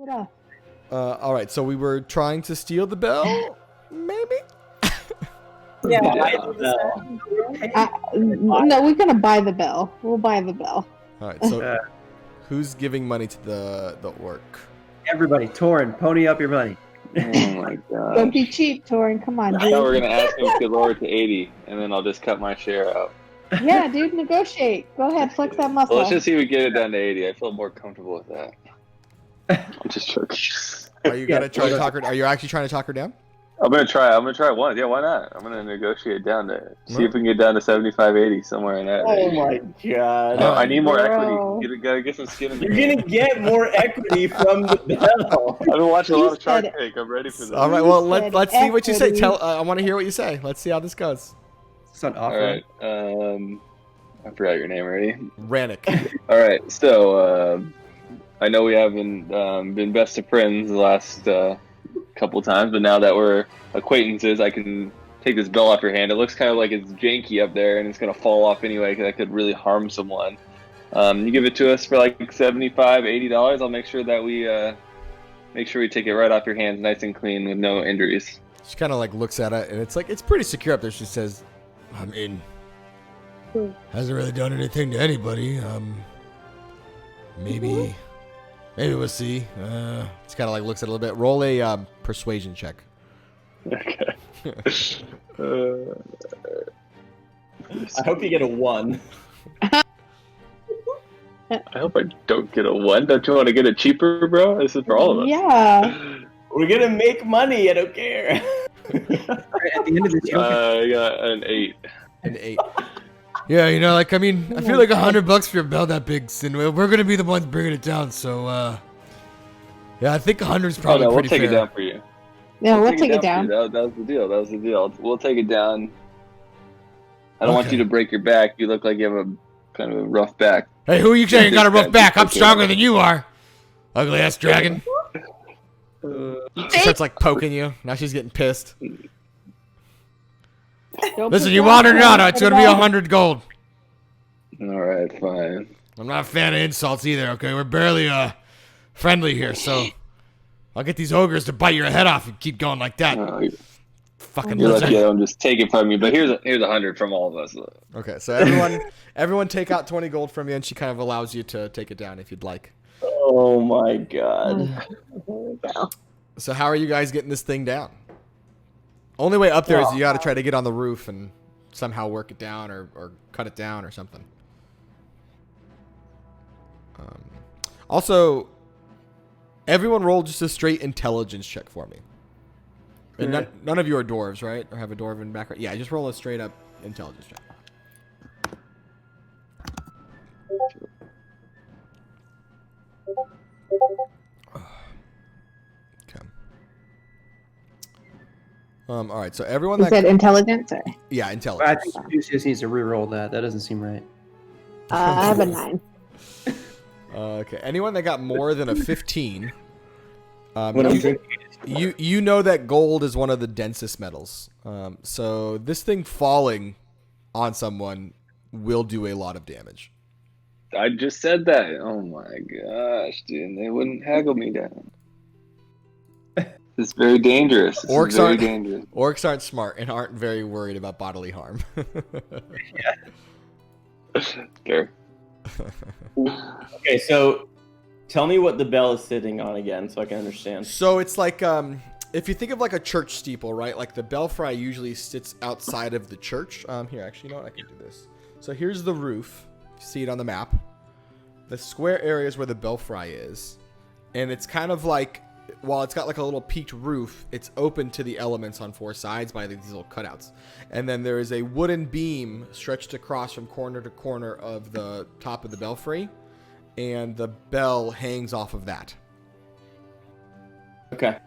What else? All right, so we were trying to steal the bell, maybe? Yeah, No, we're gonna buy the bell. We'll buy the bell. All right, so who's giving money to the orc? everybody, Torin, pony up your money. Oh my god. Don't be cheap, Torin. Come on, I thought we were dude. gonna ask him to lower it to 80, and then I'll just cut my share out. Yeah, dude, negotiate. Go ahead, flex that muscle. Well, let's just see if we get it down to 80. I feel more comfortable with that. I'm just joking. Are you gonna try to talk her? Are you actually trying to talk her down? I'm gonna try one. Yeah, why not? I'm gonna negotiate down to see if we can get down to 75, 80, somewhere in that Oh range. my god. No, I need more Bro. equity. You gotta get some skin in the You're game. gonna get more equity from the bell. I've been watching a lot of Shark said- Tank. I'm ready for this. All right, well said let's see what you say. equity. Tell. I want to hear what you say. Let's see how this goes. It's on All offer. right. I forgot your name already. Rannick. All right. So I know we haven't been best of friends the last couple times, but now that we're acquaintances, I can take this bell off your hand. It looks kind of like it's janky up there, and it's gonna fall off anyway because that could really harm someone. You give it to us for like $75, $80. I'll make sure that we take it right off your hands, nice and clean, with no injuries. She kind of like looks at it, and it's pretty secure up there. She says, "I mean, hasn't really done anything to anybody. Maybe we'll see." She kind of like looks at it a little bit. Roll a persuasion check. Okay. I hope you get a 1. I hope I don't get a 1. Don't you want to get it cheaper, bro? This is for all of us. Yeah. We're gonna make money, I don't care. At the end of this, you I got an 8. An 8. Yeah, you know, like I mean, I feel like $100 for a bell that big, and we're gonna be the ones bringing it down. So, yeah, I think 100 is probably We'll pretty take fair. it down for you. Yeah, we'll take it for down. you. That was the deal. That was the deal. We'll take it down. I don't want Okay. you to break your back. You look like you have a kind of a rough back. Hey, who are you saying got a rough back? I'm stronger than you are. Ugly ass dragon. She starts like poking you. Now she's getting pissed. Don't Listen, put you that want it or on. not, it's Put it gonna be on. 100 gold. All right, fine. I'm not a fan of insults either. Okay, we're barely friendly here, so I'll get these ogres to bite your head off and keep going like that. Oh, Fucking you're lizard. lucky I don't just take it from you. But here's 100 from all of us. Okay, so everyone take out 20 gold from you, and she kind of allows you to take it down if you'd like. Oh my god. So how are you guys getting this thing down? Only way up there is you got to try to get on the roof and somehow work it down or cut it down or something. Also, everyone roll just a straight intelligence check for me. And none of you are dwarves, right? Or have a dwarven background? Yeah, just roll a straight up intelligence check. Okay. All right. So everyone You that said intelligence? Or? yeah, I intelligence. think Lucius needs to re-roll that. That doesn't seem right. I have a 9. Okay. Anyone that got more than a 15, When I'm drinking, you know that gold is one of the densest metals. So this thing falling on someone will do a lot of damage. I just said that. Oh my gosh, dude! They wouldn't haggle me down. It's very dangerous. It's Orcs very aren't- dangerous. Orcs aren't smart and aren't very worried about bodily harm. Fair. okay, so tell me what the bell is sitting on again so I can understand. So it's like if you think of like a church steeple, right? Like the belfry usually sits outside of the church. Here, actually, you know what? I can do this. So here's the roof. You see it on the map. The square area is where the belfry is, and it's kind of like, while it's got like a little peaked roof, it's open to the elements on 4 sides by these little cutouts. And then there is a wooden beam stretched across from corner to corner of the top of the belfry, and the bell hangs off of that. Okay.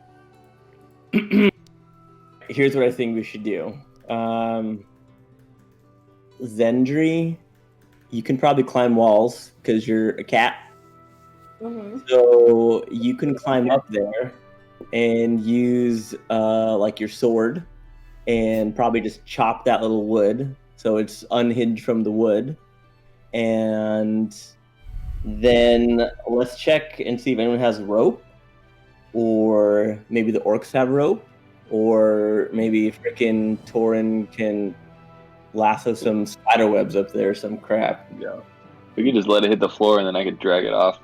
Here's what I think we should do. Zendri, you can probably climb walls because you're a cat. So you can climb up there and use like your sword and probably just chop that little wood so it's unhinged from the wood. And then let's check and see if anyone has rope. or maybe the orcs have rope, or maybe freaking Torin can lasso some spider webs up there, some crap. Yeah. We could just let it hit the floor and then I could drag it off.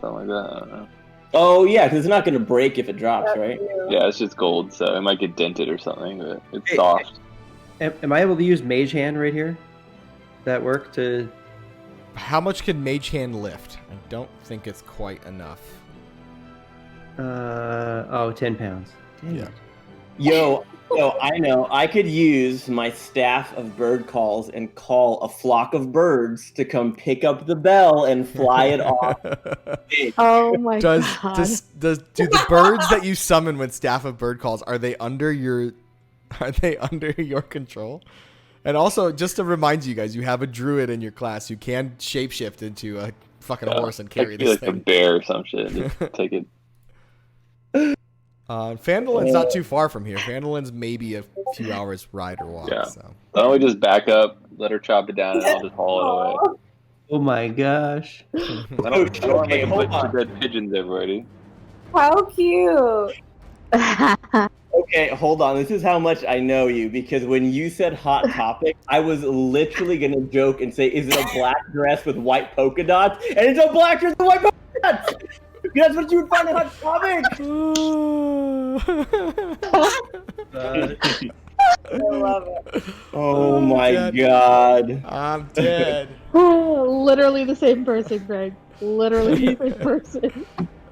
Something like that. I don't know. Oh yeah, because it's not going to break if it drops, right? Yeah, it's just gold, so it might get dented or something, but it's Hey, soft. Am I able to use Mage Hand right here? That work to... How much can Mage Hand lift? I don't think it's quite enough. 10 pounds. Dang Yeah. it. Yo, I know. I could use my staff of bird calls and call a flock of birds to come pick up the bell and fly it off. Oh my do god. the birds that you summon with Staff of Bird Calls, are they under your control? And also, just to remind you guys, you have a druid in your class who can shapeshift into a fucking horse and carry I'd be this like a thing. bear or some shit. Just take it. Phandalin's not too far from here. Phandalin's maybe a few hours ride or walk. Yeah. So. Why don't we just back up, let her chop it down, and I'll just haul it away. Oh my gosh. I don't want Okay, like a hold bunch of on. dead pigeons everybody. How cute. Okay, hold on. This is how much I know you, because when you said hot topic, I was literally going to joke and say, is it a black dress with white polka dots? And it's a black dress with white polka dots! That's what you would find a hot topic! I love it. Oh my Dead. god. I'm dead. Literally the same person, Greg. Literally the same person.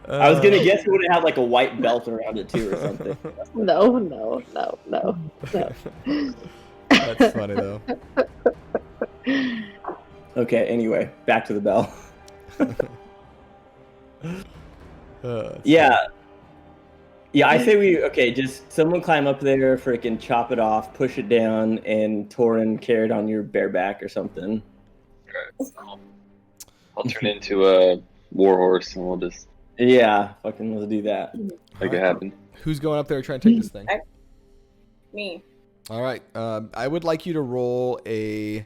I was going to guess it would have had like a white belt around it too or something. No. That's funny though. Okay, anyway, back to the bell. Yeah. Yeah, I say just someone climb up there, freaking chop it off, push it down, and Torin carry it on your bare back or something. I'll turn into a warhorse and we'll just Yeah, fucking let's do that. make it happen. Who's going up there trying to take this thing? Me. All right. I would like you to roll a.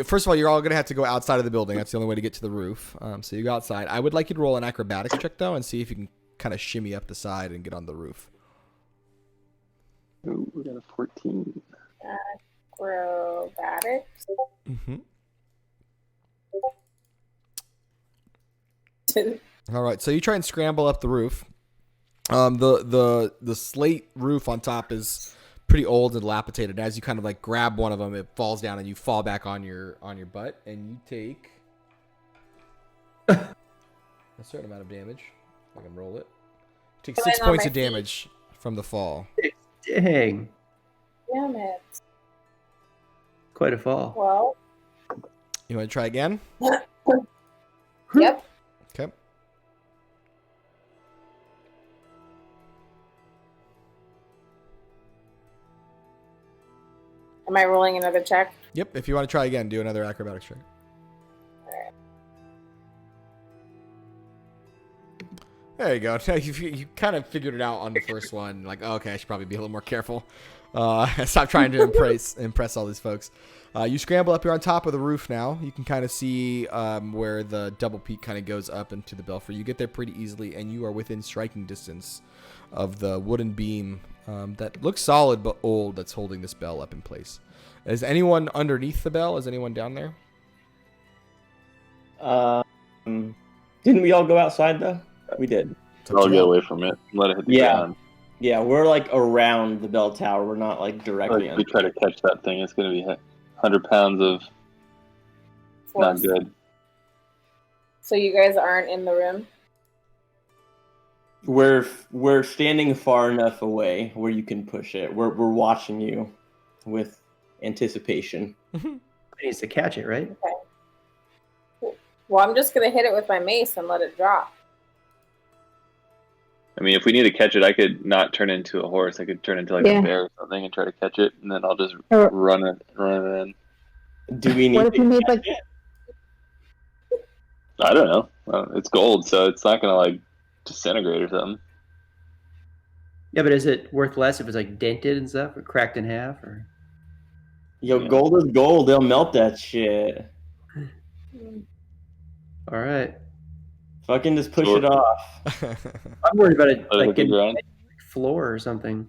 First of all, you're all going to have to go outside of the building. That's the only way to get to the roof. So you go outside. I would like you to roll an acrobatics check, though, and see if you can kind of shimmy up the side and get on the roof. Ooh, we got a 14. Acrobatics. Mm-hmm. All right. So you try and scramble up the roof. The slate roof on top is pretty old and dilapidated. As you kind of like grab one of them, it falls down and you fall back on your butt, and you take a certain amount of damage. I can roll it. You take Can 6 I on points my of damage from the fall. Dang. Damn it. Quite a fall. Well, You want to try again? yep. Okay. Am I rolling another check? Yep. If you want to try again, do another acrobatics check. There you go. You kind of figured it out on the first one. Like, oh, okay, I should probably be a little more careful. Stop trying to impress all these folks. You scramble up here on top of the roof now. You can kind of see where the double peak kind of goes up into the belfry. You get there pretty easily, and you are within striking distance of the wooden beam that looks solid but old that's holding this bell up in place. Is anyone underneath the bell? Is anyone down there? Didn't we all go outside though? We did. I'll get away from it. Let it hit the ground. Yeah, we're like around the bell tower. We're not like directly If on. we try to catch that thing, it's going to be 100 pounds of not Force. good. So you guys aren't in the room? We're standing far enough away where you can push it. We're watching you with anticipation. It needs to catch it, right? Well, I'm just going to hit it with my mace and let it drop. I mean, if we need to catch it, I could not turn into a horse. I could turn into like Yeah. a bear or something and try to catch it, and then I'll just Or- run it in. Do we need What if you to made catch like it? I don't know. It's gold, so it's not going to like disintegrate or something. Yeah, but is it worth less if it's like dented and stuff or cracked in half? Or Yo, Yeah. gold is gold. They'll melt that shit. all right. Fucking just push it off. I'm worried about it, Let it like hit the getting ground. floor or something.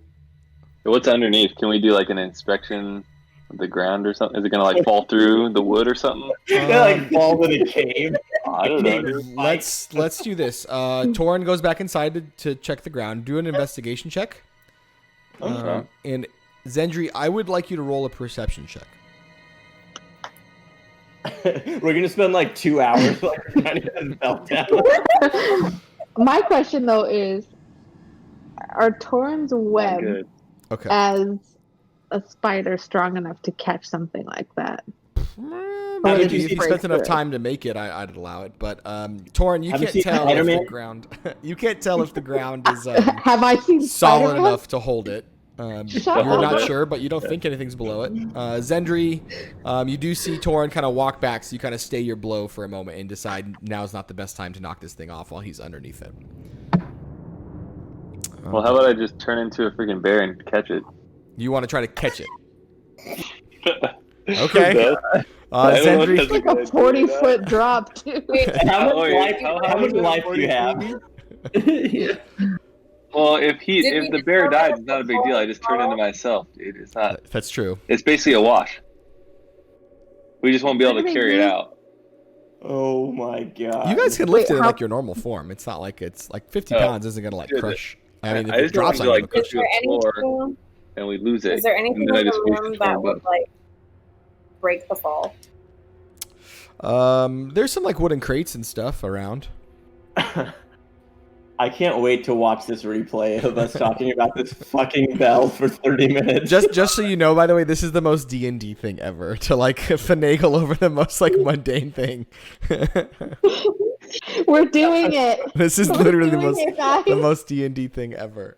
What's underneath? Can we do like an inspection of the ground or something? Is it gonna like fall through the wood or something? They like fall in a cave. I don't know. Let's do this. Torin goes back inside to check the ground. Do an investigation check. Okay. And Zendri, I would like you to roll a perception check. We're gonna spend like 2 hours like trying to get this belt down. My question though is, are Torin's web Good. Okay. as a spider strong enough to catch something like that? Maybe did you if you break spent enough through? time to make it, I'd allow it. But Torin, you Have you can't seen tell if the Spider-Man? ground. You can't tell if the ground is Have I seen solid Spider-Man? enough to hold it. Shut You're not up. sure, but you don't think anything's below it. Zendri, you do see Torin kind of walk back, so you kind of stay your blow for a moment and decide now's not the best time to knock this thing off while he's underneath it. Well, how about I just turn into a freaking bear and catch it? You want to try to catch it? Okay. Everyone Zendri, has Like good a idea 40-foot drop, too. How much Wait, life? how How high much is it? life do you have? Yeah. Well, if Did we the bear discover dies, it's not a big deal. I just turn into myself, dude. It's not. that's true. It's basically a wash. We just won't be able to carry it out. Oh my god! You guys can lift Wait, it in how- like your normal form. It's not like it's like 50 Oh. pounds isn't gonna like Dude, crush. I mean, if I it just don't drops want on to you, like it'll push crush. to the floor and we lose it. Is there anything and then in I just the waste room the that time, would like break the fall? There's some like wooden crates and stuff around. I can't wait to watch this replay of us talking about this fucking bell for 30 minutes. Just so you know, by the way, this is the most D&D thing ever to like finagle over the most like mundane thing. We're doing it. This is We're literally the doing it, guys. most D&D thing ever.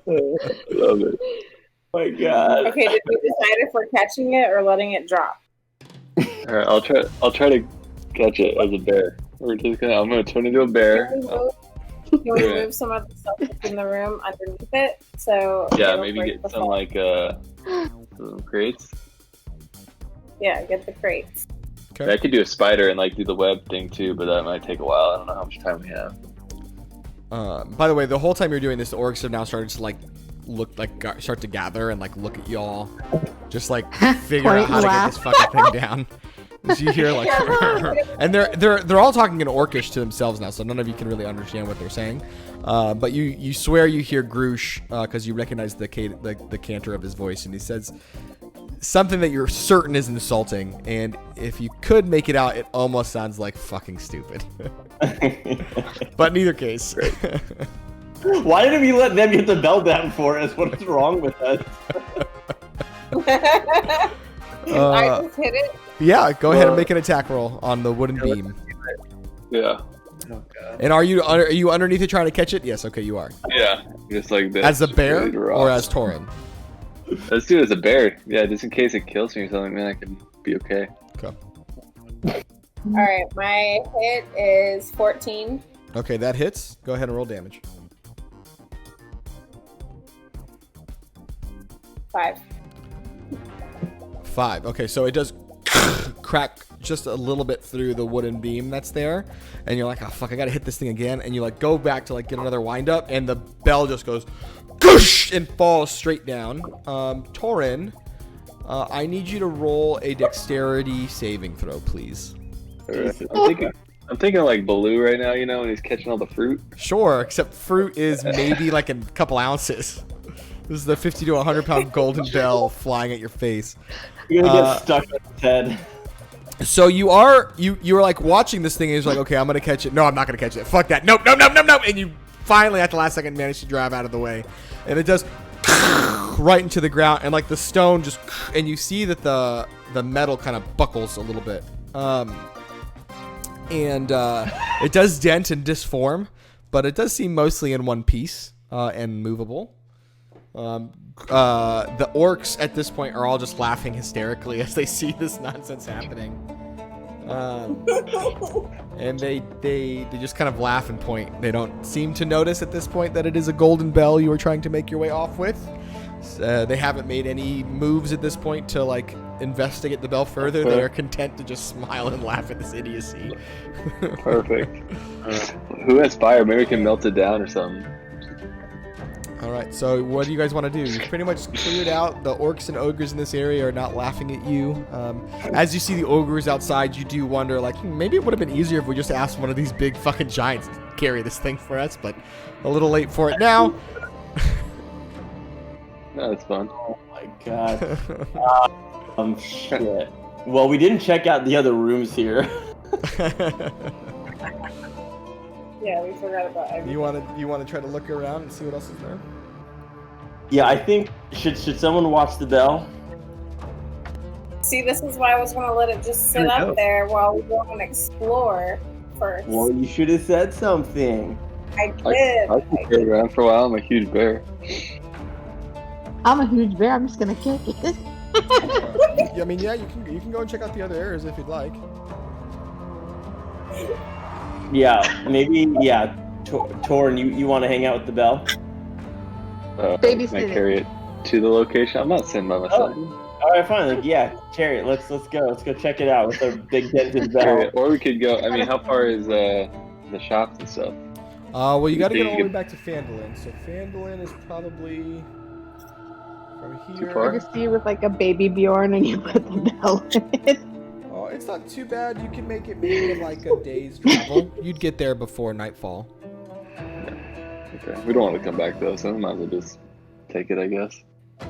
Love it. Oh my god! Okay, did we decide if we're catching it or letting it drop? All right, I'll try to catch it as a bear. I'm gonna turn into a bear. Can we move some of the stuff that's in the room underneath it? So Yeah, it'll maybe break get the some fall? like some crates. Yeah, get the crates. Okay. I could do a spider and like do the web thing too, but that might take a while. I don't know how much time we have. By the way, the whole time you're doing this, the orcs have now started to like start to gather and like look at y'all, just like figure out Point how to get laugh. this fucking thing down. As you hear like, and they're all talking in Orcish to themselves now, so none of you can really understand what they're saying. But you swear you hear Groosh because you recognize the canter of his voice, and he says something that you're certain is insulting. And if you could make it out, it almost sounds like fucking stupid. But in either case. Why did we let them get the bell down for us? What is wrong with us? I just hit it. Yeah, go ahead and make an attack roll on the wooden beam. Yeah, Oh god. And are you underneath it trying to catch it? Yes, okay, you are. yeah, just like this. As a bear Really rough. or as Torin? Let's do it as a bear. Yeah, just in case it kills me or something, man, I can be okay. Okay. All right, my hit is 14. Okay, that hits. Go ahead and roll damage. 5. 5. Okay, so it does crack just a little bit through the wooden beam that's there, and you're like, oh fuck, I gotta hit this thing again, and you like go back to like get another wind up, and the bell just goes goosh and falls straight down. Torin, I need you to roll a dexterity saving throw, please. I'm thinking like Baloo right now, you know, when he's catching all the fruit. Sure, except fruit is maybe like a couple ounces. This is the 50 to 100 pound golden bell flying at your face. You're gonna get stuck in his head. So you are like watching this thing and you're like, okay, I'm gonna catch it. No, I'm not gonna catch it. Fuck that. Nope. And you finally at the last second manage to drive out of the way, and it does right into the ground, and like the stone just, and you see that the metal kind of buckles a little bit, and it does dent and disform, but it does seem mostly in one piece and movable. The orcs at this point are all just laughing hysterically as they see this nonsense happening. And they just kind of laugh and point. They don't seem to notice at this point that it is a golden bell you are trying to make your way off with. They haven't made any moves at this point to like investigate the bell further. They are content to just smile and laugh at this idiocy. Perfect. Who has fire? Maybe we can melt it down or something. All right, so what do you guys want to do? You've pretty much cleared out. The orcs and ogres in this area are not laughing at you. As you see the ogres outside, you do wonder, like, maybe it would have been easier if we just asked one of these big fucking giants to carry this thing for us, but a little late for it now. No, that's fun. Oh my god. Shit. Well, we didn't check out the other rooms here. Yeah, we forgot about everything. You want to try to look around and see what else is there? Yeah, I think should someone watch the bell? See, this is why I was gonna let it just sit up there while we go and explore first. Well, you should have said something. I did. I can carry it around for a while. I'm a huge bear. I'm a huge bear. I'm just gonna kick it. Yeah, I mean, yeah, you can go and check out the other areas if you'd like. Yeah, maybe. Yeah, Torn, you want to hang out with the bell? Can I Babysitting. carry it to the location? I'm not sitting by myself. All right, fine. Like, yeah, carry it. Let's go. Let's go check it out with our big dented Carry bell. it. Or we could go. I mean, how far is the shops and stuff? Well, you got to get all the way back to Phandalin. So Phandalin is probably from here. far? I just see you with like a baby Bjorn and you put the bell in it. Oh, it's not too bad. You can make it maybe in like a day's travel. You'd get there before nightfall. Okay. We don't want to come back though, so we might as well just take it, I guess.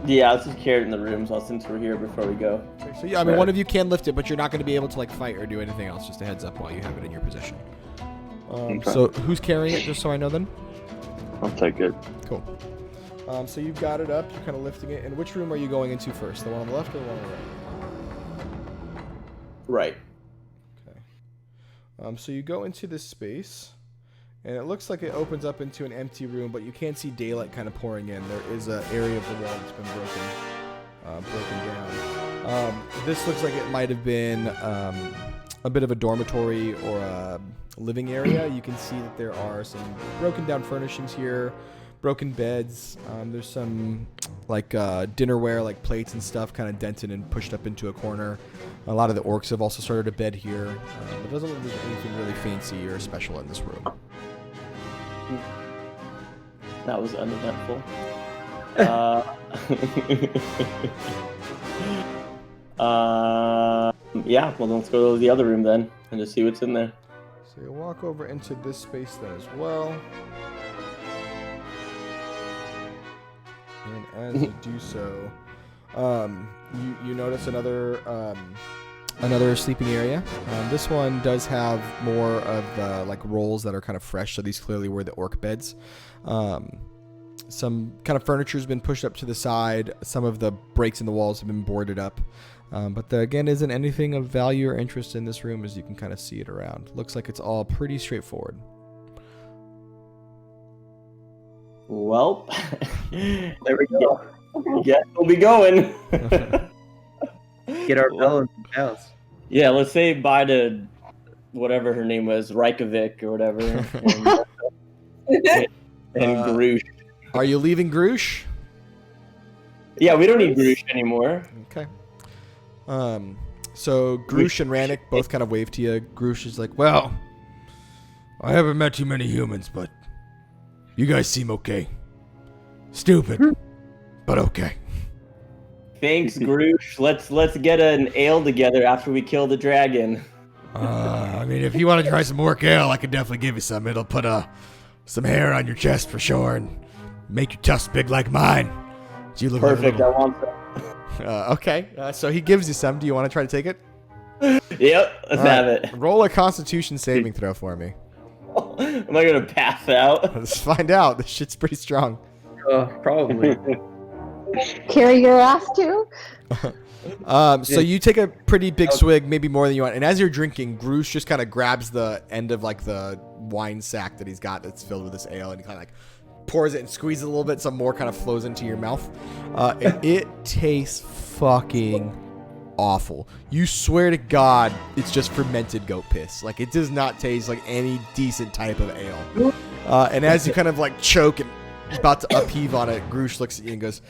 Yeah, let's just carry it in the rooms since we're here before we go. Okay, so yeah, I mean, one of you can lift it, but you're not going to be able to like fight or do anything else. Just a heads up while you have it in your possession. Okay. So who's carrying it? Just so I know then. I'll take it. Cool. So you've got it up. You're kind of lifting it. And which room are you going into first? The one on the left or the one on the right? Right. Okay. So you go into this space, and it looks like it opens up into an empty room, but you can't see daylight kind of pouring in. There is an area of the wall that's been broken down. This looks like it might have been a bit of a dormitory or a living area. You can see that there are some broken down furnishings here, broken beds. There's some like dinnerware, like plates and stuff, kind of dented and pushed up into a corner. A lot of the orcs have also started a bed here. It doesn't look like there's anything really fancy or special in this room. That was uneventful. Yeah, well, let's go to the other room then and just see what's in there. So you'll walk over into this space then as well. And as you do so, you notice another sleeping area. This one does have more of the like rolls that are kind of fresh, so these clearly were the orc beds. Some kind of furniture's been pushed up to the side. Some of the breaks in the walls have been boarded up. But there again isn't anything of value or interest in this room as you can kind of see it around. Looks like it's all pretty straightforward. Well, there we go. Yeah, we'll be going. Get our bell in the house. Yeah, let's say bye to whatever her name was, Reykjavik or whatever. And Groosh. Are you leaving Groosh? Yeah, we don't need Groosh anymore. Okay. So Groosh and Rannick both kind of wave to you. Groosh is like, well, I haven't met too many humans, but you guys seem okay. Stupid, but okay. Thanks, Groosh. Let's get an ale together after we kill the dragon. I mean, if you want to try some orc ale, I could definitely give you some. It'll put some hair on your chest for sure and make your tusks big like mine. You look Perfect, like I want that. okay, so he gives you some. Do you want to try to take it? Yep, let's have it. Roll a Constitution saving throw for me. Am I gonna pass out? Let's find out. This shit's pretty strong. Probably. Carry your ass too? So you take a pretty big swig, maybe more than you want. And as you're drinking, Groosh just kind of grabs the end of like the wine sack that he's got that's filled with this ale, and he kind of like pours it and squeezes it a little bit. Some more kind of flows into your mouth. And it tastes fucking awful. You swear to God, it's just fermented goat piss. Like, it does not taste like any decent type of ale. And as you kind of like choke and about to upheave on it, Groosh looks at you and goes,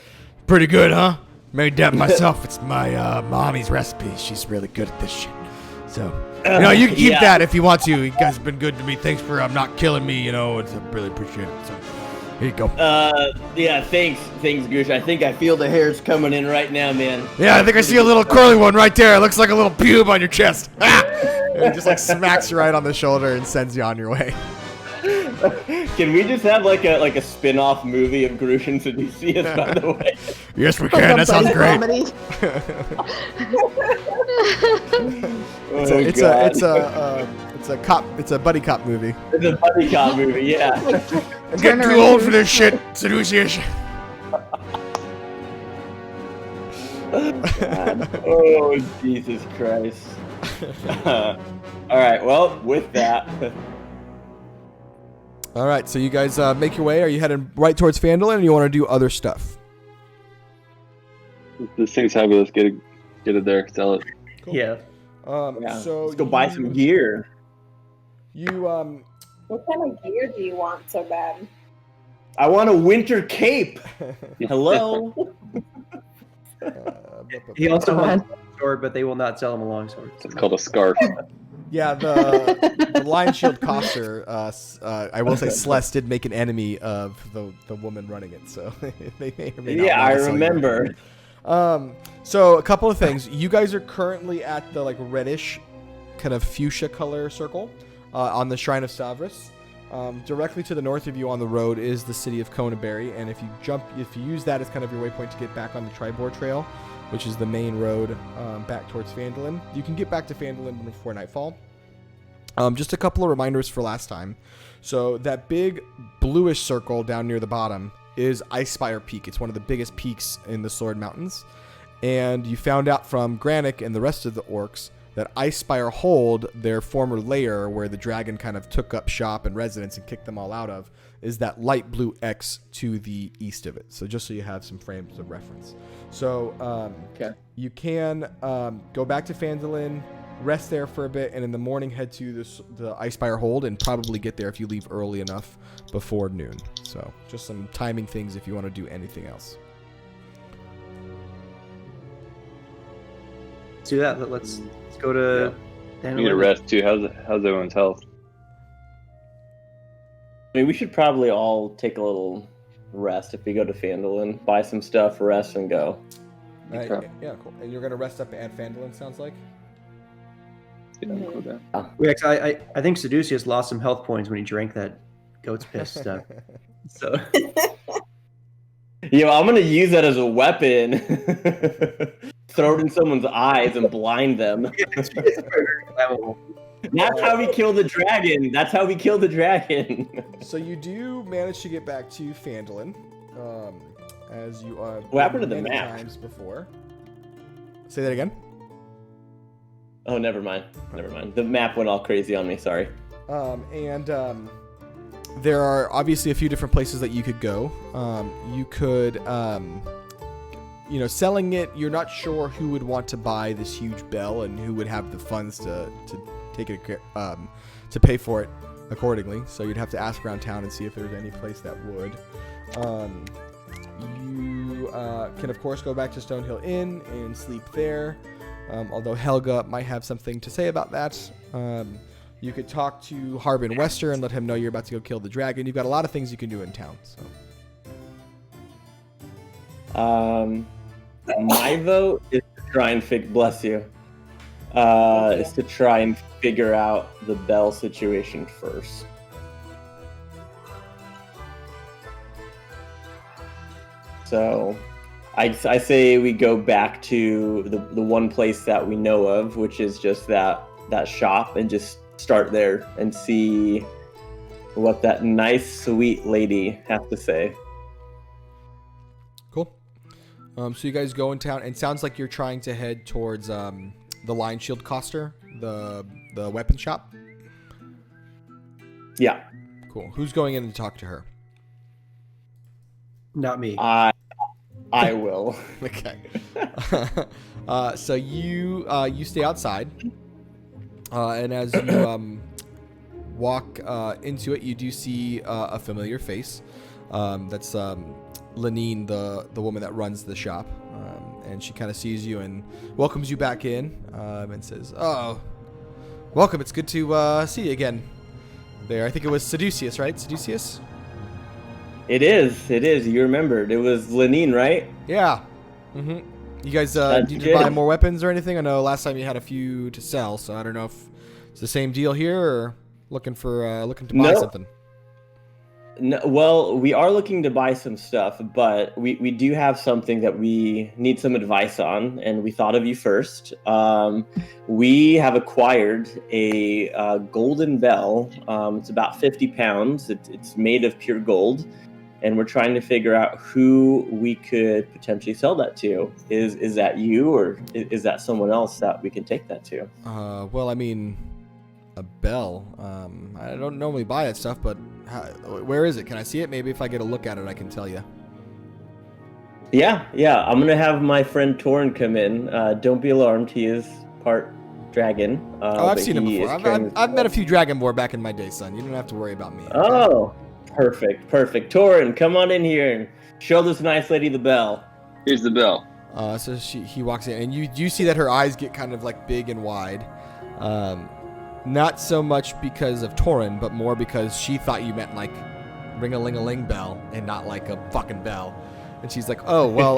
pretty good, huh? Made that myself. It's my mommy's recipe. She's really good at this shit. So, you can keep that if you want to. You guys have been good to me. Thanks for not killing me. I really appreciate it. So, here you go. Thanks, Goosh. I think I feel the hairs coming in right now, man. Yeah, I think I see a little curly one right there. It looks like a little pube on your chest. Ah! And it just like smacks you right on the shoulder and sends you on your way. Can we just have like a spin-off movie of Grush and Seducius, by the way? Yes, we can. That sounds great. It's a buddy cop movie. It's a buddy cop movie, yeah. I'm getting too old for this shit, Seducius. Oh, Jesus Christ. All right, well, with that. All right, so you guys make your way. Are you heading right towards Phandalin, or you want to do other stuff? This thing's heavy. Let's get it there. Sell it. Cool. Yeah. So let's go buy some gear. What kind of gear do you want so bad? I want a winter cape. Hello. He also wants a sword, but they will not sell him a long sword. It's called a scarf. Yeah, the Lion Shield Coster, I will say Celeste did make an enemy of the woman running it, so they may or may not. Yeah, I remember. So a couple of things. You guys are currently at the like reddish kind of fuchsia color circle on the Shrine of Stavros. Directly to the north of you on the road is the city of Conaberry, and if you use that as kind of your waypoint to get back on the Tribor Trail, which is the main road back towards Phandalin, you can get back to Phandalin before nightfall. Just a couple of reminders for last time. So that big bluish circle down near the bottom is Icespire Peak. It's one of the biggest peaks in the Sword Mountains. And you found out from Granick and the rest of the orcs that Icespire Hold, their former lair where the dragon kind of took up shop and residence and kicked them all out of, is that light blue X to the east of it. So just so you have some frames of reference. So you can go back to Phandalin, rest there for a bit, and in the morning head to the Icespire Hold and probably get there if you leave early enough before noon. So just some timing things if you want to do anything else. Let's do that. Let's go to. You need a rest too. How's everyone's health? I mean, we should probably all take a little rest if we go to Phandalin, buy some stuff, rest, and go. Yeah, cool. And you're gonna rest up at Phandalin, sounds like. I think Seducius lost some health points when he drank that goat's piss stuff. So. Yo, I'm gonna use that as a weapon. Throw it in someone's eyes and blind them. That's how we kill the dragon. So you do manage to get back to Phandalin, as you are. What happened to the map? Times before. Say that again. Oh, never mind. The map went all crazy on me. Sorry. There are obviously a few different places that you could go. You could, selling it. You're not sure who would want to buy this huge bell and who would have the funds to take it, to pay for it accordingly. So you'd have to ask around town and see if there's any place that would. You can of course go back to Stonehill Inn and sleep there. Although Helga might have something to say about that. You could talk to Harbin Wester and let him know you're about to go kill the dragon. You've got a lot of things you can do in town. So. My vote is to try and is to try and figure out the bell situation first. So, I say we go back to the one place that we know of, which is just that shop, and just start there and see what that nice, sweet lady has to say. Cool. So you guys go in town, and it sounds like you're trying to head towards the Lion Shield Coster, the weapon shop. Yeah. Cool. Who's going in to talk to her? Not me. I will. Okay. So you stay outside, and as you walk into it, you do see a familiar face. That's Lenine, the woman that runs the shop, and she kind of sees you and welcomes you back in, and says, "Oh, welcome. It's good to see you again." There, I think it was Seducius, right? Seducius? It is. You remembered. It was Lenine, right? Yeah. Mm-hmm. You guys need to good. buy more weapons or anything? I know last time you had a few to sell, so I don't know if it's the same deal here or looking to buy something. No, well, we are looking to buy some stuff, but we do have something that we need some advice on, and we thought of you first. We have acquired a golden bell. It's about 50 pounds. It's made of pure gold, and we're trying to figure out who we could potentially sell that to. Is that you, or is that someone else that we can take that to? Well, I mean, a bell. I don't normally buy that stuff, but where is it? Can I see it? Maybe if I get a look at it, I can tell you. Yeah. I'm gonna have my friend Torin come in. Don't be alarmed. He is part dragon. I've seen him before. I've met a few Dragonborn back in my day, son. You don't have to worry about me. Okay? Oh, perfect. Torin, come on in here and show this nice lady the bell. Here's the bell. So he walks in, and you see that her eyes get kind of like big and wide. Not so much because of Torin, but more because she thought you meant like ring-a-ling-a-ling bell and not like a fucking bell. And she's like, oh, well,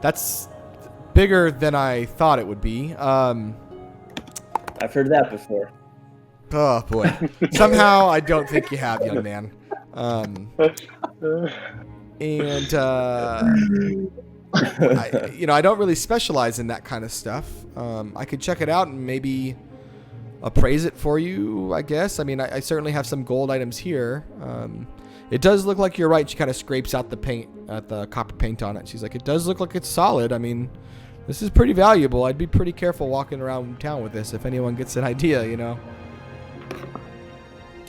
that's bigger than I thought it would be. I've heard that before. Oh, boy. Somehow I don't think you have, young man. I don't really specialize in that kind of stuff. I could check it out and maybe appraise it for you, I guess. I mean, I certainly have some gold items here. It does look like you're right. She kind of scrapes out the paint, the copper paint on it. She's like, it does look like it's solid. I mean, this is pretty valuable. I'd be pretty careful walking around town with this if anyone gets an idea, you know.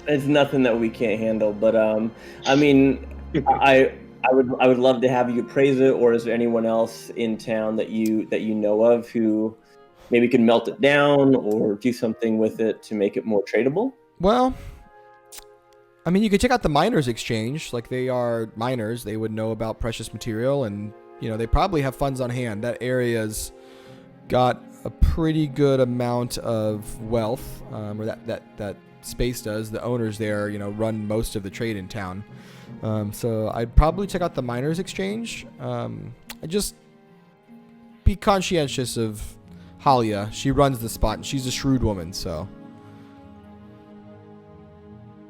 It's nothing that we can't handle, but I mean, I would love to have you appraise it, or is there anyone else in town that you know of who maybe can melt it down or do something with it to make it more tradable? Well, I mean, you could check out the miners' exchange. Like, they are miners. They would know about precious material, and, you know, they probably have funds on hand. That area's got a pretty good amount of wealth, or that space does. The owners there, you know, run most of the trade in town. So I'd probably check out the miners' exchange. I just be conscientious of Halia. She runs the spot, and she's a shrewd woman, so.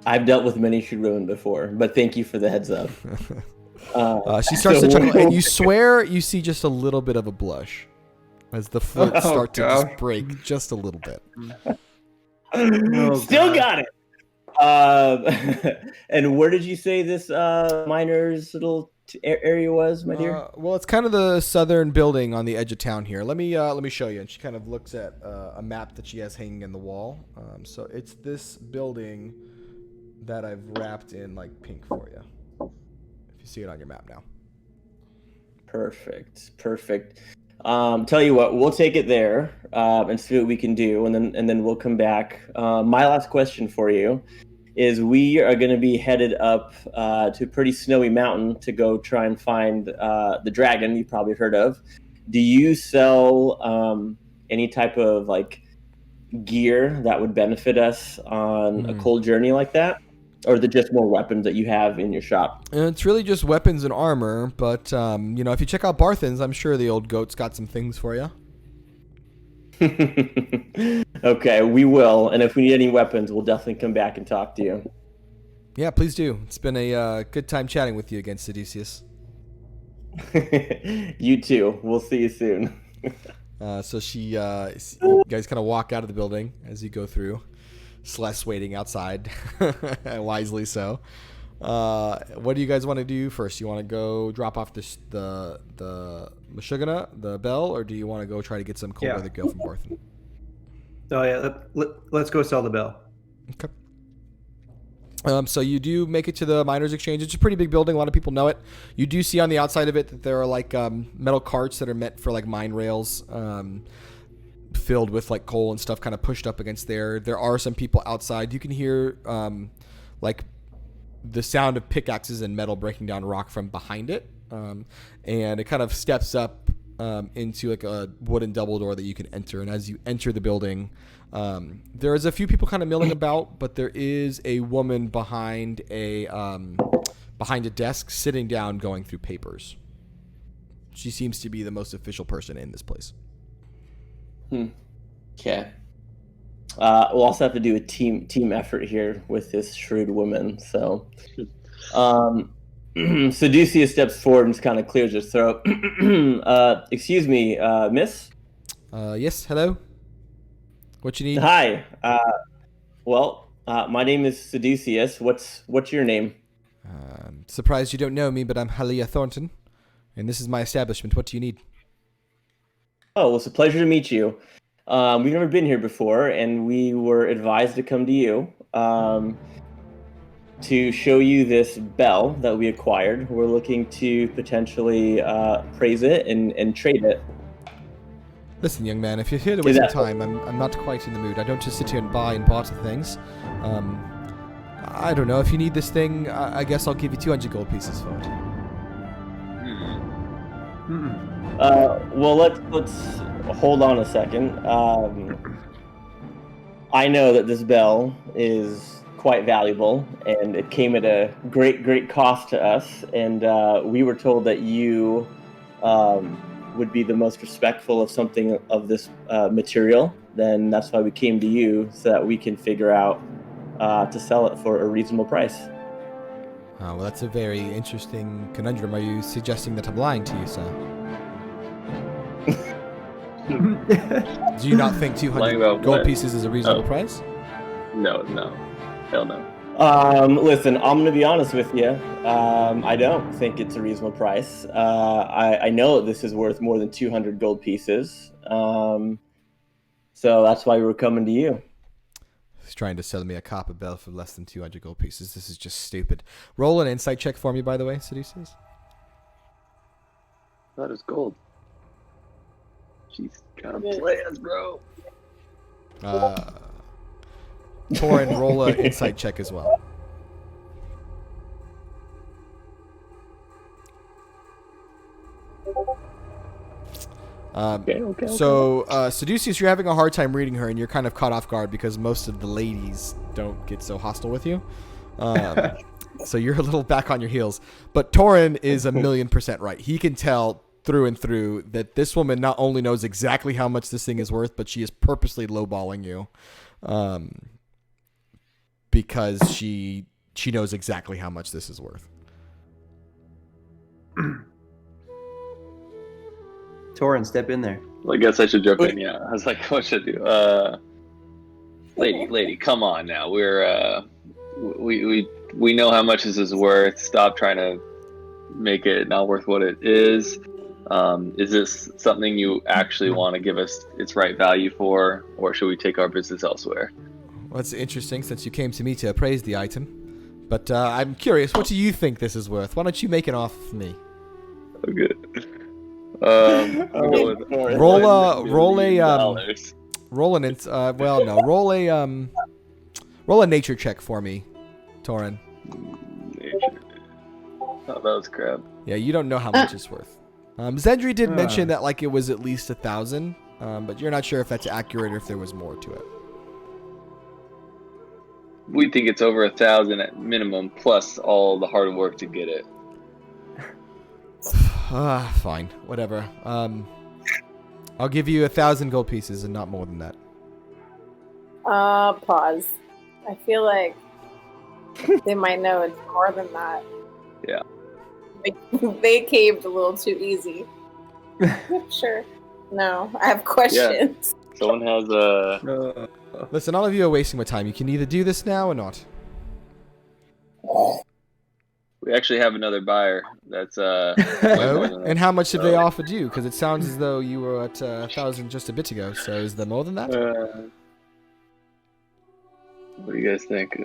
I've dealt with many shrewd women before, but thank you for the heads up. She starts to chuckle, and you swear you see just a little bit of a blush as the flirts start to just break just a little bit. Still got it. And where did you say this miner's little area was, my dear? Well, it's kind of the southern building on the edge of town here. Let me show you. And she kind of looks at a map that she has hanging in the wall. So it's this building that I've wrapped in like pink for you. If you see it on your map now. Perfect. Tell you what, we'll take it there and see what we can do, and then we'll come back. My last question for you is: we are going to be headed up to a pretty snowy mountain to go try and find the dragon you've probably heard of. Do you sell any type of like gear that would benefit us on a cold journey like that? Or is it just more weapons that you have in your shop? And it's really just weapons and armor, but, if you check out Barthen's, I'm sure the old goat's got some things for you. Okay, we will. And if we need any weapons, we'll definitely come back and talk to you. Yeah, please do. It's been a good time chatting with you again, Seducius. You too. We'll see you soon. So you guys kind of walk out of the building as you go through. Celeste waiting outside, wisely so. What do you guys want to do first? You want to go drop off the Meshuggah, the bell, or do you want to go try to get some cold weather go from Barthen? Oh yeah, let's go sell the bell. Okay. So you do make it to the miners' exchange. It's a pretty big building. A lot of people know it. You do see on the outside of it that there are like metal carts that are meant for like mine rails. Filled with like coal and stuff kind of pushed up against there. There are some people outside. You can hear like the sound of pickaxes and metal breaking down rock from behind it, and it kind of steps up into like a wooden double door that you can enter. And as you enter the building, there is a few people kind of milling about, but there is a woman behind a desk, sitting down, going through papers. She seems to be the most official person in this place. Okay. We'll also have to do a team effort here with this shrewd woman. So, Seducius steps forward and just kind of clears his throat. Excuse me, miss? Yes, hello? What you need? Hi. My name is Seducius. What's your name? Surprised you don't know me, but I'm Halia Thornton, and this is my establishment. What do you need? Oh, well, it's a pleasure to meet you. We've never been here before, and we were advised to come to you to show you this bell that we acquired. We're looking to potentially praise it and trade it. Listen, young man, if you're here to waste some time, I'm not quite in the mood. I don't just sit here and buy and barter things. I don't know. If you need this thing, I guess I'll give you 200 gold pieces for it. Well, let's hold on a second. I know that this bell is quite valuable, and it came at a great cost to us. And we were told that you would be the most respectful of something of this material. Then that's why we came to you, so that we can figure out to sell it for a reasonable price. Well, that's a very interesting conundrum. Are you suggesting that I'm lying to you, sir? Do you not think 200 gold pieces is a reasonable price? No. Hell no. Listen, I'm going to be honest with you. I don't think it's a reasonable price. I know this is worth more than 200 gold pieces. So that's why we were coming to you. He's trying to sell me a copper bell for less than 200 gold pieces. This is just stupid. Roll an insight check for me, by the way, Seducius. That is gold. Jeez, gotta play us, bro. Torin, roll an insight check as well. Okay. So, Seducius, you're having a hard time reading her, and you're kind of caught off guard because most of the ladies don't get so hostile with you. So you're a little back on your heels. But Torin is 1,000,000% right. He can tell through and through that this woman not only knows exactly how much this thing is worth, but she is purposely lowballing you, because she knows exactly how much this is worth. Torin, step in there. Well, I guess I should jump in. Yeah, I was like, what should I do? Lady, come on now. We're we know how much this is worth. Stop trying to make it not worth what it is. Is this something you actually want to give us its right value for, or should we take our business elsewhere? Well, it's interesting since you came to me to appraise the item. But I'm curious, what do you think this is worth? Why don't you make an offer for me? Oh, good. Roll a nature check for me, Torin. Nature. Oh, that was crap. Yeah, you don't know how much it's worth. Zendri did mention that like it was at least 1,000, but you're not sure if that's accurate or if there was more to it. We think it's over 1,000 at minimum, plus all the hard work to get it. Fine, whatever. I'll give you 1,000 gold pieces and not more than that. Pause. I feel like they might know it's more than that. Yeah. They caved a little too easy. Sure. No, I have questions. Yeah. Someone has a... Listen, all of you are wasting my time. You can either do this now or not. We actually have another buyer. That's Oh, and how much have they offered you? Because it sounds as though you were at 1,000 just a bit ago. So is there more than that? What do you guys think?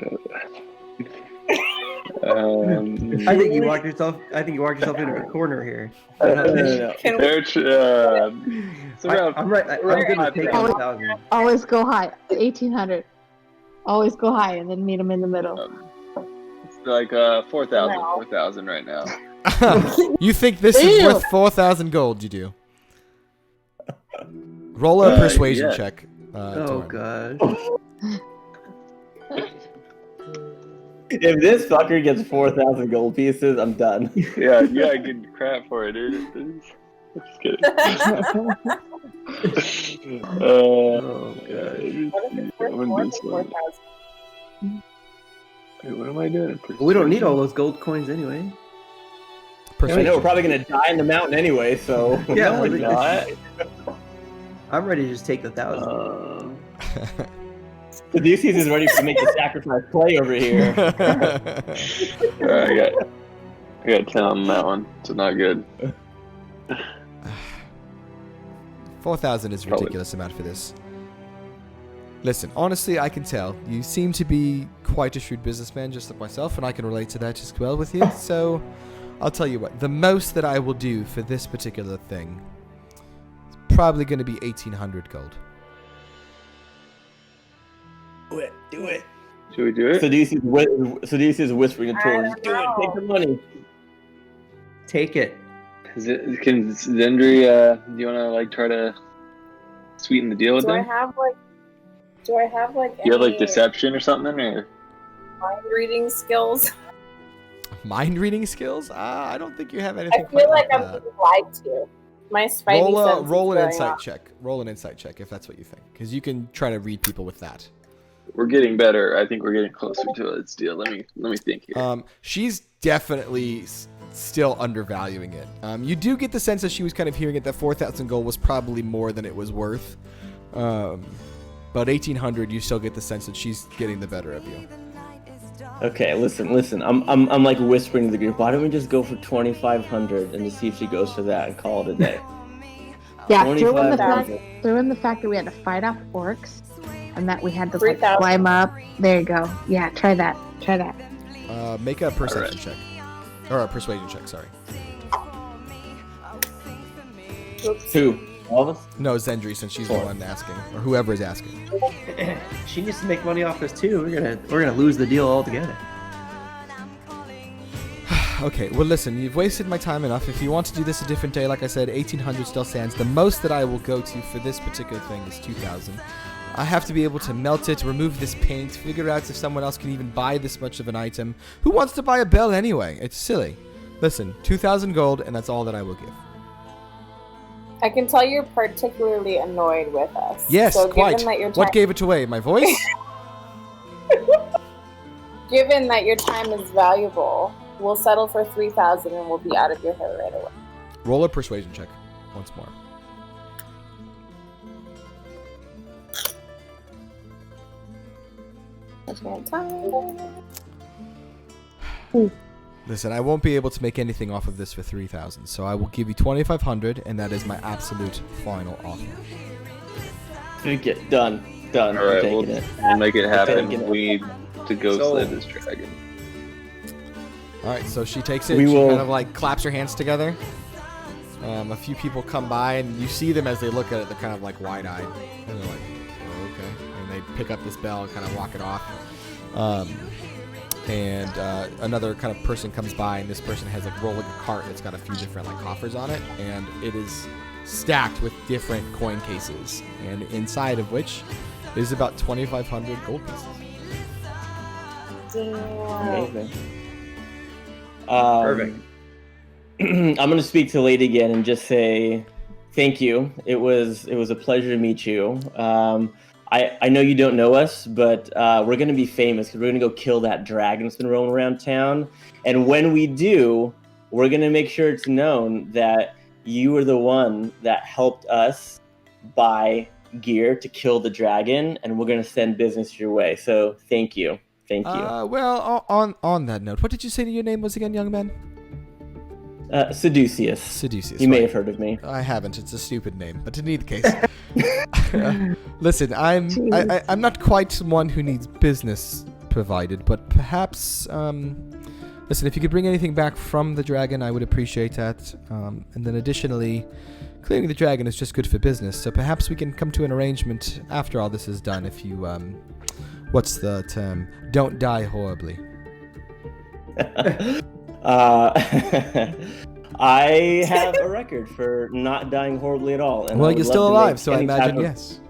I think you walked yourself into a corner here. No. I'm right. I'm good with taking 1,000. Always go high. 1,800. Always go high and then meet them in the middle. like 4,000, No. 4,000 right now. You think this is worth 4,000 gold? You do. Roll a persuasion yeah. check. Oh Torn. god. If this fucker gets 4,000 gold pieces, I'm done. Yeah, you gotta get crap for it, dude. Just kidding. Oh god. What if it's worth I'm gonna more do than this one. 4,000? Wait, what am I doing? We don't need all those gold coins anyway. I Persuasion. know we're probably gonna die in the mountain anyway, so Yeah, No, we're not. I'm ready to just take the 1,000. the Deuces is ready to make the sacrifice play over here. Alright, I got 10 on that one, so not good. 4,000 is a Probably. ridiculous amount for this. Listen, honestly, I can tell. You seem to be quite a shrewd businessman, just like myself, and I can relate to that as well with you. So, I'll tell you what. The most that I will do for this particular thing is probably going to be 1,800 gold. Do it. Should we do it? Seduce is whispering to I Tor, don't do it, know. take the money. Take it. Can Zendry, do you wanna like try to sweeten the deal with Do I them? have like You have like any deception or something, or mind reading skills? Mind reading skills? I don't think you have I anything feel quite like I'm that. being lied to. My spidey sense Roll is an going insight off. check. Roll an insight check if that's what you think, because you can try to read people with that. we're getting better. I think we're getting closer to this deal. Let me think here. She's definitely still undervaluing it. You do get the sense that she was kind of hearing it that 4,000 gold was probably more than it was worth. But 1,800, you still get the sense that she's getting the better of you. Okay, listen. I'm like whispering to the group. Why don't we just go for 2,500 and just see if she goes for that and call it a day? Yeah, throw in, the 25,000. fact, throw in the fact that we had to fight off orcs and that we had to 3,000. climb up. There you go. Yeah, try that. Try that. Make a perception check. Or a persuasion check, sorry. Oops. Who? All of us? No, Zendry, since she's the one asking. Or whoever is asking. She needs to make money off us too. We're gonna lose the deal altogether. Okay, well listen, you've wasted my time enough. If you want to do this a different day, like I said, 1,800 still stands. The most that I will go to for this particular thing is 2,000. I have to be able to melt it, remove this paint, figure out if someone else can even buy this much of an item. Who wants to buy a bell anyway? It's silly. Listen, 2,000 gold, and that's all that I will give. I can tell you're particularly annoyed with us. Yes, so quite. Given that your What time, gave it away? My voice? given that your time is valuable, we'll settle for 3,000 and we'll be out of your hair right away. Roll a persuasion check once more. Listen, I won't be able to make anything off of this for 3,000, so I will give you 2,500, and that is my absolute final offer. Get done. All right, I'm we'll taking it. make it happen. Taking it. We need to go So- slay this dragon. All right, so she takes it. We She will- kind of like claps her hands together. A few people come by, and you see them as they look at it. They're kind of like wide-eyed, and they're like, "Oh, okay." And they pick up this bell and kind of walk it off. Another kind of person comes by, and this person has like rolling a cart that's got a few different like coffers on it, and it is stacked with different coin cases, and inside of which is about 2,500 gold pieces. Amazing. Perfect. I'm going to speak to Lady again and just say thank you. It was a pleasure to meet you. I know you don't know us, but we're going to be famous because we're going to go kill that dragon that's been rolling around town. And when we do, we're going to make sure it's known that you were the one that helped us buy gear to kill the dragon, and we're going to send business your way. So thank you. Thank you. Well, on that note, what did you say your name was again, young man? Seducius. Seducius. You may right. have heard of me. I haven't. It's a stupid name, but in either case, listen. I'm not quite one who needs business provided, but perhaps, listen. If you could bring anything back from the dragon, I would appreciate that. And then additionally, clearing the dragon is just good for business. So perhaps we can come to an arrangement after all this is done. If you, what's the term? Don't die horribly. I have a record for not dying horribly at all. And Well, I would you're love still to alive, make so I any type imagine of- yes.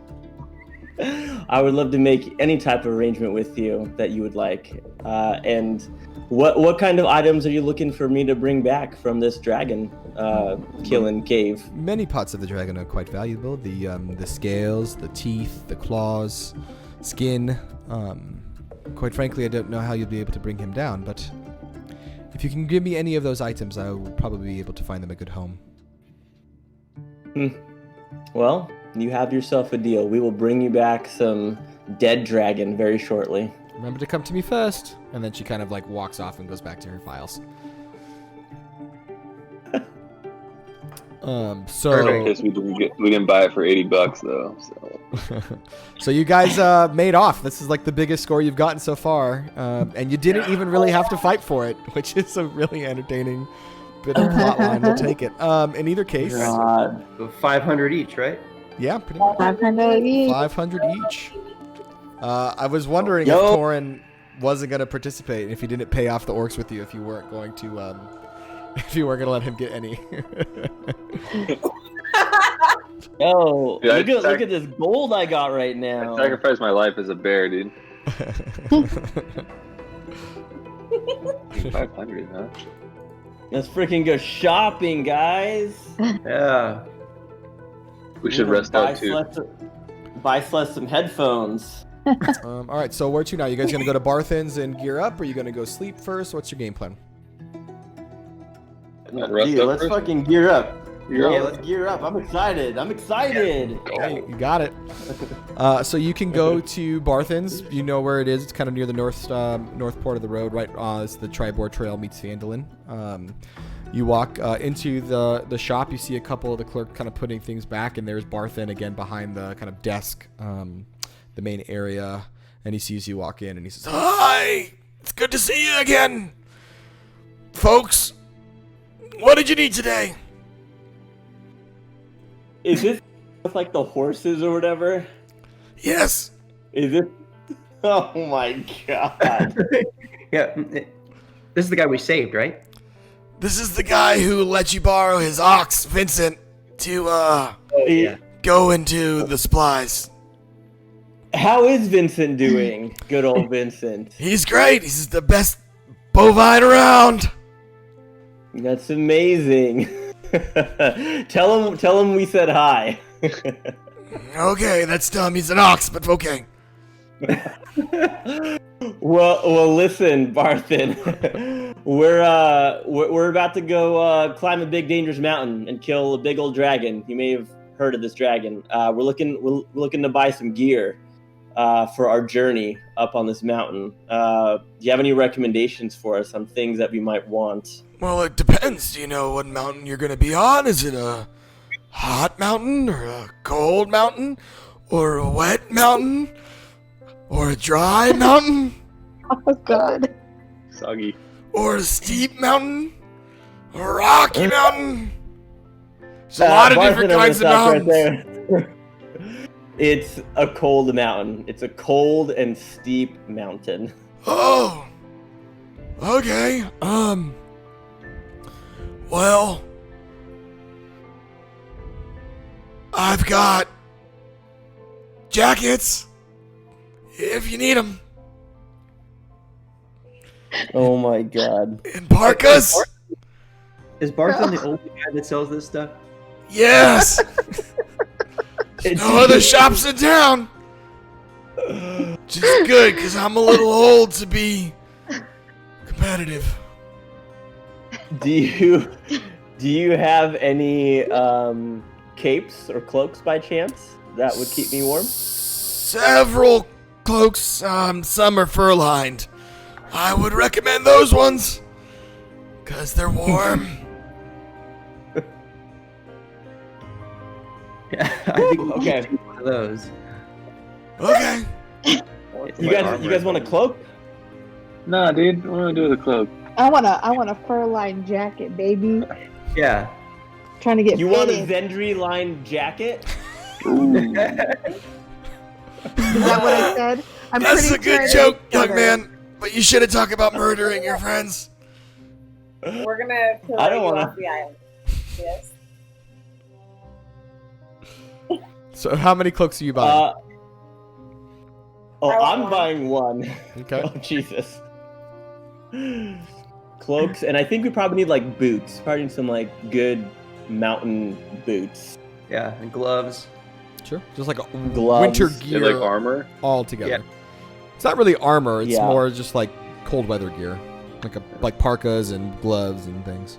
I would love to make any type of arrangement with you that you would like. And what kind of items are you looking for me to bring back from this dragon killing cave? Many parts of the dragon are quite valuable. The scales, the teeth, the claws, skin. Quite frankly, I don't know how you'll be able to bring him down, but if you can give me any of those items, I will probably be able to find them a good home. Well, you have yourself a deal. We will bring you back some dead dragon very shortly. Remember to come to me first. And then she kind of like walks off and goes back to her files. So Because we didn't buy it for $80 though. So. so you guys made off. This is like the biggest score you've gotten so far, and you didn't even really have to fight for it, which is a really entertaining bit of plot line. We'll take it. In either case, God. 500 each, right? yeah, pretty much 500 each. 500 each. I was wondering Yo. if Torin wasn't going to participate, if he didn't pay off the orcs with you, if you weren't going to if you weren't going to let him get any. Yo, Yeah, look at this gold I got right now. I sacrificed my life as a bear, dude. 500, huh? Let's freaking go shopping, guys. Yeah. We should rest out too. Buy Celeste some headphones. All right, so where to now? You guys going to go to Barthen's and gear up, or are you going to go sleep first? What's your game plan? Rest Dude, up let's first? fucking gear up. Gear Yeah, up. let's gear up. I'm excited. Yeah, you got it. So you can go to Barthen's. You know where it is. It's kind of near the north port of the road, right? As the Tribord Trail meets Phandalin. You walk into the shop. You see a couple of the clerks kind of putting things back, and there's Barthen again behind the kind of desk, the main area. And he sees you walk in, and he says, "Hi, it's good to see you again, folks. What did you need today?" Is this like the horses or whatever? Yes. Is it? Oh my god. Yeah. This is the guy we saved, right? This is the guy who let you borrow his ox, Vincent, to Yeah. go into the supplies. How is Vincent doing? Good old Vincent. He's great. He's the best bovine around. That's amazing. Tell him we said hi. Okay, that's dumb. He's an ox, but okay. Well, listen, Barthen. We're about to go climb a big dangerous mountain and kill a big old dragon. You may have heard of this dragon. We're looking to buy some gear for our journey up on this mountain. Do you have any recommendations for us on things that we might want? Well, it depends. Do you know what mountain you're going to be on? Is it a hot mountain or a cold mountain or a wet mountain or a dry mountain Oh god. Soggy. or a steep mountain or a rocky mountain? There's a lot of different Barthen, I'm kinds of gonna stop mountains. right there. It's a cold mountain. It's a cold and steep mountain. Oh. Okay. Well, I've got jackets if you need them, Oh my god. and parkas. Is Barton the only guy that sells this stuff? Yes. There's no other shops in town. Which is good, because I'm a little old to be competitive. Do you have any capes or cloaks by chance that would keep me warm? Several cloaks, some are fur-lined. I would recommend those ones, because they're warm. Yeah, I think we Okay. should do one of those. Okay. You guys want a cloak? Nah, dude. What do I do with a cloak? I want a fur-lined jacket, baby. Yeah. Trying to get You want a fitted. Zendri lined jacket? Ooh. Is that what I said? I'm That's a pretty sure good I joke, didn't young stutter. man. But you shouldn't talk about murdering your friends. We're gonna kill I don't you wanna- off the island. Yes. So how many cloaks are you buying? Oh, I want I'm one. buying one. Okay. Oh, Jesus. Cloaks, and I think we probably need like boots. Probably need some like good mountain boots. Yeah, and gloves. Sure. Just like a Gloves. winter And gear like armor. all together. Yeah. It's not really armor. It's Yeah. more just like cold weather gear, like parkas and gloves and things.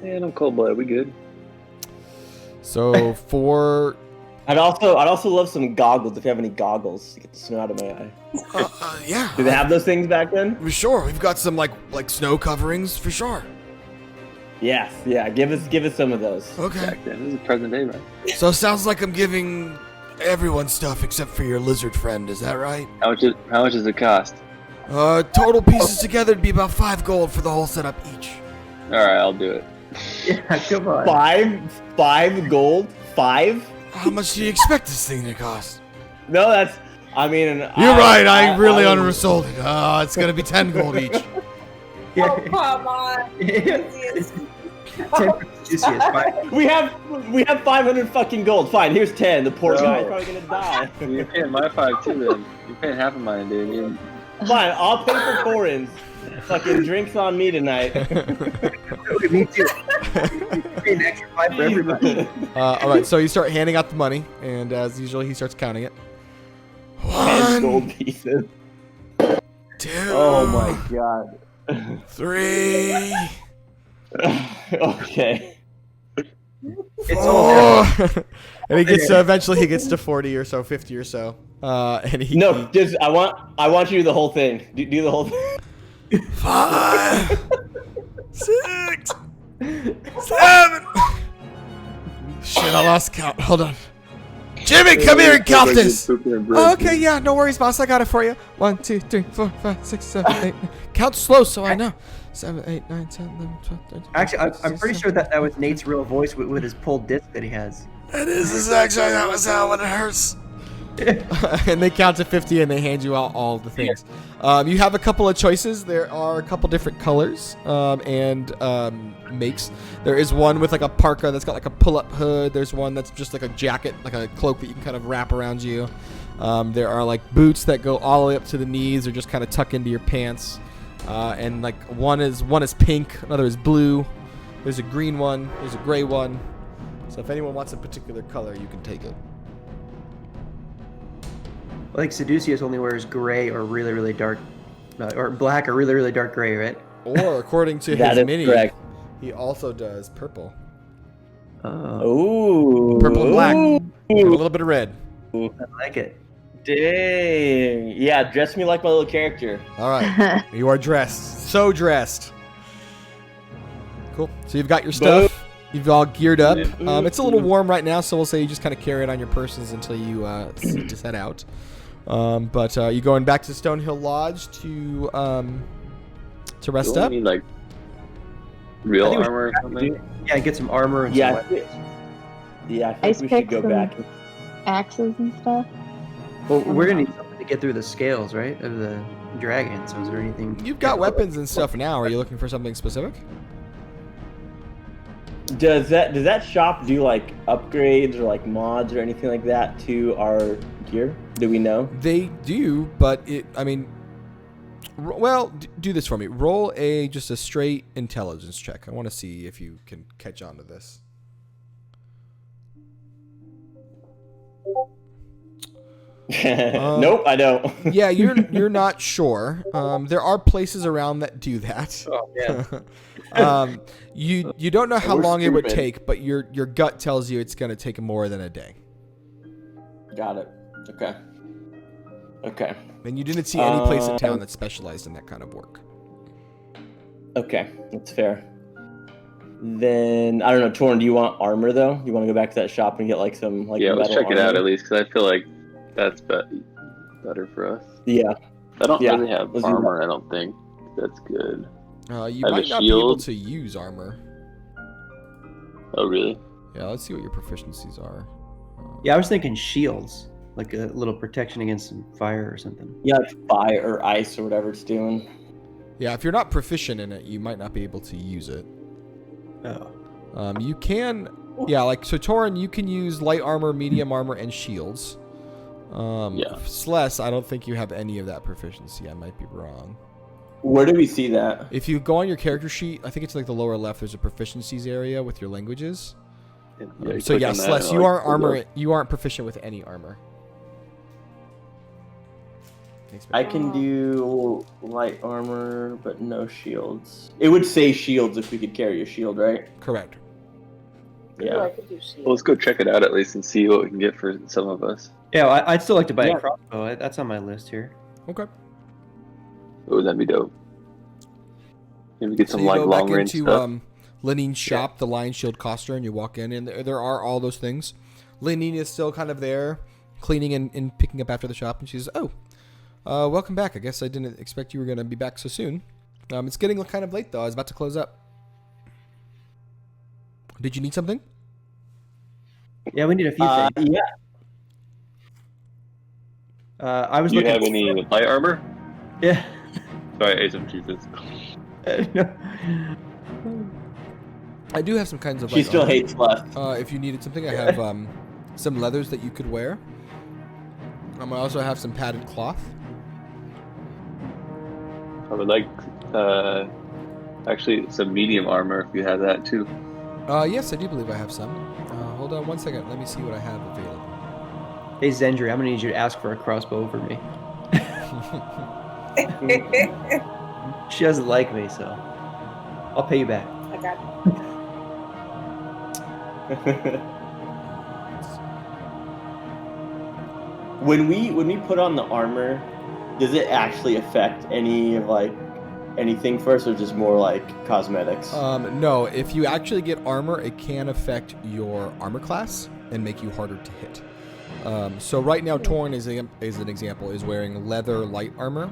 Man, I'm cold blooded. We good? So for I'd also love some goggles if you have any goggles to get the snow out of my eye. yeah, Do they have those things back then? sure. We've got some like snow coverings for sure. Yes, yeah. Give us some of those. Okay. Back then, this is present day, right? So it sounds like I'm giving everyone stuff except for your lizard friend. Is that right? How much does it cost? Total pieces together would be about 5 gold for the whole setup each. All right, I'll do it. Yeah, come on. Five gold? 5? How much do you expect this thing to cost? No, that's. I mean, You're right. I really I- undersold it. It's gonna be 10 gold each. Yeah. Oh, come on. Easiest. 10 for Lucius, fine. We have 500 fucking gold. Fine, here's 10. The poor No. guy's probably gonna die. You're paying my 5 too, then. You're paying half of mine, dude. Fine, I'll pay for Corin's. Fucking drinks on me tonight. Me too. Pay an extra 5 for everybody. All right. So you start handing out the money, and as usual, he starts counting it. 10 gold 1, pieces. 2, Oh my god. 3, Okay. It's all 4. And he gets eventually he gets to 40 or so, 50 or so. And he No, just I want you to do the whole thing. Do the whole thing. 5, 6, 7. Shit, I lost count. Hold on. Jimmy, come here and count this. Oh, okay, yeah, no worries, boss. I got it for you. 1, 2, 3, 4, 5, 6, 7, 8. Count slow so I know. 7, 8, 9, 10, 11, 12, 13. Actually, I'm pretty sure that was Nate's real voice with his pulled disc that he has. It is actually that was how when it hurts. And they count to 50 and they hand you out all the things. You have a couple of choices. There are a couple different colors and makes. There is one with like a parka that's got like a pull-up hood. There's one that's just like a jacket, like a cloak that you can kind of wrap around you. There are like boots that go all the way up to the knees or just kind of tuck into your pants. And like one is pink, another is blue. There's a green one. There's a gray one. So if anyone wants a particular color, you can take it. I think Seducius only wears gray or really, really dark, or black or really, really dark gray, right? Or according to That his is mini, correct. he also does purple. Oh, Ooh. Purple and black. And a little bit of red. I like it. Dang. Yeah, dress me like my little character. All right. You are dressed. So dressed. Cool. So you've got your stuff. You've all geared up. It's a little warm right now, so we'll say you just kind of carry it on your persons until you just head out. But you going back to Stonehill Lodge to rest Do I up? need like real I think we armor or something? Yeah, get some armor and Yeah. some weapons. Yeah, I think Ice we should picks go and- back. Axes and stuff. Well, we're gonna need something to get through the scales, right, of the dragon. So is there anything? You've got weapons and stuff now. Are you looking for something specific? Does that shop do like upgrades or like mods or anything like that to our gear? Do we know? They do, but do this for me. Roll just a straight intelligence check. I want to see if you can catch on to this. Nope, I don't. Yeah, you're not sure. There are places around that do that. Oh yeah. You don't know how We're long it would stupid. take, but your gut tells you it's going to take more than a day. Got it. Okay. And you didn't see any place in town that specialized in that kind of work. Okay, that's fair. Then I don't know, Torn. Do you want armor though? You want to go back to that shop and get like some like Yeah, let's metal check it out armor? at least, because I feel like that's better for us. Yeah. I don't Yeah, really have let's do armor, I don't think. That's good. You I have might a not be able shield. to use armor. Oh, really? Yeah, let's see what your proficiencies are. Yeah, I was thinking shields, like a little protection against some fire or something. Yeah, like fire or ice or whatever it's doing. Yeah, if you're not proficient in it, you might not be able to use it. Oh. You can, yeah, like, so Torin, you can use light armor, medium armor, and shields. Sless, I don't think you have any of that proficiency. I might be wrong. Where do we see that? If you go on your character sheet, I think it's like the lower left, there's a proficiencies area with your languages. Yeah, So yeah, Sless, you aren't armor. you aren't proficient with any armor. I can do light armor, but no shields. It would say shields if we could carry a shield, right? Correct. Ooh, I Yeah. could do shield. Well, let's go check it out at least and see what we can get for some of us. Yeah, I'd still like to buy Yeah. a crossbow. That's on my list here. Okay. Oh, that'd be dope. Maybe get So some you like go back long range into stuff. Lenine's shop, the Lion Shield Coster, and you walk in, and there are all those things. Lenine is still kind of there, cleaning and picking up after the shop, and she says, "Oh, welcome back. I guess I didn't expect you were going to be back so soon. It's getting kind of late, though. I was about to close up. Did you need something?" Yeah, we need a few things. Yeah. I was Do you looking. have any light armor? Yeah. Sorry, I ate some cheeses. No. I do have some kinds of. She like, still armor. hates less. If you needed something, I have some leathers that you could wear. I also have some padded cloth. I would like actually some medium armor if you have that too. Yes, I do believe I have some. Hold on one second. Let me see what I have available. Hey Zendry, I'm gonna need you to ask for a crossbow for me. She doesn't like me, so I'll pay you back. I got When we put on the armor, does it actually affect any like anything for us, or just more like cosmetics? No, if you actually get armor, it can affect your armor class and make you harder to hit. So right now, Torin is an example, is wearing leather light armor.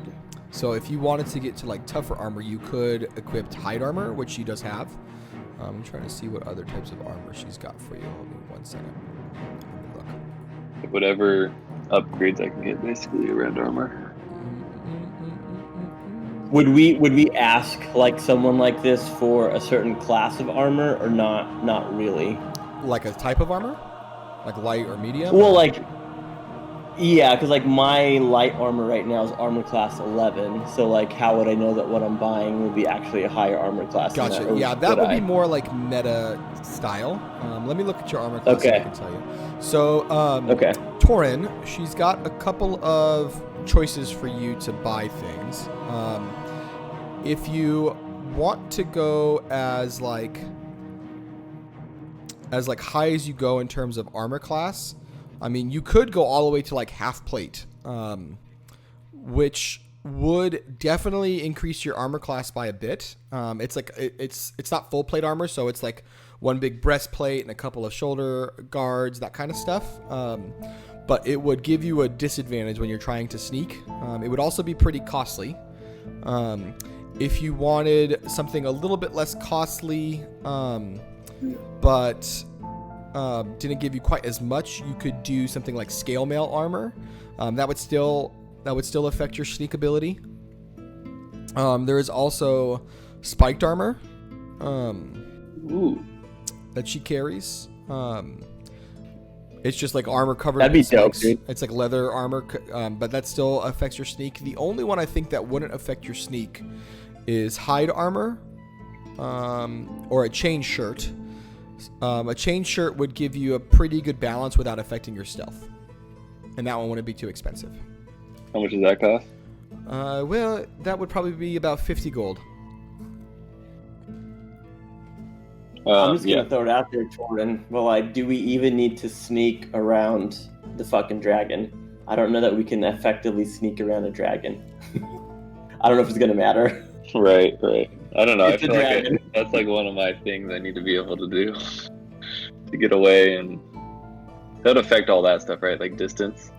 So if you wanted to get to like tougher armor, you could equip hide armor, which she does have. I'm trying to see what other types of armor she's got for you. Hold me 1 second. Let me look. Whatever upgrades I can get basically around armor. Would we ask like someone like this for a certain class of armor, or not? Not really. Like a type of armor? Like light or medium? Well, like, yeah, because like my light armor right now is armor class 11. So like, how would I know that what I'm buying would be actually a higher armor class? than Gotcha. that, or Yeah, that would I? be more like meta style. Let me look at your armor class and I Okay. can tell you. So, Okay. Torin, she's got a couple of choices for you to buy things. If you want to go as high as you go in terms of armor class, I mean, you could go all the way to like half plate, which would definitely increase your armor class by a bit. It's like it's not full plate armor, so it's like one big breastplate and a couple of shoulder guards, that kind of stuff. But it would give you a disadvantage when you're trying to sneak. It would also be pretty costly. If you wanted something a little bit less costly, but didn't give you quite as much, you could do something like scale mail armor. That would still affect your sneak ability. There is also spiked armor that she carries. It's just like armor covered. That'd be in dope, spikes. dude. It's like leather armor, but that still affects your sneak. The only one I think that wouldn't affect your sneak is hide armor, or a chain shirt. A chain shirt would give you a pretty good balance without affecting your stealth, and that one wouldn't be too expensive. How much does that cost? Well, that would probably be about 50 gold. I'm just Yeah. gonna throw it out there, Torin. Well, like, do we even need to sneak around the fucking dragon? I don't know that we can effectively sneak around a dragon. I don't know if it's gonna matter. Right. I don't know. I It's a feel like dragon. that's like one of my things I need to be able to do to get away, and that would affect all that stuff, right? Like distance.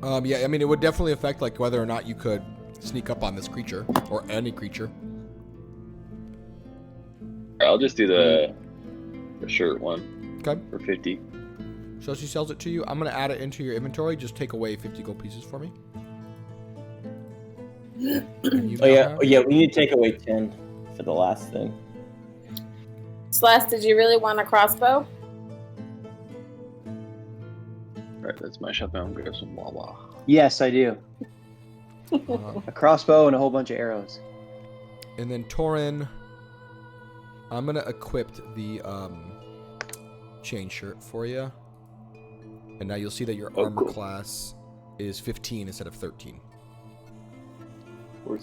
Yeah, I mean, it would definitely affect like whether or not you could sneak up on this creature or any creature. I'll just do the shirt one Okay. for 50. So she sells it to you. I'm gonna add it into your inventory. Just take away 50 gold pieces for me. And you Oh now yeah, have- oh, yeah. We need to take away 10 for the last thing. Celeste, did you really want a crossbow? Alright, that's my shop. I'm gonna grab some Wawa. Yes, I do. Uh, A crossbow and a whole bunch of arrows. and then Torin, I'm gonna equip the chain shirt for you, and now you'll see that your armor class is 15 instead of 13.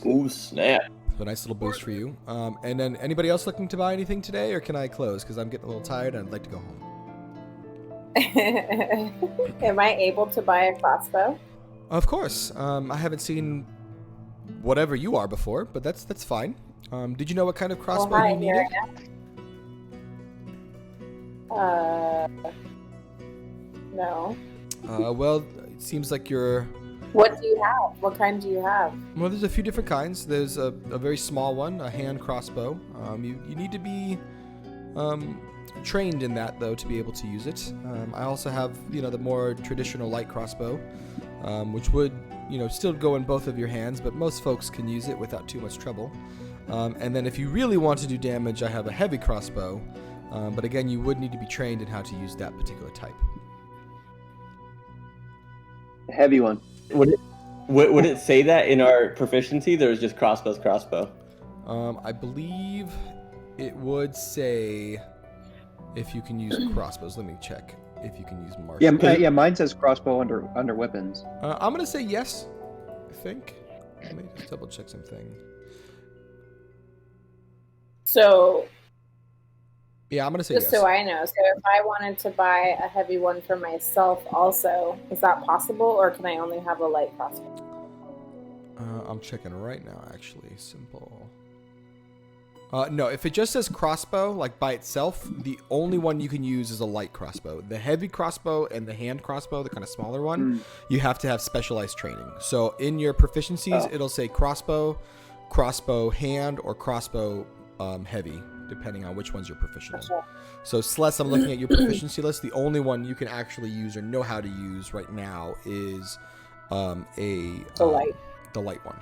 Ooh, snap! So a nice little boost for you. And then anybody else looking to buy anything today, or can I close? Because I'm getting a little tired and I'd like to go home. Am I able to buy a crossbow? Of course. I haven't seen whatever you are before, but that's fine. Did you know what kind of crossbow Well, hi, you needed? No. Well, it seems like you're... What do you have? What kind do you have? Well, there's a few different kinds. There's a very small one, a hand crossbow. You need to be trained in that, though, to be able to use it. I also have, the more traditional light crossbow, which would, still go in both of your hands, but most folks can use it without too much trouble. And then if you really want to do damage, I have a heavy crossbow. But again, you would need to be trained in how to use that particular type. A heavy one. Would it say that in our proficiency? There was just crossbow. I believe it would say if you can use crossbows. Let me check if you can use marksman. Yeah, mine says crossbow under weapons. I'm gonna say yes. I think. Let me just double check something. So, Yeah, I'm gonna say just yes. so I know, so if I wanted to buy a heavy one for myself also, is that possible, or can I only have a light crossbow? I'm checking right now. Actually, simple. No, if it just says crossbow, like by itself, the only one you can use is a light crossbow. The heavy crossbow and the hand crossbow, the kind of smaller one, you have to have specialized training. So in your proficiencies, it'll say crossbow, crossbow hand, or crossbow heavy, depending on which ones you're proficient in. So Celeste, I'm looking at your proficiency list. The only one you can actually use or know how to use right now is the light one.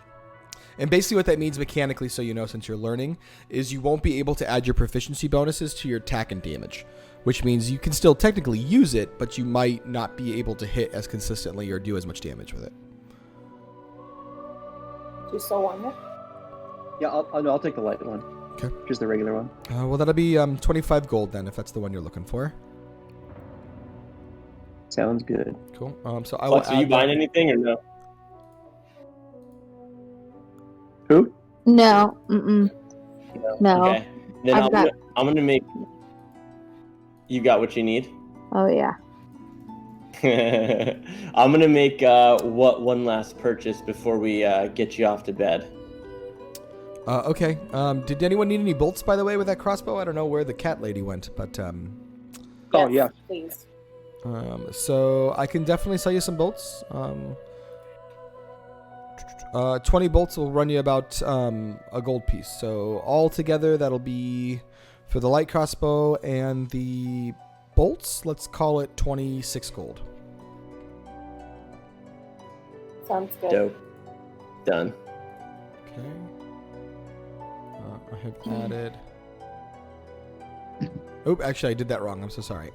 And basically what that means mechanically, so you know since you're learning, is you won't be able to add your proficiency bonuses to your attack and damage, which means you can still technically use it, but you might not be able to hit as consistently or do as much damage with it. Do you still want it? Yeah, I'll take the light one. Okay. Just the regular one. Well, that'll be 25 gold then, if that's the one you're looking for. Sounds good. Cool. So I will Flex, are you buying anything or no? Who? No. Mm-mm. No. Okay. Then I'm gonna make. You got what you need. Oh yeah. I'm gonna make one last purchase before we get you off to bed. Okay. Did anyone need any bolts, by the way, with that crossbow? I don't know where the cat lady went, but Oh, yeah. Please. so I can definitely sell you some bolts. 20 bolts will run you about a gold piece. So all together, that'll be for the light crossbow and the bolts. Let's call it 26 gold. Sounds good. Dope. Done. Okay. I have added. Oh, actually, I did that wrong. I'm so sorry.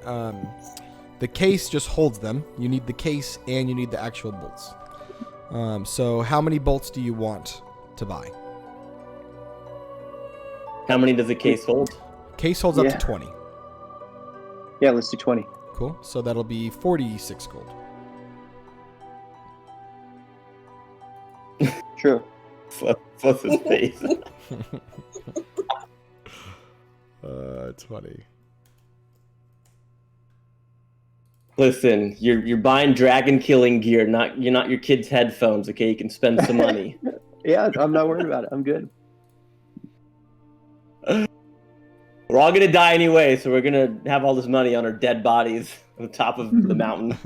The case just holds them. You need the case and you need the actual bolts. So how many bolts do you want to buy? How many does the case hold? Case holds up to 20. Yeah, let's do 20. Cool. So that'll be 46 gold. True. What's his face? 20. Listen, you're buying dragon killing gear, you're not your kids' headphones. Okay, you can spend some money. Yeah, I'm not worried about it. I'm good. We're all gonna die anyway, so we're gonna have all this money on our dead bodies on the top of the mountain.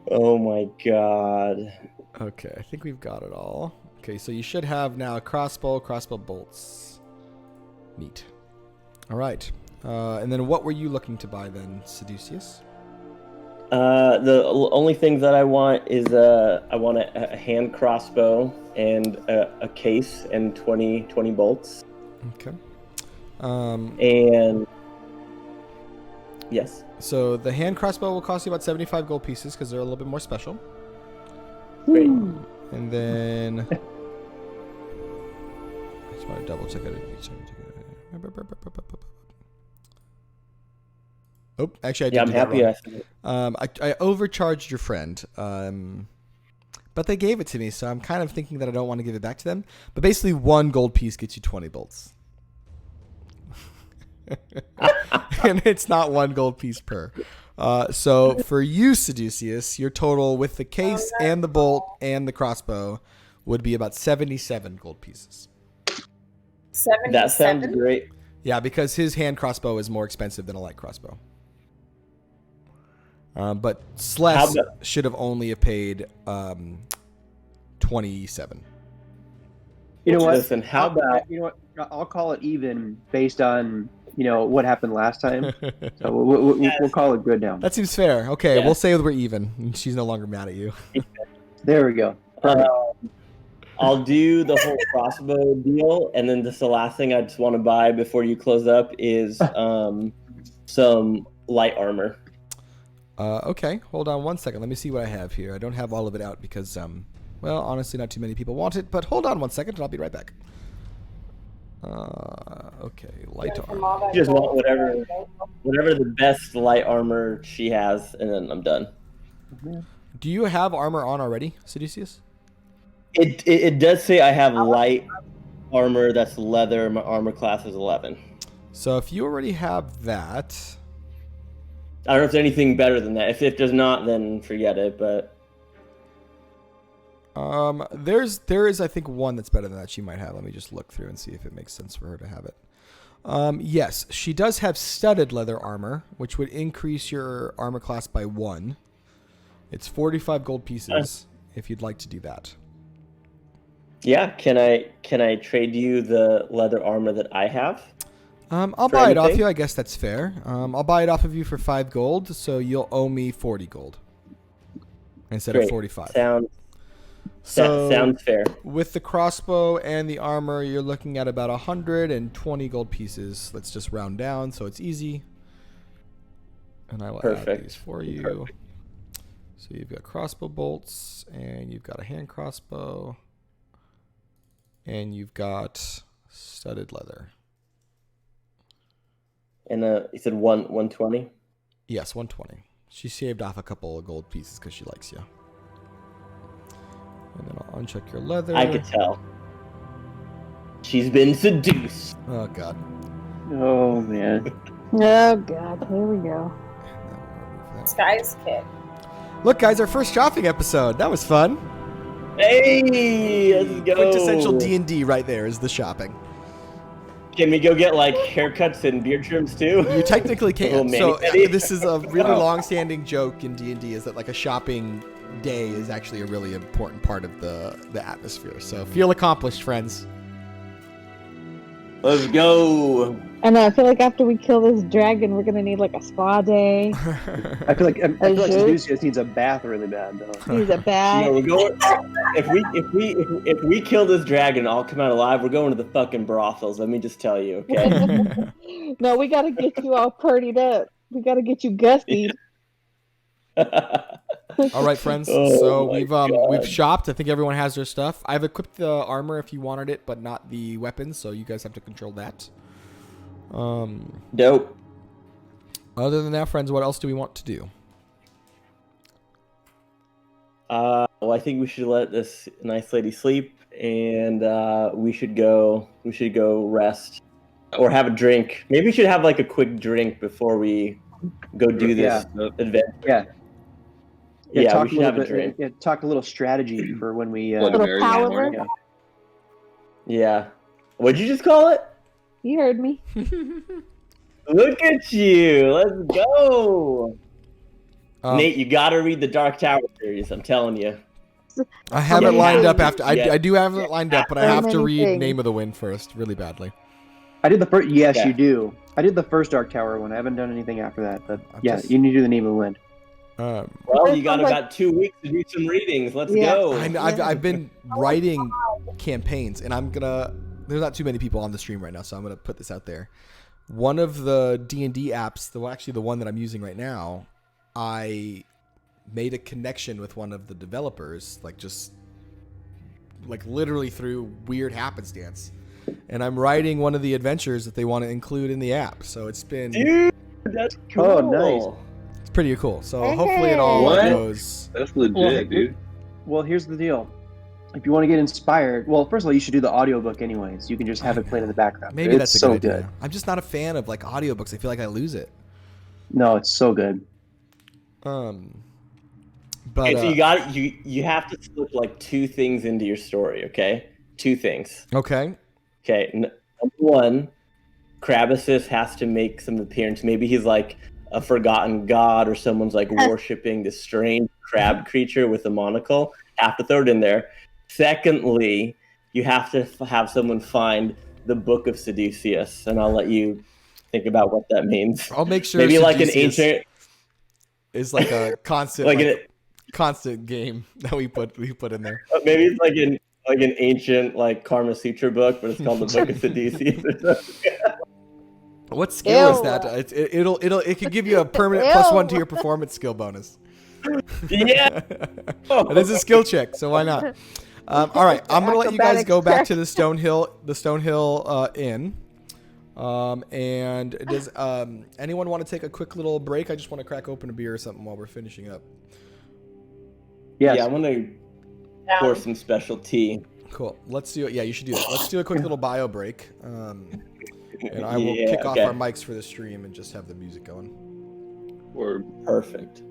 Oh my god. Okay, I think we've got it all. Okay, so you should have now a crossbow bolts. Neat. All right. And then what were you looking to buy then, Seducius? The only things that I want is I want a hand crossbow and a case and 20 bolts. Okay. And yes. So the hand crossbow will cost you about 75 gold pieces because they're a little bit more special. Great. And then I just want to double check it. Oh, actually, I did. Yeah, I'm do that happy wrong. I said it. I overcharged your friend, but they gave it to me, so I'm kind of thinking that I don't want to give it back to them. But basically, 1 gold piece gets you 20 bolts. And it's not 1 gold piece per. So for you, Seducius, your total with the case and the bolt and the crossbow would be about 77 gold pieces. 77? That sounds great. Yeah, because his hand crossbow is more expensive than a light crossbow. But Sless should have only paid 27. You know what? Listen, how about You know what? I'll call it even based on what happened last time. So we'll call it good now. That seems fair. Okay, Yeah. we'll say we're even. And she's no longer mad at you. There we go. I'll do the whole crossbow deal, and then this the last thing I just want to buy before you close up is some light armor. Okay, hold on one second. Let me see what I have here. I don't have all of it out because, well, honestly, not too many people want it. But hold on one second, and I'll be right back. Okay, light armor. Just want whatever the best light armor she has, and then I'm done. Do you have armor on already, Seducius? It does say I have light armor that's leather. My armor class is 11. So if you already have that, I don't know if there's anything better than that. If there's not, then forget it. But there is I think one that's better than that she might have. Let me just look through and see if it makes sense for her to have it. Yes, she does have studded leather armor, which would increase your armor class by 1. It's 45 gold pieces if you'd like to do that. yeah, can I trade you the leather armor that I have? I'll For buy it off anything? you. I guess that's fair. I'll buy it off of you for 5 gold, so you'll owe me 40 gold instead of Great. 45. Sounds fair. With the crossbow and the armor, you're looking at about 120 gold pieces. Let's just round down so it's easy. And I will add Perfect. these for you. Perfect. So you've got crossbow bolts, and you've got a hand crossbow, and you've got studded leather. And you said 120? Yes, 120. She shaved off a couple of gold pieces because she likes you. And then I'll uncheck your leather. I could tell. She's been seduced. Oh, God. Oh man. Oh god, here we go. Sky's kid. Look, guys, our first shopping episode. That was fun. Hey, let's go. Quintessential D&D right there is the shopping. Can we go get like haircuts and beard trims too? You technically can. Little So mani-pedi. this is a really Oh. long-standing joke in D&D is that like a shopping day is actually a really important part of the atmosphere. So feel accomplished, friends. Let's go. And I feel like after we kill this dragon, we're gonna need like a spa day. I feel like sure? Seducius needs a bath really bad though. Use a bath. No, we're going. If we kill this dragon, and all come out alive. We're going to the fucking brothels. Let me just tell you, okay? No, we gotta get you all purdied up. We gotta get you gusty. All right, friends. Oh So my we've God. shopped. I think everyone has their stuff. I've equipped the armor if you wanted it, but not the weapons. So you guys have to control that. Dope. Other than that, friends, what else do we want to do? Well, I think we should let this nice lady sleep, and we should go rest or have a drink. Maybe we should have like a quick drink before we go do this event. Yeah. Yeah, talk we should have a drink. Yeah, talk a little strategy for when we. Bloody Little Mary palaver. morning. Yeah. What'd you just call it? You heard me. Look at you. Let's go. Um, Nate, you gotta read the Dark Tower series. I'm telling you. I have it Yeah. lined up after. Yeah. I do have it lined up, but I So have to many read things. Name of the Wind first, really badly. I did the first. Yes, Yeah. you do. I did the first Dark Tower one. I haven't done anything after that, but I'm yeah, just- you need to do the Name of the Wind. Well, you got about 2 weeks to do some readings. Let's Yeah. go. I've been writing campaigns, and there's not too many people on the stream right now, so I'm gonna put this out there. One of the D&D apps, the one that I'm using right now, I made a connection with one of the developers, like literally through weird happenstance, and I'm writing one of the adventures that they want to include in the app. So it's been Dude, that's cool. Oh, nice. it's pretty cool. So Hey. hopefully it all What? goes. That's legit, Well, dude. Well, here's the deal. If you want to get inspired, well, first of all, you should do the audiobook anyways. You can just have it playing in the background. Maybe It's that's a so good idea. I'm just not a fan of like audiobooks. I feel like I lose it. No, it's so good. But Okay, so you have to slip like 2 things into your story, okay? 2 things. okay. Okay, number 1, Krabusis has to make some appearance. Maybe he's like a forgotten god, or someone's like worshiping this strange crab creature with a monocle. Have to throw it in there. Secondly, you have to have someone find the Book of Seducius, and I'll let you think about what that means. I'll make sure Maybe like an Seducius ancient, is like a constant like constant game that we put in there. maybe it's like an ancient like Karma Sutra book, but it's called the Book of Seducius or something. What skill is Ew. that? It could give you a permanent Ew. +1 to your performance skill bonus. Yeah. It is a skill check, so why not? All right, I'm gonna let you guys go back to the Stonehill Inn. And does anyone want to take a quick little break? I just want to crack open a beer or something while we're finishing up. Yes. Yeah, I'm gonna pour some special tea. Cool. Let's do it. Yeah, you should do that. Let's do a quick little bio break. And I will Yeah, kick off okay. our mics for the stream and just have the music going. Or Perfect.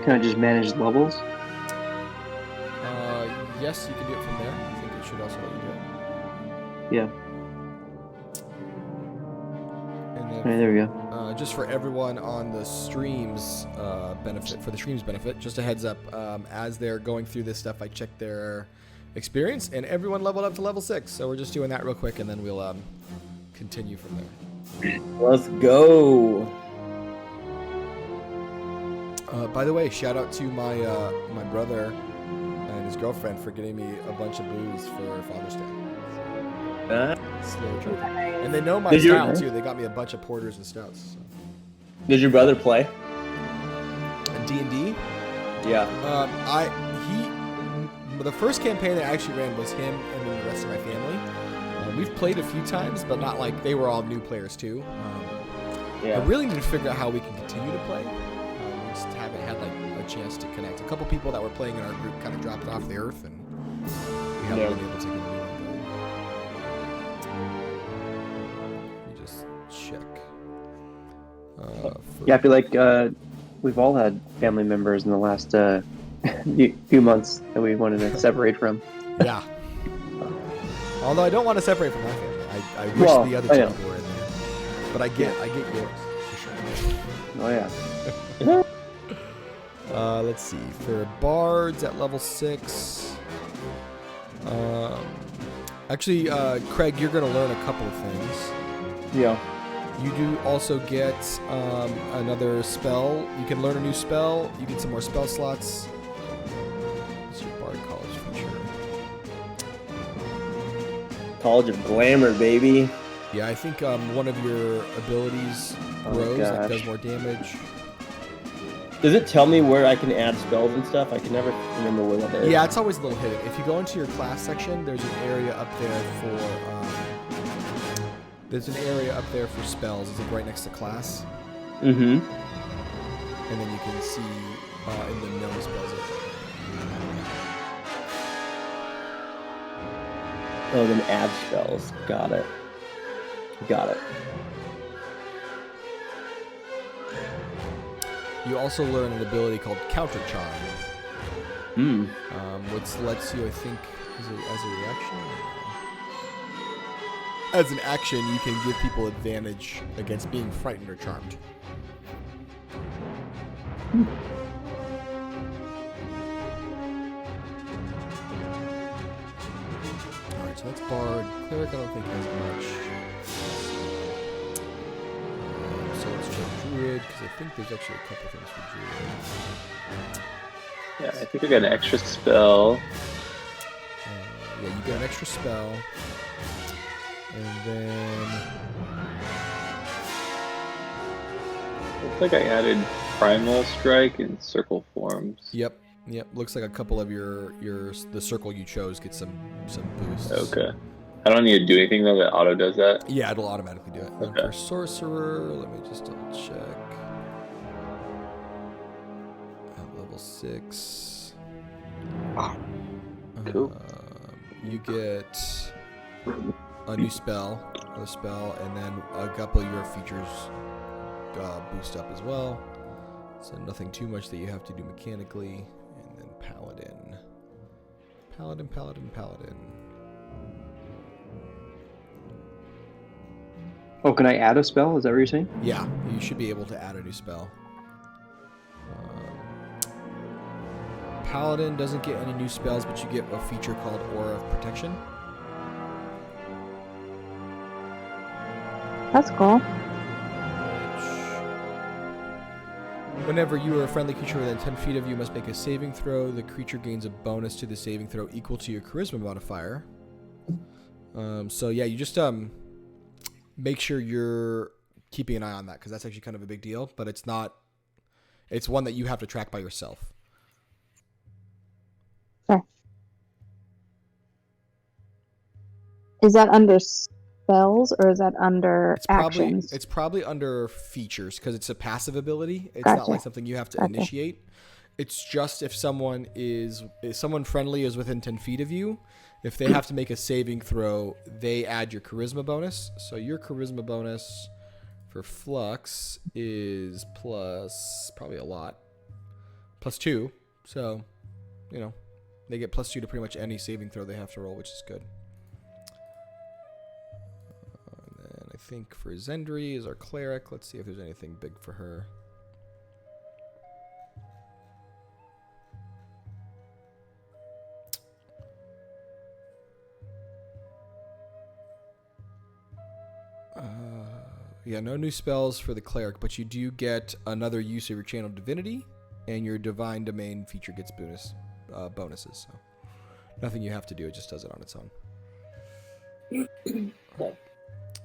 Can I just manage levels? Yes, you can do it from there. I think it should also let you do it. Yeah. And then, Right, there we go. just for everyone on the streams benefit, just a heads up, as they're going through this stuff, I checked their experience, and everyone leveled up to level 6. So we're just doing that real quick, and then we'll continue from there. Let's go. By the way, shout out to my my brother and his girlfriend for getting me a bunch of booze for Father's Day. Slow drinking. And they know my style too. They got me a bunch of porters and stouts. So. Did your brother play? D&D? Yeah. The first campaign that I actually ran was him and then the rest of my family. We've played a few times, but not like they were all new players too. Yeah. I really need to figure out how we can continue to play. We just haven't had like a chance to connect. A couple people that were playing in our group kind of dropped off the earth, and we haven't been able to get a new one going. Let me just check. Yeah, I feel like we've all had family members in the last few months that we wanted to separate from. Yeah. Although I don't want to separate from my family. I wish the other two people were in there. But I get yours, for sure. Oh, yeah. Let's see. For bards at level 6. Actually, Craig, you're going to learn a couple of things. Yeah. You do also get another spell. You can learn a new spell. You get some more spell slots. What's your bard college feature? College of Glamour, baby. Yeah, I think one of your abilities grows, like does more damage. Does it tell me where I can add spells and stuff? I can never remember where that is. Yeah, it's always a little hidden. If you go into your class section, there's an area up there for spells. It's like right next to class. Mm-hmm. And then you can see in the known spells. Oh, then add spells. Got it. You also learn an ability called Counter Charm. Which lets you, I think, is it as a reaction? As an action, you can give people advantage against being frightened or charmed. Alright, so that's Bard. Cleric, I don't think has much. So let's check Druid, because I think there's actually a couple things for Druid. Yeah, I think I got an extra spell. Yeah, you get an extra spell. And then... Looks like I added Primal Strike and Circle Forms. Yep. Looks like a couple of the circle you chose get some boosts. Okay. I don't need to do anything though, that auto does that? Yeah, it'll automatically do it. Okay. And for Sorcerer, let me just double check. At level 6. Cool. You get a new spell, and then a couple of your features boost up as well. So nothing too much that you have to do mechanically. And then Paladin. Paladin. Oh, can I add a spell? Is that what you're saying? Yeah, you should be able to add a new spell. Paladin doesn't get any new spells, but you get a feature called Aura of Protection. That's cool. Whenever you or a friendly creature within 10 feet of you must make a saving throw, the creature gains a bonus to the saving throw equal to your charisma modifier. So yeah, you just make sure you're keeping an eye on that, because that's actually kind of a big deal, but it's one that you have to track by yourself. Okay. Is that under spells or is that under actions? It's probably under features, because it's a passive ability. It's Gotcha. not like something you have to initiate. It's just if someone friendly is within 10 feet of you, if they have to make a saving throw, they add your charisma bonus. So your charisma bonus for Flux is plus probably a lot. +2. So, you know, they get +2 to pretty much any saving throw they have to roll, which is good. And then I think for Zendri is our cleric. Let's see if there's anything big for her. Yeah, no new spells for the cleric, but you do get another use of your channel divinity, and your divine domain feature gets bonuses. So nothing you have to do; it just does it on its own.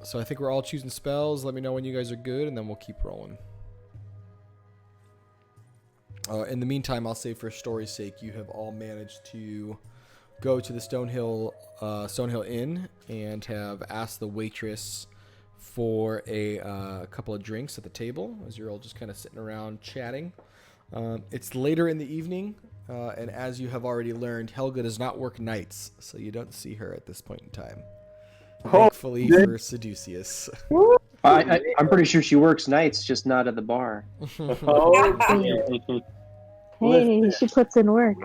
So I think we're all choosing spells. Let me know when you guys are good, and then we'll keep rolling. In the meantime, I'll say for story's sake, you have all managed to go to the Stonehill Inn and have asked the waitress for a couple of drinks at the table as you're all just kind of sitting around chatting. It's later in the evening, and as you have already learned, Helga does not work nights, so you don't see her at this point in time. Thankfully for Seducius. I'm pretty sure she works nights, just not at the bar. Hey, she puts in work.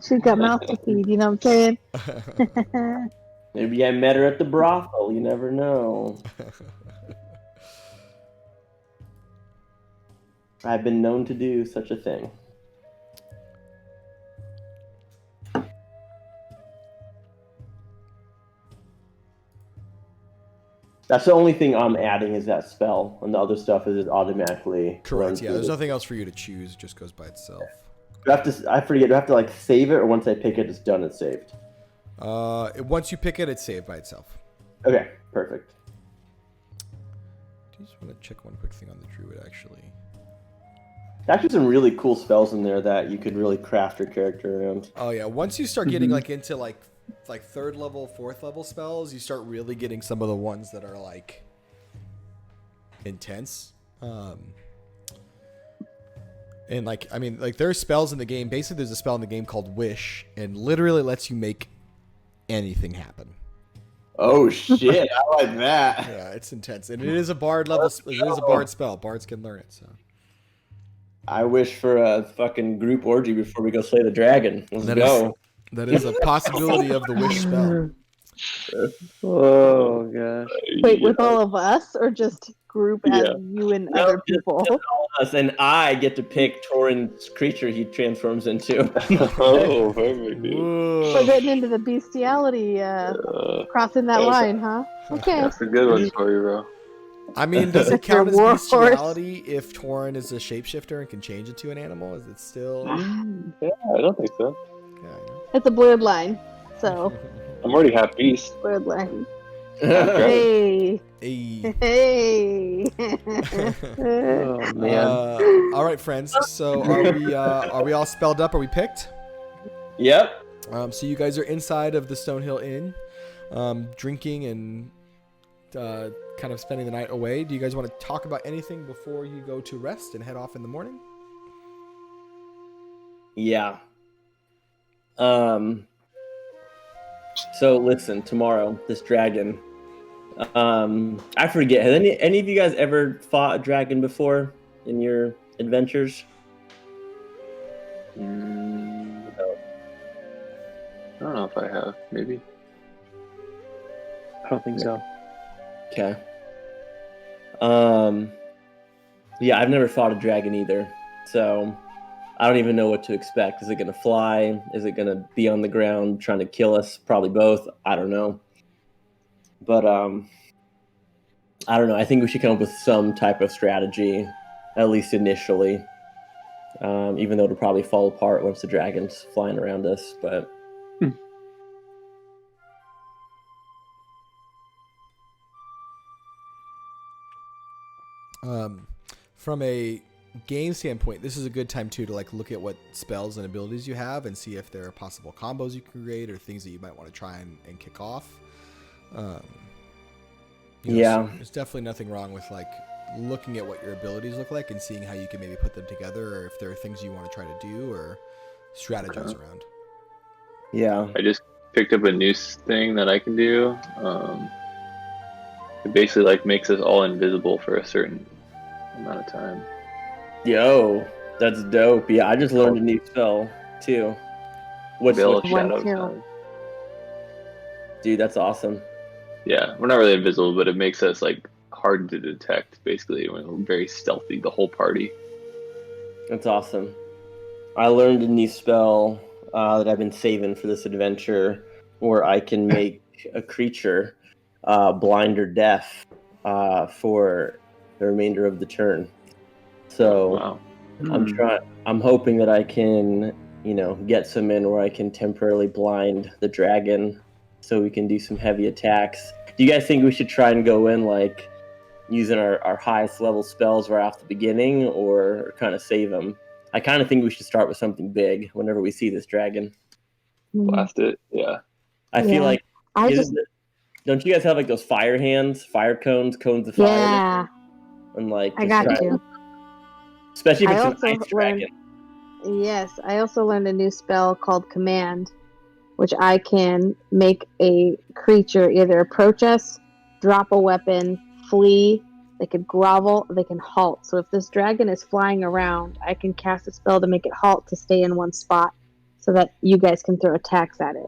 She's got mouth to feed, you know what I'm saying? Maybe I met her at the brothel. You never know. I've been known to do such a thing. That's the only thing I'm adding is that spell, and the other stuff is automatically. Correct. Yeah, there's nothing else for you to choose. It just goes by itself. I forget. Do I have to like save it, or once I pick it, it's done. It's saved. Once you pick it, it's saved by itself. Okay, perfect. I just want to check one quick thing on the druid, actually. Actually, some really cool spells in there that you could really craft your character around. Oh yeah, once you start getting like into like third level, fourth level spells, you start really getting some of the ones that are like intense. And like, I mean, like there's spells in the game. Basically, there's a spell in the game called Wish, and literally lets you make anything happen. Oh shit! I like that. Yeah, it's intense, and it is a bard level. It is a bard spell. Bards can learn it. So I wish for a fucking group orgy before we go slay the dragon. Let's go. That is a possibility of the Wish spell. Oh gosh! Wait, with all of us, or just group as you and other people? Just all of us, and I get to pick Torin's creature he transforms into. Oh, perfect. We're getting into the bestiality, crossing that line, huh? Okay. That's a good one for you, bro. I mean, does it count as War bestiality if Torin is a shapeshifter and can change it to an animal? Is it still? Yeah, I don't think so. Yeah, I know. It's a blurred line, so I'm already half beast. blurred line. Hey. Hey. Oh man! All right, friends. So are we all spelled up? Are we picked? Yep. So you guys are inside of the Stonehill Inn, drinking and kind of spending the night away. Do you guys want to talk about anything before you go to rest and head off in the morning? Yeah. So listen, tomorrow, this dragon. I forget. Has any of you guys ever fought a dragon before in your adventures? No. I don't know if I have. Maybe. I don't think so. Okay. Yeah, I've never fought a dragon either, so I don't even know what to expect. Is it gonna fly? Is it gonna be on the ground trying to kill us? Probably both. I don't know. But I don't know. I think we should come up with some type of strategy, at least initially. Even though it'll probably fall apart once the dragon's flying around us, but. From a game standpoint, this is a good time too to like look at what spells and abilities you have and see if there are possible combos you can create or things that you might want to try and kick off. So there's definitely nothing wrong with like looking at what your abilities look like and seeing how you can maybe put them together, or if there are things you want to try to do or strategize around. Yeah. I just picked up a new thing that I can do. It basically like makes us all invisible for a certain amount of time. Yo, That's dope. Yeah, I just learned a new spell too. What's Veil of One Shadows. kill. dude? That's awesome. Yeah, we're not really invisible, but it makes us like hard to detect. Basically, when we're very stealthy, the whole party. That's awesome. I learned a new spell that I've been saving for this adventure, where I can make a creature blind or deaf for the remainder of the turn. So Wow. I'm hoping that I can, get some in where I can temporarily blind the dragon, so we can do some heavy attacks. Do you guys think we should try and go in like using our highest level spells right off the beginning, or kind of save them? I kind of think we should start with something big whenever we see this dragon. Blast it. Yeah. I feel Yeah. like I just don't you guys have like those fire hands, fire cones of fire, yeah. and like I just got try- you. especially if I it's an also ice dragon. Yes, I also learned a new spell called Command, which I can make a creature either approach us, drop a weapon, flee, they can grovel, they can halt. So if this dragon is flying around, I can cast a spell to make it halt to stay in one spot so that you guys can throw attacks at it.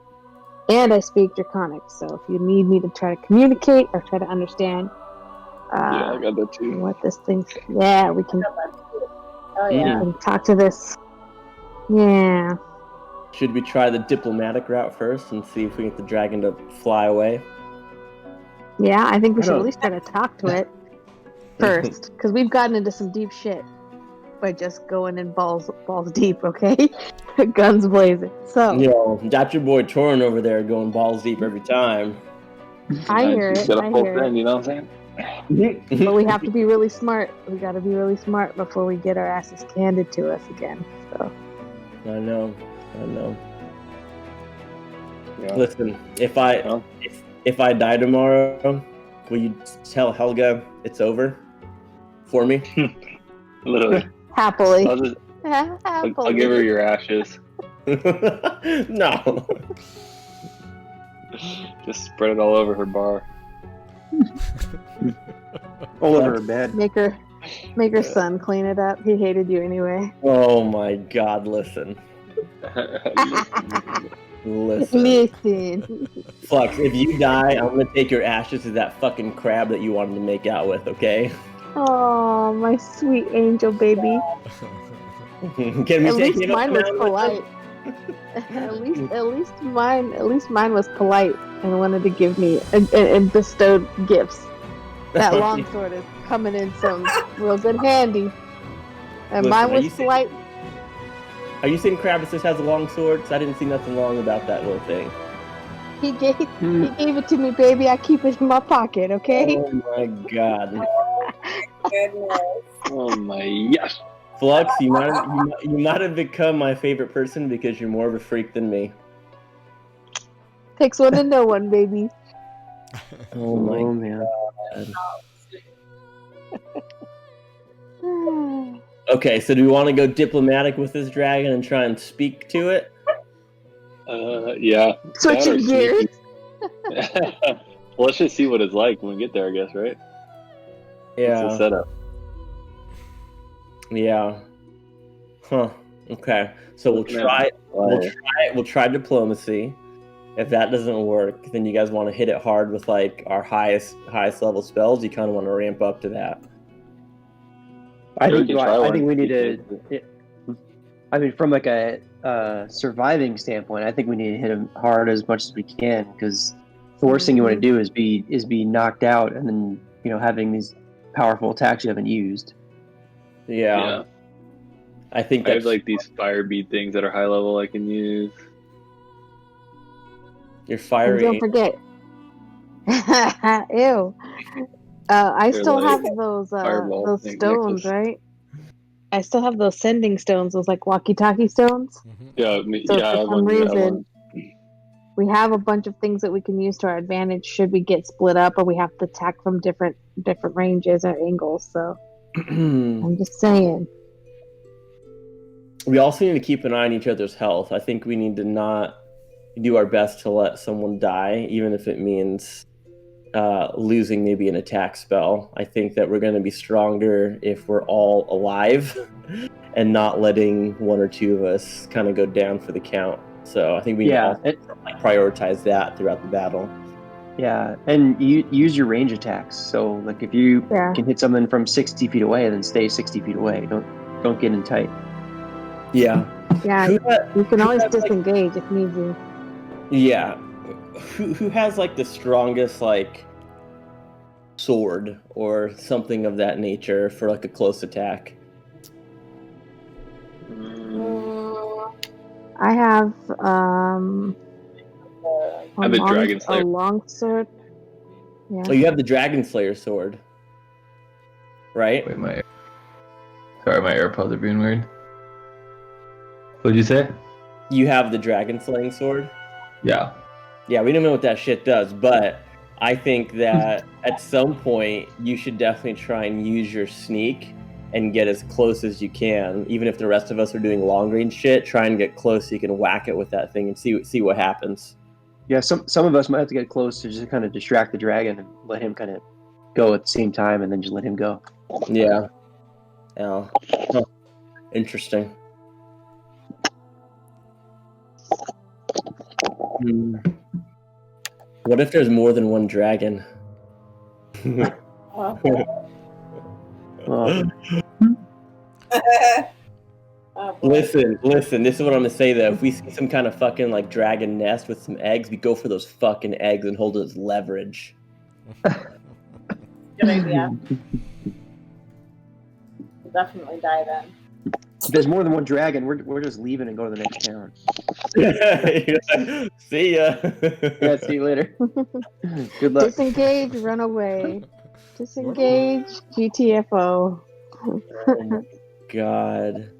And I speak Draconic, so if you need me to try to communicate or try to understand Yeah, I got that too. what this thing's... Yeah, we can, Oh we yeah. can talk to this. Yeah. Should we try the diplomatic route first and see if we get the dragon to fly away? Yeah, I think we I should at don't- least try to talk to it first, because we've gotten into some deep shit by just going in balls deep. Okay, guns blazing. So That's your boy Torin over there going balls deep every time. I hear Just it. got a I full hear thing, it. you know what I'm saying? But we have to be really smart. We got to be really smart before we get our asses handed to us again. So I know. Yeah. Listen, if I Well. if I die tomorrow, will you tell Helga it's over for me? Literally. happily, I'll happily. give her your ashes. No. Just spread it all over her bar. All over her bed. Make her son clean it up. He hated you anyway. Oh my God! Listen. Listen. Flux, if you die, I'm gonna take your ashes to that fucking crab that you wanted to make out with. Okay? Oh, my sweet angel baby. Can we At take least him up mine was around with polite. At least mine was polite and wanted to give me and bestowed gifts. That them? longsword is coming in some real good handy. And Listen, mine are was you saying- polite. Are you saying Kravis has a long sword? 'Cause I didn't see nothing wrong about that little thing. He gave it to me, baby. I keep it in my pocket, okay? Oh my God. Goodness. Oh my yes. Flux, you might have become my favorite person because you're more of a freak than me. Takes one to know one, baby. Oh my man. God. Okay, so do we want to go diplomatic with this dragon and try and speak to it? Yeah. Switching gears. Well, let's just see what it's like when we get there, I guess, right? It's a Yeah. setup. Yeah. Huh. Okay. So we'll try diplomacy. If that doesn't work, then you guys want to hit it hard with like our highest level spells. You kind of want to ramp up to that. I Sure, we think can try I one. think we need to. I mean, from like a surviving standpoint, I think we need to hit him hard as much as we can, because the worst thing you want to do is be knocked out and then having these powerful attacks you haven't used. Yeah. I think I that's have like these fire bead things that are high level I can use. you're And fiery. don't forget. Ew. I They're still like have those fireball stones, necklace. right? I still have those sending stones, those like walkie-talkie stones. Yeah, So yeah. I for have some one, yeah, I have reason, one. we have a bunch of things that we can use to our advantage should we get split up or we have to attack from different ranges or angles. So I'm just saying. We also need to keep an eye on each other's health. I think we need to not do our best to let someone die, even if it means losing maybe an attack spell. I think that we're going to be stronger if we're all alive and not letting one or two of us kind of go down for the count. So I think we need to also, prioritize that throughout the battle. Yeah, and you use your range attacks. So like if you can hit something from 60 feet away, then stay 60 feet away. Don't get in tight. Yeah. Yeah, you can always disengage if need be. Yeah. Who has like the strongest like sword or something of that nature for like a close attack? I have I have a Dragon Slayer. A long sword. Yeah. Oh, you have the Dragon Slayer sword, right? Wait, my AirPods are being weird. What'd you say? You have the Dragon Slaying sword? Yeah. Yeah, we don't know what that shit does, but I think that at some point you should definitely try and use your sneak and get as close as you can. Even if the rest of us are doing long range shit, try and get close so you can whack it with that thing and see what happens. Yeah, some of us might have to get close to just kind of distract the dragon and let him kind of go at the same time, and then just let him go. Yeah. Oh. Huh. Interesting. What if there's more than one dragon? Listen, this is what I'm gonna say though. If we see some kind of fucking like dragon nest with some eggs, we go for those fucking eggs and hold it as leverage. Good idea. We'll definitely die then. If there's more than one dragon, we're just leaving and go to the next town. See ya. Yeah, see you later. Good luck. Disengage, run away. Disengage, GTFO. Oh my God.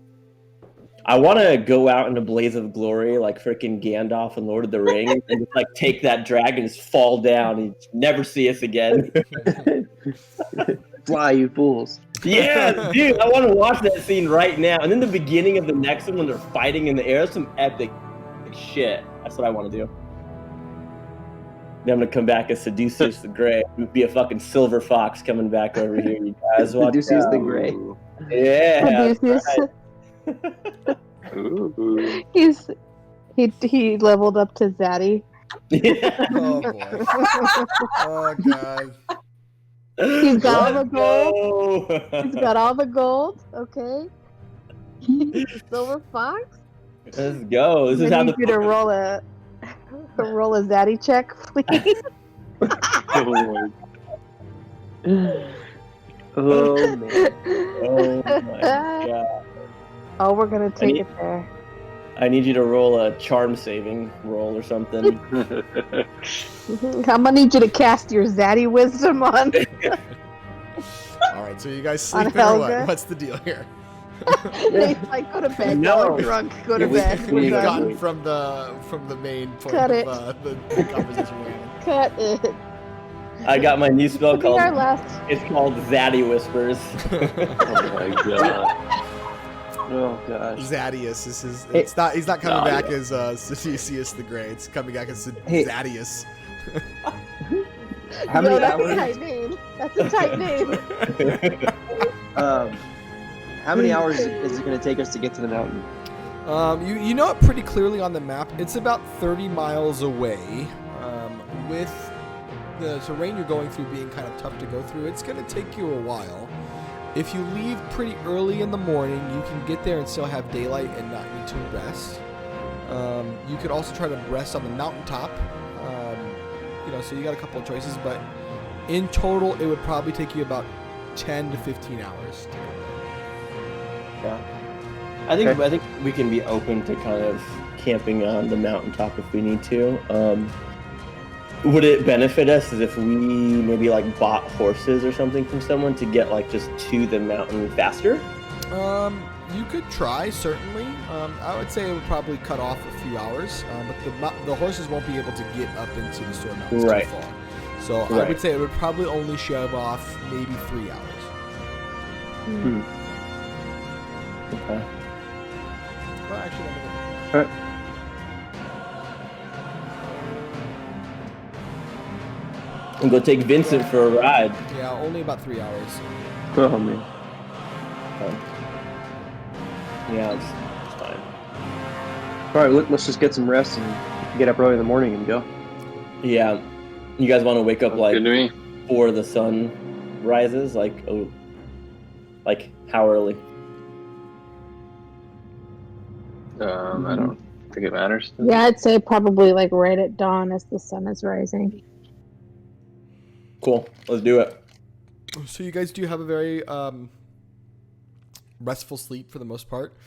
I want to go out in a blaze of glory like freaking Gandalf in Lord of the Rings and just like take that dragon and just fall down and never see us again. Fly, you fools. Yeah, dude, I want to watch that scene right now. And then the beginning of the next one when they're fighting in the air, some epic shit. That's what I want to do. Then I'm going to come back as Seduceus the Grey. Be a fucking silver fox coming back over here, you guys. Seduceus the Grey. Yeah. Ooh. He leveled up to Zaddy. Oh boy. Oh god. He's got all the gold. He's got all the gold. Okay. Silver fox. Let's go. This is how I need you to roll a Zaddy check, please. Oh man. Oh my god. Oh, we're gonna take it there. I need you to roll a charm saving roll or something. I'm gonna need you to cast your Zaddy wisdom on. Alright, so you guys sleeping or what? What's the deal here? He's like, go to bed. No. Y'all are drunk. Go to bed. We've We're gotten done. from the main point Cut of the conversation we're having. Cut it. I got my new spell called. Our last. It's called Zaddy Whispers. Oh my god. Oh gosh. Zadius is his. It's not. He's not coming back as Seduceus the Grey. It's coming back as Zadius. How many that's hours? a tight name. That's a tight name. How many hours is it going to take us to get to the mountain? You know it pretty clearly on the map. It's about 30 miles away. With the terrain you're going through being kind of tough to go through, it's going to take you a while. If you leave pretty early in the morning, you can get there and still have daylight and not need to rest. You could also try to rest on the mountaintop. So you got a couple of choices, but in total, it would probably take you about 10 to 15 hours. Yeah. I think we can be open to kind of camping on the mountaintop if we need to. Would it benefit us as if we maybe like bought horses or something from someone to get like just to the mountain faster? You could try, certainly. I would say it would probably cut off a few hours, but the horses won't be able to get up into the Sword Mountains too far. So I would say it would probably only shave off maybe 3 hours. Okay. Well, actually, All right. And go take Vincent for a ride. Yeah, only about 3 hours. Oh man. Yeah, it's fine. All right, let's just get some rest and get up early in the morning and go. Yeah. You guys want to wake up Sounds good to me. before the sun rises? Like how early? I don't think it matters. Yeah, I'd say probably like right at dawn as the sun is rising. Cool. Let's do it. So you guys do have a very restful sleep for the most part.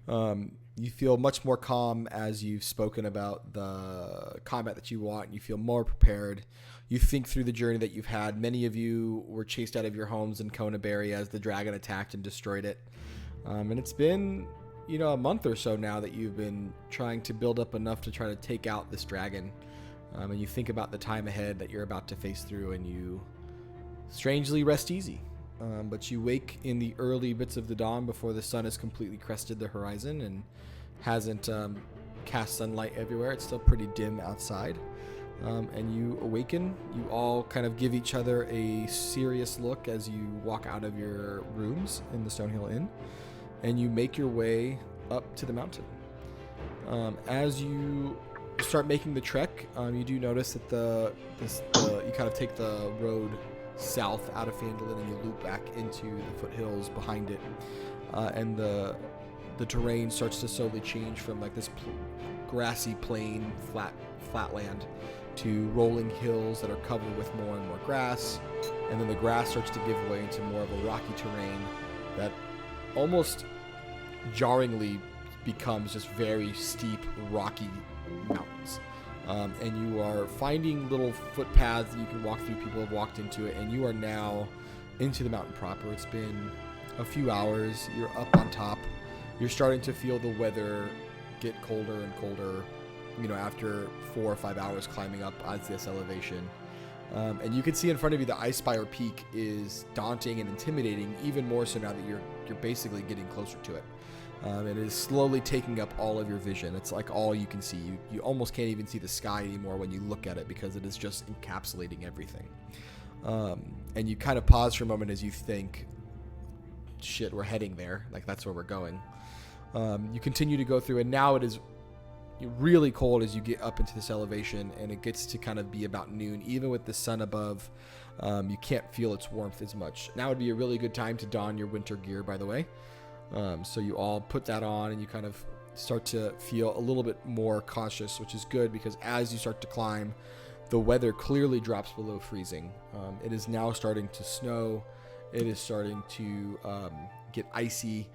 You feel much more calm as you've spoken about the combat that you want. You feel more prepared. You think through the journey that you've had. Many of you were chased out of your homes in Konaberry as the dragon attacked and destroyed it. And it's been, a month or so now that you've been trying to build up enough to try to take out this dragon. And you think about the time ahead that you're about to face through, and you strangely rest easy. But you wake in the early bits of the dawn before the sun has completely crested the horizon and hasn't cast sunlight everywhere. It's still pretty dim outside. And you awaken. You all kind of give each other a serious look as you walk out of your rooms in the Stonehill Inn, and you make your way up to the mountain. As you start making the trek, you do notice that you kind of take the road south out of Phandalin and you loop back into the foothills behind it, and the terrain starts to slowly change from like this grassy plain flatland to rolling hills that are covered with more and more grass, and then the grass starts to give way into more of a rocky terrain that almost jarringly becomes just very steep rocky mountains. And you are finding little footpaths that you can walk through. People have walked into it, and you are now into the mountain proper. It's been a few hours. You're up on top. You're starting to feel the weather get colder and colder, after 4 or 5 hours climbing up at this elevation. And you can see in front of you the Icespire Peak is daunting and intimidating, even more so now that you're basically getting closer to it. It is slowly taking up all of your vision. It's like all you can see. You almost can't even see the sky anymore when you look at it because it is just encapsulating everything. And you kind of pause for a moment as you think, shit, we're heading there. Like, that's where we're going. You continue to go through, and now it is really cold as you get up into this elevation, and it gets to kind of be about noon. Even with the sun above, you can't feel its warmth as much. Now would be a really good time to don your winter gear, by the way. So you all put that on, and you kind of start to feel a little bit more cautious, which is good because as you start to climb, the weather clearly drops below freezing. It is now starting to snow. It is starting to get icy.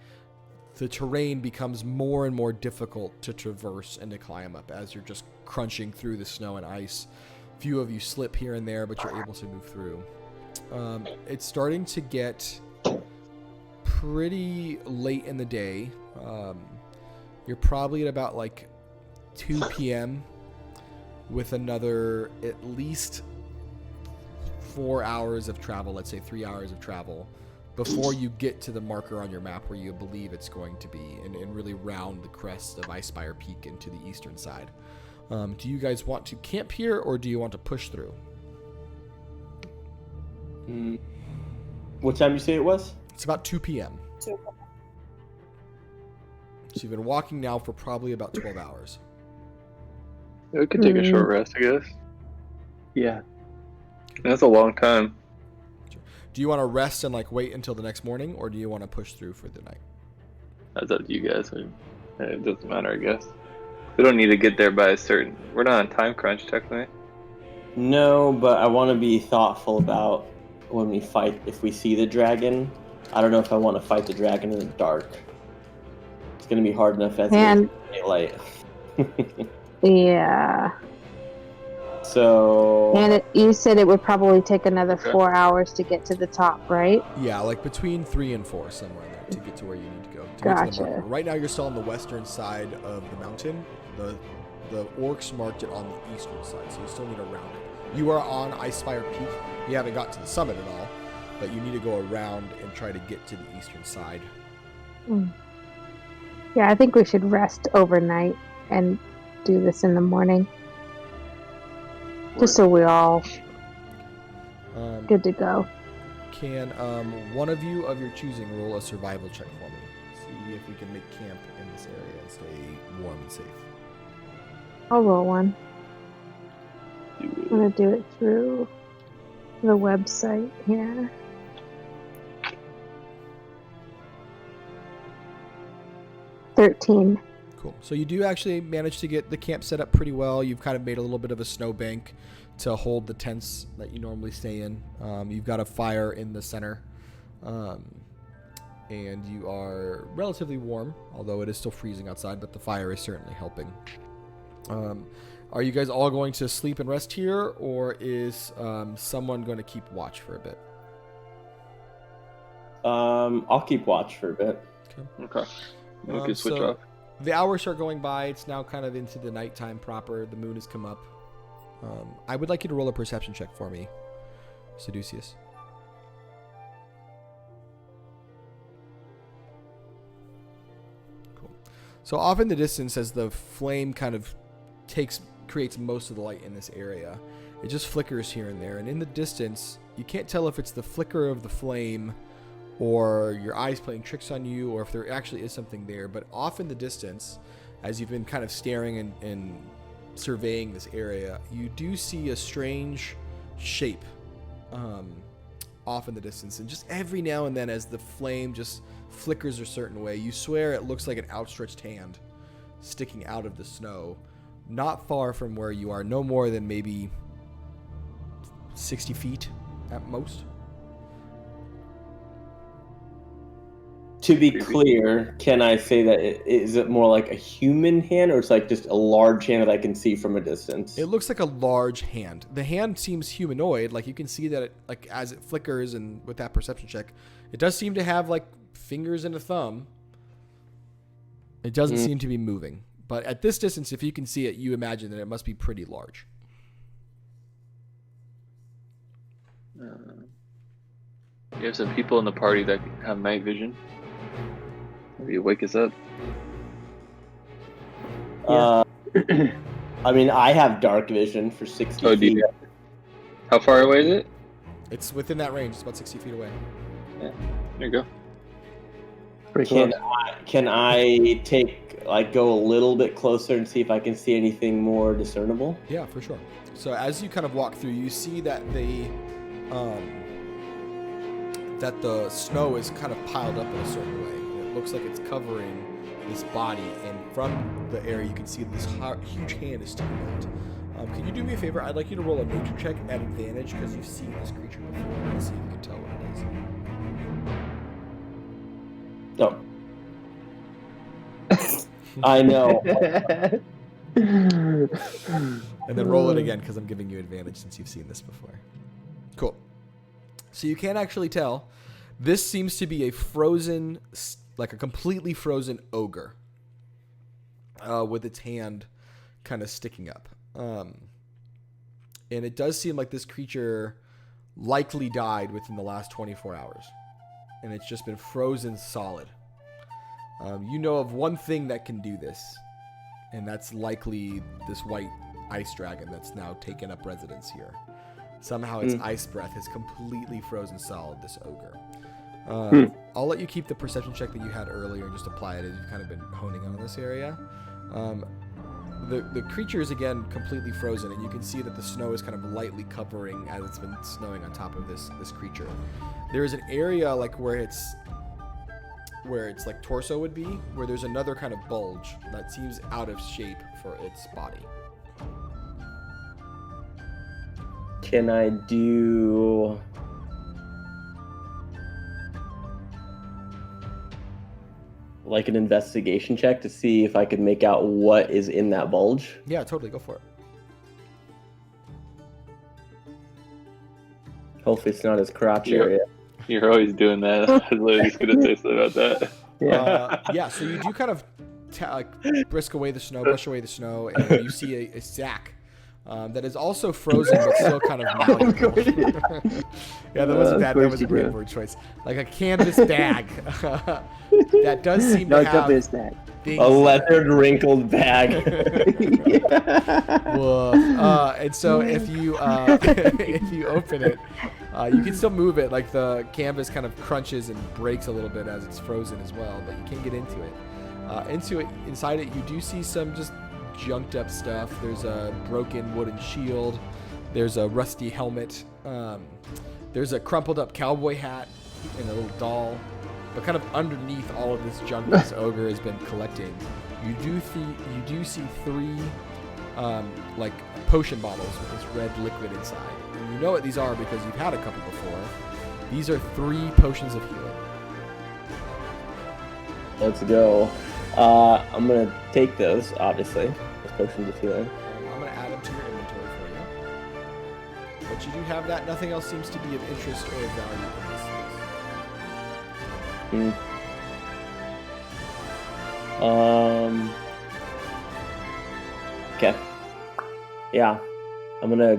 The terrain becomes more and more difficult to traverse and to climb up as you're just crunching through the snow and ice. Few of you slip here and there, but you're able to move through. It's starting to get pretty late in the day. You're probably at about like 2 p.m. with another at least 4 hours of travel, let's say 3 hours of travel, before you get to the marker on your map where you believe it's going to be, and really round the crest of Icespire Peak into the eastern side. Do you guys want to camp here, or do you want to push through? What time did you say it was? It's about 2 p.m. So you've been walking now for probably about 12 hours. We could take a short rest, I guess. Yeah. That's a long time. Do you want to rest and wait until the next morning, or do you want to push through for the night? That's up to you guys. It doesn't matter, I guess. We don't need to get there by a certain... We're not on time crunch, technically. No, but I want to be thoughtful about when we fight, if we see the dragon. I don't know if I want to fight the dragon in the dark. It's going to be hard enough as it is daylight. Yeah. So... And you said it would probably take another 4 hours to get to the top, right? Yeah, between 3 and 4, somewhere in there, to get to where you need to go. Gotcha. Right now you're still on the western side of the mountain. The orcs marked it on the eastern side, so you still need to round it. You are on Icespire Peak. You haven't got to the summit at all, but you need to go around and try to get to the eastern side. Yeah, I think we should rest overnight and do this in the morning. Just so we all Good to go. Can one of you of your choosing roll a survival check for me? See if we can make camp in this area and stay warm and safe. I'll roll one. I'm gonna do it through the website here. .13. Cool. So you do actually manage to get the camp set up pretty well. You've kind of made a little bit of a snowbank to hold the tents that you normally stay in. You've got a fire in the center. And you are relatively warm, although it is still freezing outside, but the fire is certainly helping. Are you guys all going to sleep and rest here, or is someone going to keep watch for a bit? I'll keep watch for a bit. Okay. We can switch off. The hours are going by. It's now kind of into the nighttime proper. The moon has come up. I would like you to roll a perception check for me, Seducius. Cool. So off in the distance, as the flame kind of creates most of the light in this area, it just flickers here and there. And in the distance, you can't tell if it's the flicker of the flame or your eyes playing tricks on you, or if there actually is something there. But off in the distance, as you've been kind of staring and surveying this area, you do see a strange shape off in the distance. And just every now and then, as the flame just flickers a certain way, you swear it looks like an outstretched hand sticking out of the snow, not far from where you are, no more than maybe 60 feet at most. To be clear, can I say that is it more like a human hand, or it's like just a large hand that I can see from a distance? It looks like a large hand. The hand seems humanoid. Like, you can see that it, like, as it flickers and with that perception check, it does seem to have like fingers and a thumb. It doesn't seem to be moving. But at this distance, if you can see it, you imagine that it must be pretty large. You have some people in the party that have night vision. Maybe you wake us up. I mean, I have dark vision for 60 Oh, do feet. you? How far away is it? It's within that range. It's about 60 feet away. Yeah. There you go. Pretty close. Can I go a little bit closer and see if I can see anything more discernible? Yeah, for sure. So as you kind of walk through, you see that the snow is kind of piled up in a certain way. It looks like it's covering this body, and from the area you can see this huge hand is sticking out. Can you do me a favor? I'd like you to roll a nature check at advantage because you've seen this creature before, and see if you can tell what it is. No. I know. And then roll it again because I'm giving you advantage since you've seen this before. Cool. So you can't actually tell. This seems to be a frozen, like a completely frozen ogre with its hand kind of sticking up. And it does seem like this creature likely died within the last 24 hours. And it's just been frozen solid. You know of one thing that can do this, and that's likely this white ice dragon that's now taken up residence here. Somehow its ice breath has completely frozen solid this ogre. I'll let you keep the perception check that you had earlier and just apply it as you've kind of been honing in on this area. The creature is again completely frozen, and you can see that the snow is kind of lightly covering as it's been snowing on top of this creature. There is an area like where its like torso would be, where there's another kind of bulge that seems out of shape for its body. Can I do like an investigation check to see if I could make out what is in that bulge? Yeah, totally. Go for it. Hopefully it's not his crotch area. You're always doing that. I was literally just going to say something about that. Yeah, so you do kind of brush away the snow, and you see a sack that is also frozen but still kind of malleable. Yeah, that wasn't bad. That was a great word choice. Like a canvas bag that does seem to have things. A leathered, wrinkled bag. Woof. And so if you open it, You can still move it. Like the canvas kind of crunches and breaks a little bit as it's frozen as well, but you can't get into it. Inside it, you do see some just junked up stuff. There's a broken wooden shield. There's a rusty helmet. There's a crumpled up cowboy hat and a little doll. But kind of underneath all of this junk this ogre has been collecting, you do see 3 like potion bottles with this red liquid inside. And you know what these are because you've had a couple before. These are 3 potions of healing. Let's go. I'm gonna take those, obviously. Those potions of healing. I'm gonna add them to your inventory for you. But you do have that. Nothing else seems to be of interest or of value in this space. Okay. Yeah. I'm gonna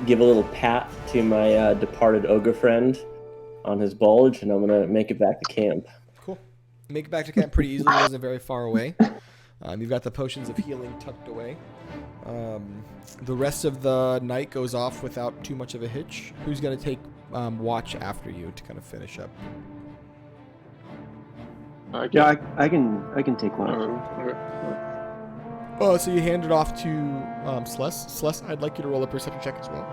give a little pat to my departed ogre friend on his bulge, and I'm gonna make it back to camp. Cool. Make it back to camp pretty easily. It wasn't very far away. You've got the potions of healing tucked away. The rest of the night goes off without too much of a hitch. Who's gonna take watch after you to kind of finish up? Yeah, I can take one. Oh, so you hand it off to Celeste. Celeste, I'd like you to roll a perception check as well.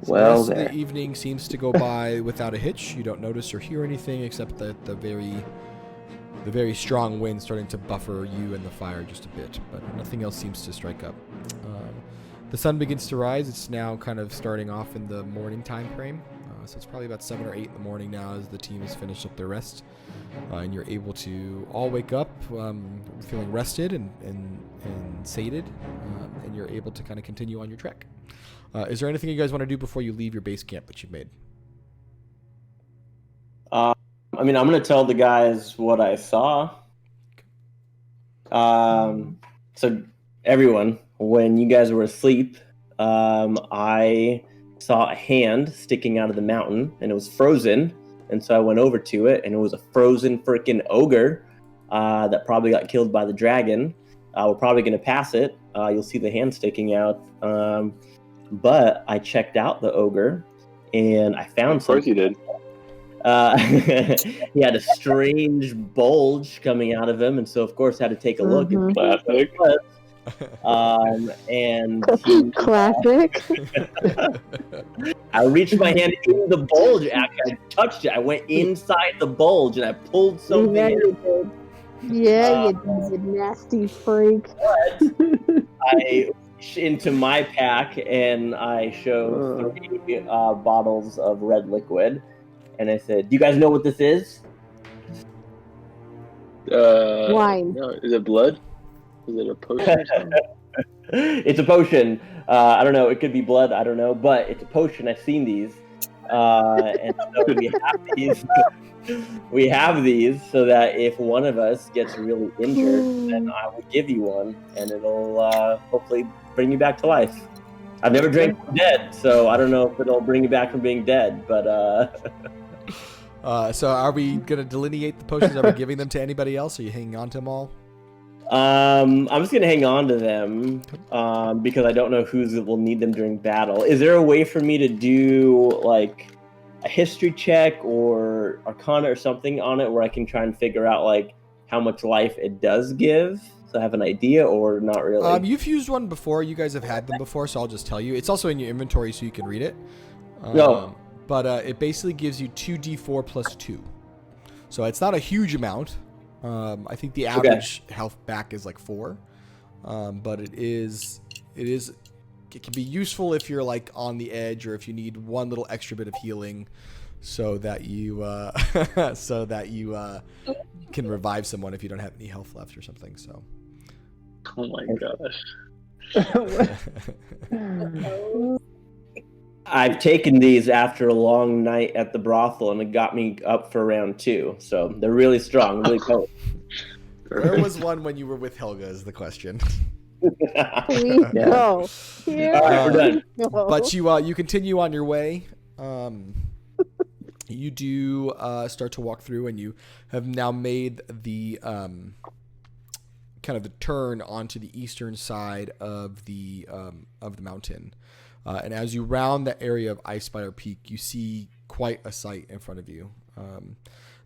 So Well, the rest of there. the evening seems to go by without a hitch. You don't notice or hear anything except that the very strong wind starting to buffer you and the fire just a bit, but nothing else seems to strike up. The sun begins to rise. It's now kind of starting off in the morning time frame. So it's probably about 7 or 8 in the morning now as the team has finished up their rest. And you're able to all wake up feeling rested and sated, and you're able to kind of continue on your trek. Is there anything you guys want to do before you leave your base camp that you've made? I mean, I'm gonna tell the guys what I saw. So everyone, when you guys were asleep, I saw a hand sticking out of the mountain, and it was frozen. And so I went over to it, and it was a frozen freaking ogre that probably got killed by the dragon. We're probably gonna pass it. You'll see the hand sticking out. But I checked out the ogre, and I found something. Of course you did. He had a strange bulge coming out of him, and so of course had to take a look. Mhm. Classic. And Classic. I reached my hand in the bulge. Actually, I touched it. I went inside the bulge and I pulled something. Yeah, out. you did. Yeah, you did, you nasty freak. I reached into my pack and I showed 3 bottles of red liquid, and I said, "Do you guys know what this is?" Wine. No, is it blood? Is it a potion or something? It's a potion. I don't know. It could be blood. I don't know, but it's a potion. I've seen these, and so we have these. We have these so that if one of us gets really injured, then I will give you one, and it'll hopefully bring you back to life. I've never drank from dead, so I don't know if it'll bring you back from being dead, but. So are we gonna delineate the potions? Are we giving them to anybody else? Are you hanging on to them all? I'm just gonna hang on to them because I don't know who will need them during battle. Is there a way for me to do like a history check or Arcana or something on it where I can try and figure out like how much life it does give, so I have an idea, or not really? You've used one before. You guys have had them before, so I'll just tell you. It's also in your inventory, so you can read it. No. But it basically gives you 2d4 plus 2. So it's not a huge amount. I think the average health back is like 4. But it can be useful if you're like on the edge, or if you need one little extra bit of healing so that you can revive someone if you don't have any health left or something. So Oh my gosh. I've taken these after a long night at the brothel, and it got me up for round 2. So they're really strong, really potent. where was one when you were with Helga is the question. Please go. Here All right, we're done. we go. But you continue on your way, you do start to walk through, and you have now made the kind of the turn onto the eastern side of the mountain. And as you round the area of Icespire Peak, you see quite a sight in front of you.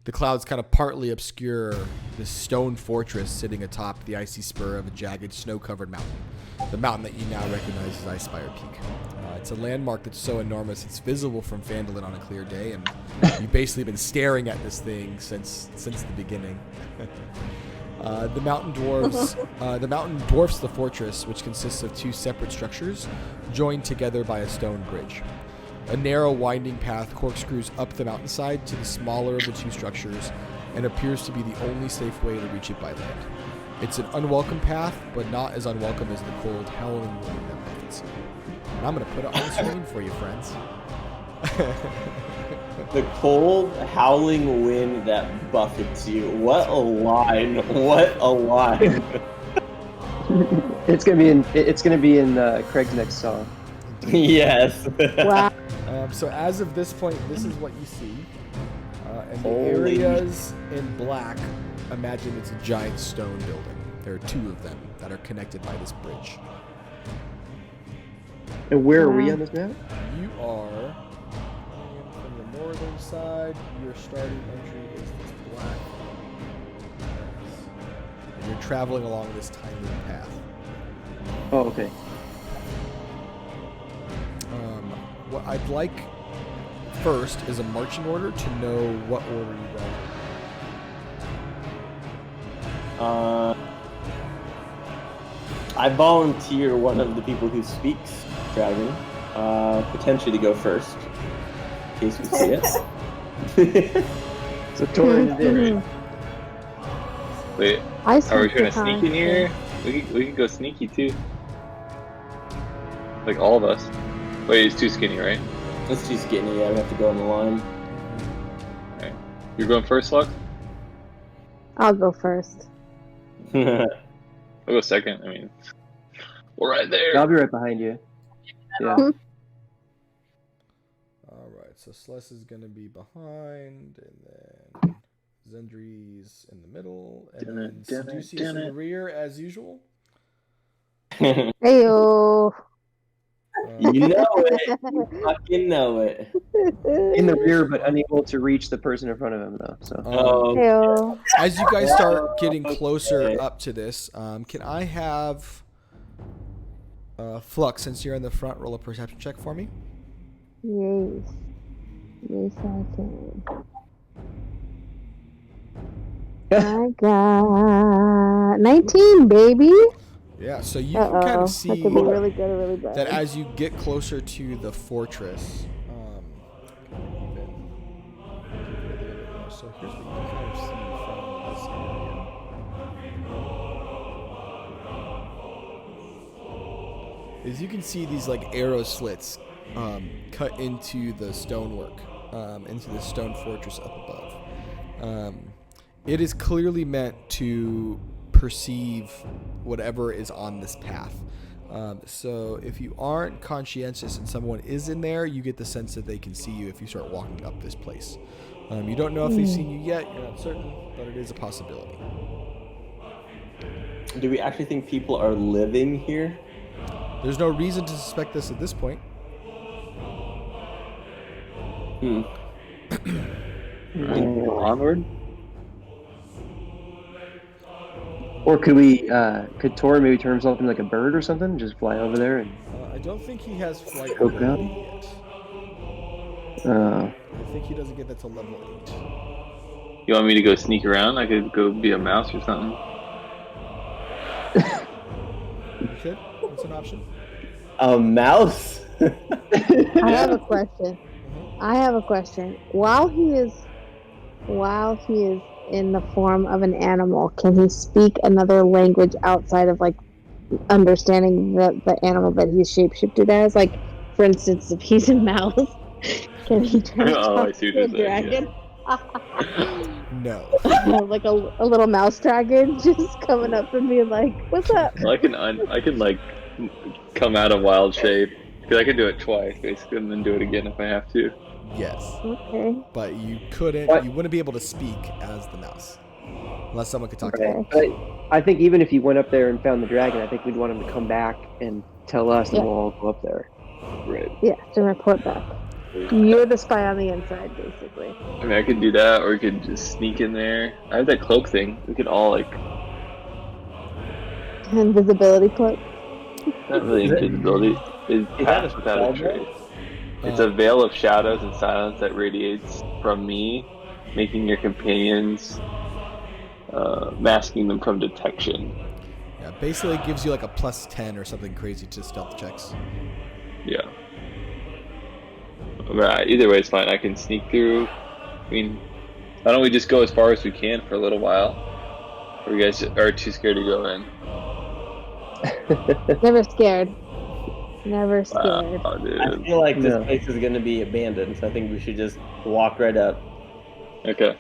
The clouds kind of partly obscure this stone fortress sitting atop the icy spur of a jagged, snow-covered mountain. The mountain that you now recognize as Icespire Peak. It's a landmark that's so enormous it's visible from Phandalin on a clear day, and you've basically been staring at this thing since the beginning. The mountain dwarfs the fortress, which consists of two separate structures joined together by a stone bridge. A narrow, winding path corkscrews up the mountainside to the smaller of the two structures and appears to be the only safe way to reach it by land. It's an unwelcome path, but not as unwelcome as the cold, howling wind that buffets you. And I'm going to put it on the screen for you, friends. The cold, howling wind that buffets you. What a line! What a line! It's gonna be in Craig's next song. Yes. Wow. So as of this point, this is what you see. And the Holy areas in black, imagine it's a giant stone building. There are two of them that are connected by this bridge. And where are we on this map? You are from the northern side. Your starting entry is this black place. And you're traveling along this tiny little path. Oh, okay. What I'd like first is a marching order to know what order you go. I volunteer one of the people who speaks dragon, potentially to go first, in case we see it. So Torin did. Wait, I are we trying to sneak sneak in here? We can go sneaky too. Like all of us. Wait, he's too skinny, right? That's too skinny. Yeah, we have to go on the line. Okay. You're going first, Lux? I'll go first. I'll go second. I mean, we're right there. I'll be right behind you. Yeah. All right, so Celeste is going to be behind, and then Zendri's in the middle, and then Seduceus in the rear, as usual. Heyo. You know it. You fucking know it. In the rear, but unable to reach the person in front of him, though. So. Heyo. As you guys start getting closer up to this, can I have Flux, since you're in the front, roll a perception check for me? Yes. Yes, I can. I got 19, baby. Yeah, so you can kind of see that could be really good or really bad. that as you get closer to the fortress, so here's what you can kind of see from this area. Is you can see these like arrow slits cut into the stonework, into the stone fortress up above. It is clearly meant to perceive whatever is on this path. So if you aren't conscientious and someone is in there, you get the sense that they can see you if you start walking up this place. You don't know if they've seen you yet, you're not certain, but it is a possibility. Do we actually think people are living here? There's no reason to suspect this at this point. Onward? Or could we, could Torin maybe turn himself into like a bird or something? Just fly over there and... I don't think he has flight Scope out? ability yet. I think he doesn't get that till level 8. You want me to go sneak around? I could go be a mouse or something. You could? That's an option. A mouse? I have a question. While he is in the form of an animal, can he speak another language outside of like understanding the animal that he's shapeshifted as? Like, for instance, if he's a mouse, can he turn I into see what a you're saying, dragon? No. Like a little mouse dragon just coming up and being like, "What's up?" Well, I can like come out of wild shape because I can do it twice basically, and then do it again if I have to. Yes. Okay. But you couldn't. What? You wouldn't be able to speak as the mouse, unless someone could talk to Okay. you. But I think even if he went up there and found the dragon, I think we'd want him to come back and tell us, and Yeah. we'll all go up there. Right. Yeah, to report back. You're the spy on the inside, basically. I mean, I could do that, or we could just sneak in there. I have that cloak thing. We could all like, Invisibility cloak. not really Is it- invisibility. It's is that pass a without spell, a trace. though? It's a veil of shadows and silence that radiates from me, making your companions, masking them from detection. Yeah, basically it gives you like a +10 or something crazy to stealth checks. Yeah. Right. Either way, it's fine. I can sneak through. I mean, why don't we just go as far as we can for a little while? Or you guys are too scared to go in? Never scared. Never scared. Wow, dude. I feel like this No. place is going to be abandoned, so I think we should just walk right up. Okay.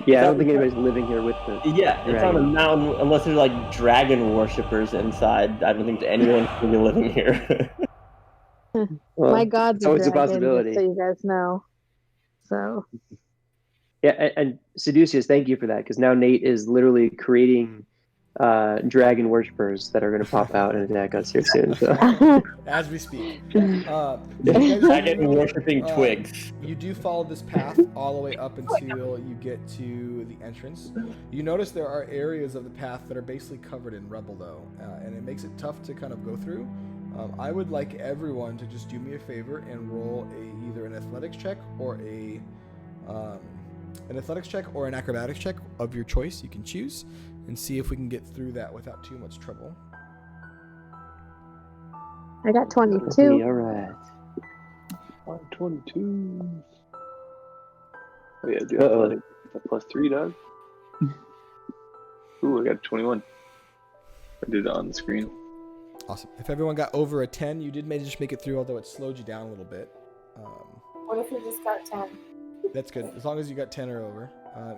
Yeah, I don't think anybody's living here with the. Yeah, it's on a Dragon. mountain. Unless there's like dragon worshippers inside, I don't think anyone's going to be living here. Well, My god's it's a always a dragon, possibility. just so you guys know. So Yeah, and Seducius, thank you for that, because now Nate is literally creating dragon worshippers that are going to pop out and attack us here soon. So. As we speak. You guys Dragon do, worshipping twigs. You do follow this path all the way up until you get to the entrance. You notice there are areas of the path that are basically covered in rubble, though, and it makes it tough to kind of go through. I would like everyone to just do me a favor and roll either an athletics check or an acrobatics check of your choice. You can choose and see if we can get through that without too much trouble. I got 22. All right. 122. Oh yeah, do athletic. +3, Doug. Ooh, I got a 21. I did it on the screen. Awesome. If everyone got over a 10, you did just make it through, although it slowed you down a little bit. What if you just got 10? That's good, as long as you got 10 or over.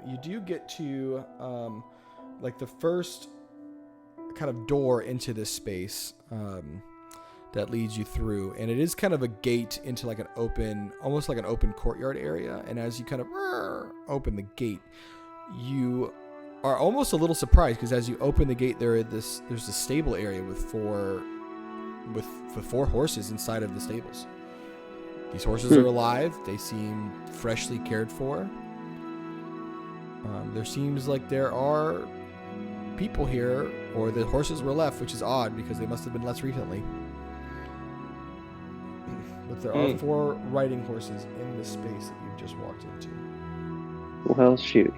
You do get to like the first kind of door into this space that leads you through, and it is kind of a gate into like an open, almost like an open courtyard area. And as you kind of open the gate, you are almost a little surprised, because as you open the gate, there's a stable area with four horses inside of the stables. These horses are alive. They seem freshly cared for. There seems like there are people here, or the horses were left, which is odd because they must have been left recently. But there are 4 riding horses in this space that you've just walked into. Well, shoot.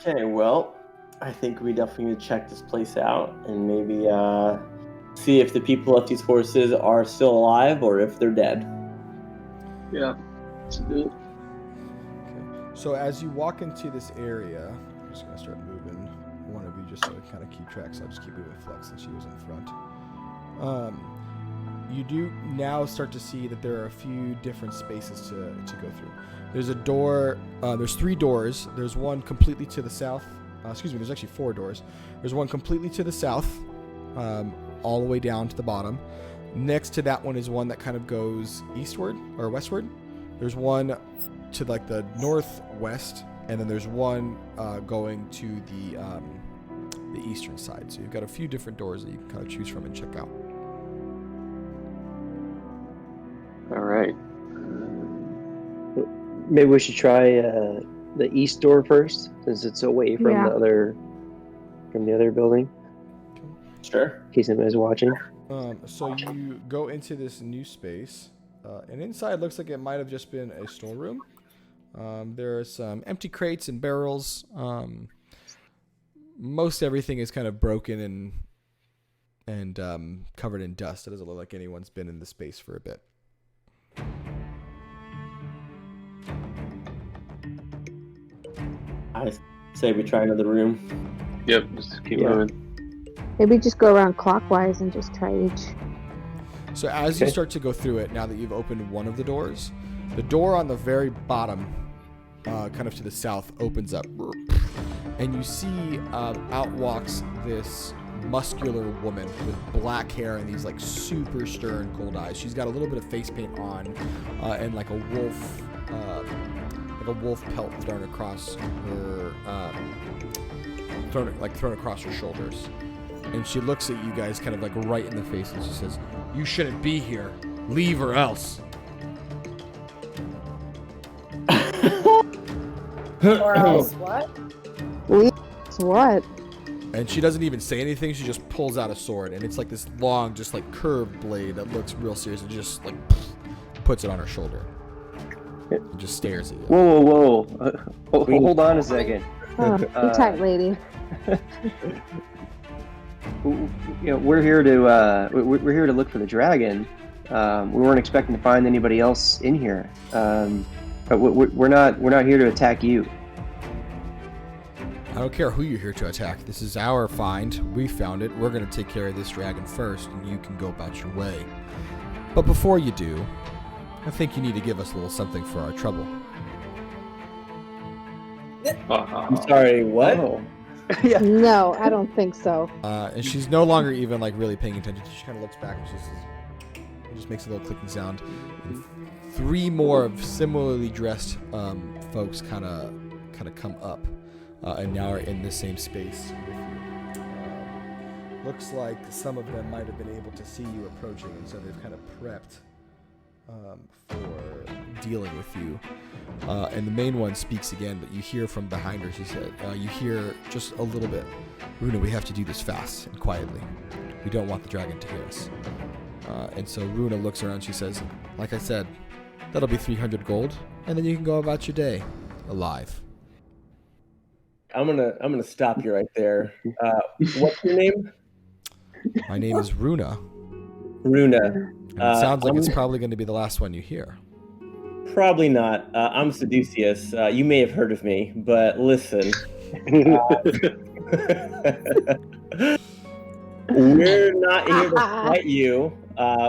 Okay, well, I think we definitely need to check this place out and maybe see if the people of these horses are still alive or if they're dead. Yeah. Let's do it. Okay. So as you walk into this area, I'm just going to start moving one of you just so I kind of keep track. So I'll just keep moving Flex since she was in front. You do now start to see that there are a few different spaces to go through. There's a door. There's 3 doors. There's one completely to the south. There's actually 4 doors. There's one completely to the south, all the way down to the bottom. Next to that one is one that kind of goes eastward or westward. There's one to like the northwest, and then there's one going to the eastern side. So you've got a few different doors that you can kind of choose from and check out. All right. Maybe we should try the east door first, since it's away from Yeah. the other building. Sure. In case anybody's watching. So you go into this new space, and inside looks like it might have just been a storeroom. There are some empty crates and barrels. Most everything is kind of broken and covered in dust. It doesn't look like anyone's been in the space for a bit. I say we try another room. Yep. Just keep Yeah. moving. Maybe just go around clockwise and just try each. So as you Okay. start to go through it, now that you've opened one of the doors, the door on the very bottom, kind of to the south, opens up. And you see out walks this muscular woman with black hair and these like super stern, cold eyes. She's got a little bit of face paint on, and like a wolf pelt thrown across her, thrown across her shoulders. And she looks at you guys kind of like right in the face, and she says, "You shouldn't be here. Leave or else." Or else what? What? And she doesn't even say anything. She just pulls out a sword, and it's like this long, just like curved blade that looks real serious, and just like puts it on her shoulder. And just stares at you. Whoa. Hold on a second. Oh, be tight, lady. We're here to look for the dragon. We weren't expecting to find anybody else in here. But we're not here to attack you. I don't care who you're here to attack. This is our find. We found it. We're going to take care of this dragon first, and you can go about your way. But before you do, I think you need to give us a little something for our trouble. I'm sorry, what? Oh. Yeah. No, I don't think so. And she's no longer even like really paying attention. She kind of looks back and just makes a little clicking sound. And 3 more of similarly dressed folks kind of come up, and now are in the same space with you. Looks like some of them might have been able to see you approaching, and so they've kind of prepped for dealing with you. And the main one speaks again, but you hear from behind her. She said, "You hear just a little bit. Runa, we have to do this fast and quietly. We don't want the dragon to hear us." And so Runa looks around. She says, "Like I said, that'll be 300 gold, and then you can go about your day, alive." I'm gonna stop you right there. What's your name? My name is Runa. Runa. And it sounds like it's probably going to be the last one you hear. Probably not. I'm Seducius. You may have heard of me, but listen. We're not here to fight you.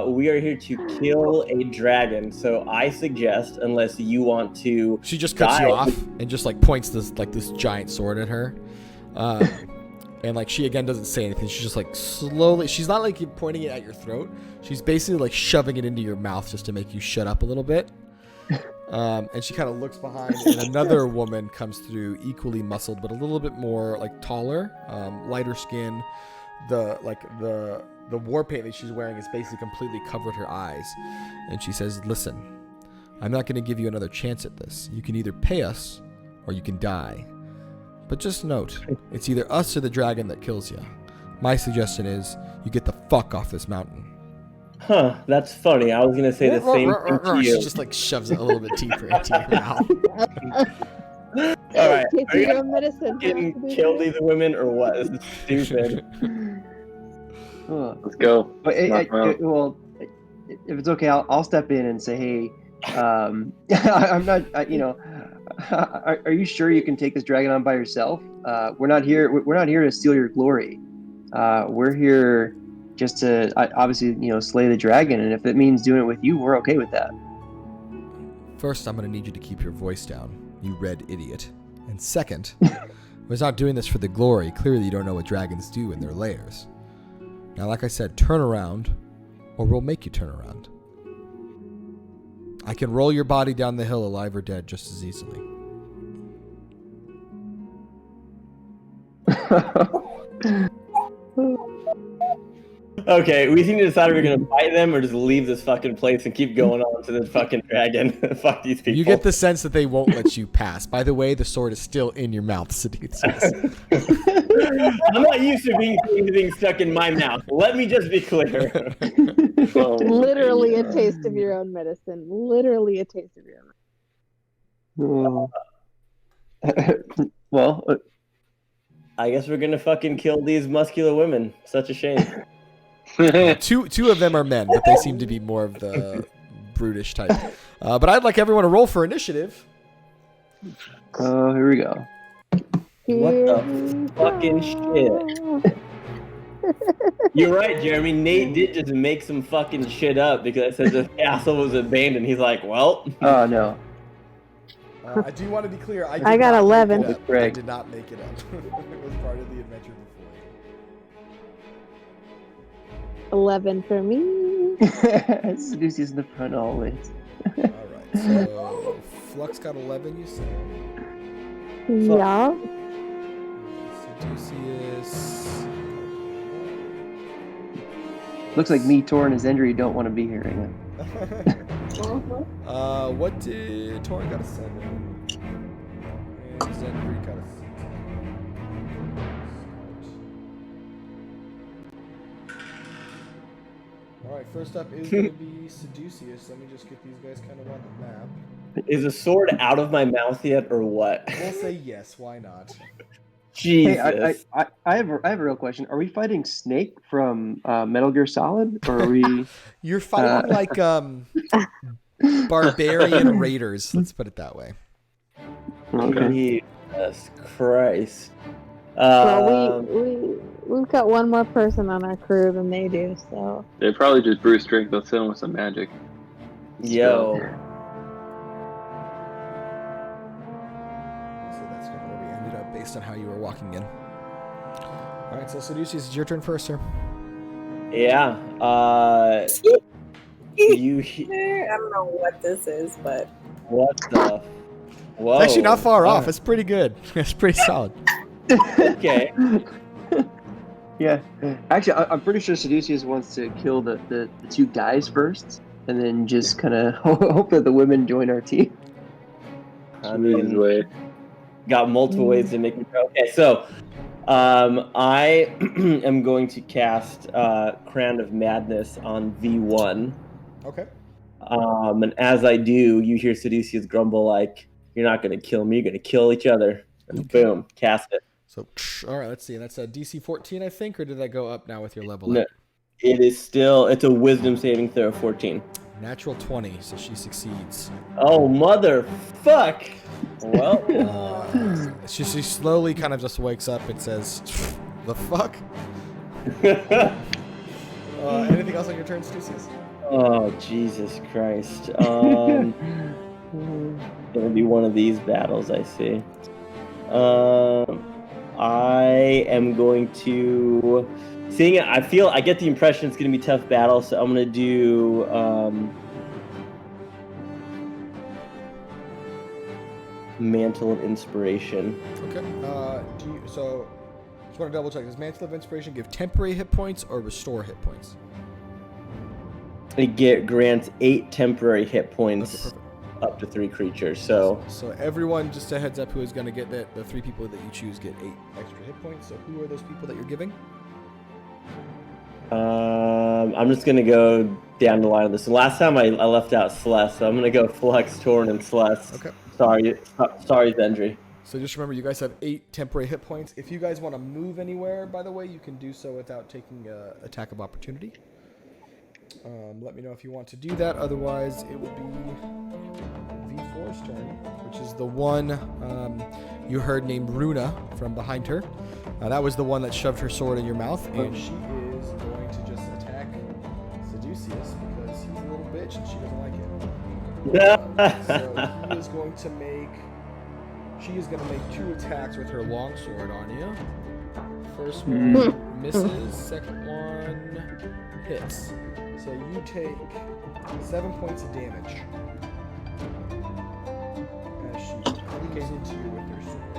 We are here to kill a dragon. So I suggest, unless you want to, she just cuts you off and just like points this giant sword at her. And like she again doesn't say anything. She's just like slowly. She's not like pointing it at your throat. She's basically like shoving it into your mouth just to make you shut up a little bit. And she kind of looks behind, and another woman comes through, equally muscled, but a little bit more like taller, lighter skin. The war paint that she's wearing is basically completely covered her eyes. And she says, "Listen, I'm not going to give you another chance at this. You can either pay us or you can die. But just note, it's either us or the dragon that kills you. My suggestion is you get the fuck off this mountain." Huh, that's funny. I was going to say the same thing to you. She just like shoves it a little bit deeper into your mouth. All right. Take Are you your own medicine. getting killed these women or what? This is stupid. Let's go. Well, if it's okay, I'll step in and say, "Hey, I'm not. Are you sure you can take this dragon on by yourself? We're not here to steal your glory. We're here just to obviously slay the dragon, and if it means doing it with you, we're okay with that." First, I'm going to need you to keep your voice down, you red idiot. And second, I was not doing this for the glory. Clearly, you don't know what dragons do in their lairs. Now, like I said, turn around, or we'll make you turn around. I can roll your body down the hill, alive or dead, just as easily. Okay, we need to decide if we're gonna fight them or just leave this fucking place and keep going on to the fucking dragon. Fuck these people. You get the sense that they won't let you pass. By the way, the sword is still in your mouth, Seducius. I'm not used to being stuck in my mouth. Let me just be clear. Literally a taste of your own medicine. Literally a taste of your own medicine. Well, I guess we're gonna fucking kill these muscular women. Such a shame. Two of them are men, but they seem to be more of the brutish type. But I'd like everyone to roll for initiative. Here we go. What the fucking shit? You're right, Jeremy. Nate did just make some fucking shit up because I said the castle was abandoned. He's like, well. Oh, no. I do want to be clear. I got not 11. make it up. I did not make it up. It was part of the adventure before. 11 for me. Seduce is in the front always. Alright, so Flux got 11, you said? Yeah. Seducius. Looks like me, Torn, and Zendry don't want to be here right now. What did Torin got a 7? And Zendry got a 6. Alright, first up is going to be Seducius. Let me just get these guys kind of on the map. Is the sword out of my mouth yet, or what? We'll say yes, why not? Jesus. Hey, I have a real question. Are we fighting Snake from Metal Gear Solid, or are we? You're fighting like barbarian raiders, let's put it that way. Okay. Jesus Christ. Well, we've got one more person on our crew than they do, so. They probably just Bruce drink. They'll fill him with some magic. Yo. So that's kind of where we ended up based on how you were walking in. Alright, so Seducius, it's your turn first, sir. Yeah. I don't know what this is, but What the? Whoa. It's actually not far off. It's pretty good. It's pretty solid. Okay. Yeah. Actually, I'm pretty sure Seducius wants to kill the two guys first, and then just kind of hope that the women join our team. I mean, got multiple ways to make me go. Okay, so I am going to cast Crown of Madness on V1. Okay. And as I do, you hear Seducius grumble like, "You're not going to kill me, you're going to kill each other." And Okay. boom, cast it. So, alright, let's see. That's a DC 14, I think, or did that go up now with your level No, up? it's a wisdom saving throw, 14. Natural 20, so she succeeds. Oh, motherfuck! Well, She slowly kind of just wakes up and says, "The fuck?" Anything else on your turn, Seducius? oh, Jesus Christ. It'll be one of these battles, I see. I am going to... Seeing it, I get the impression it's going to be a tough battle, so I'm going to do... Mantle of Inspiration. Okay. Just want to double check. Does Mantle of Inspiration give temporary hit points or restore hit points? It grants 8 temporary hit Okay, points perfect. up to 3 creatures, so... So everyone, just a heads up, who is going to get that, the 3 people that you choose get 8 extra hit points. So who are those people that you're giving? I'm just gonna go down the line of this. Last time I left out Celeste, so I'm gonna go Flux, Torn, and Celeste. Okay. Sorry, Zendry. So just remember, you guys have 8 temporary hit points. If you guys want to move anywhere, by the way, you can do so without taking attack of opportunity. Let me know if you want to do that. Otherwise, it would be V4's turn, which is the one you heard named Runa from behind her. That was the one that shoved her sword in your mouth, and she is going to just attack Seducius because he's a little bitch and she doesn't like it. So she is going to make 2 attacks with her longsword on you. First one misses, second one hits. So you take 7 points of damage as she clicks into you with her sword.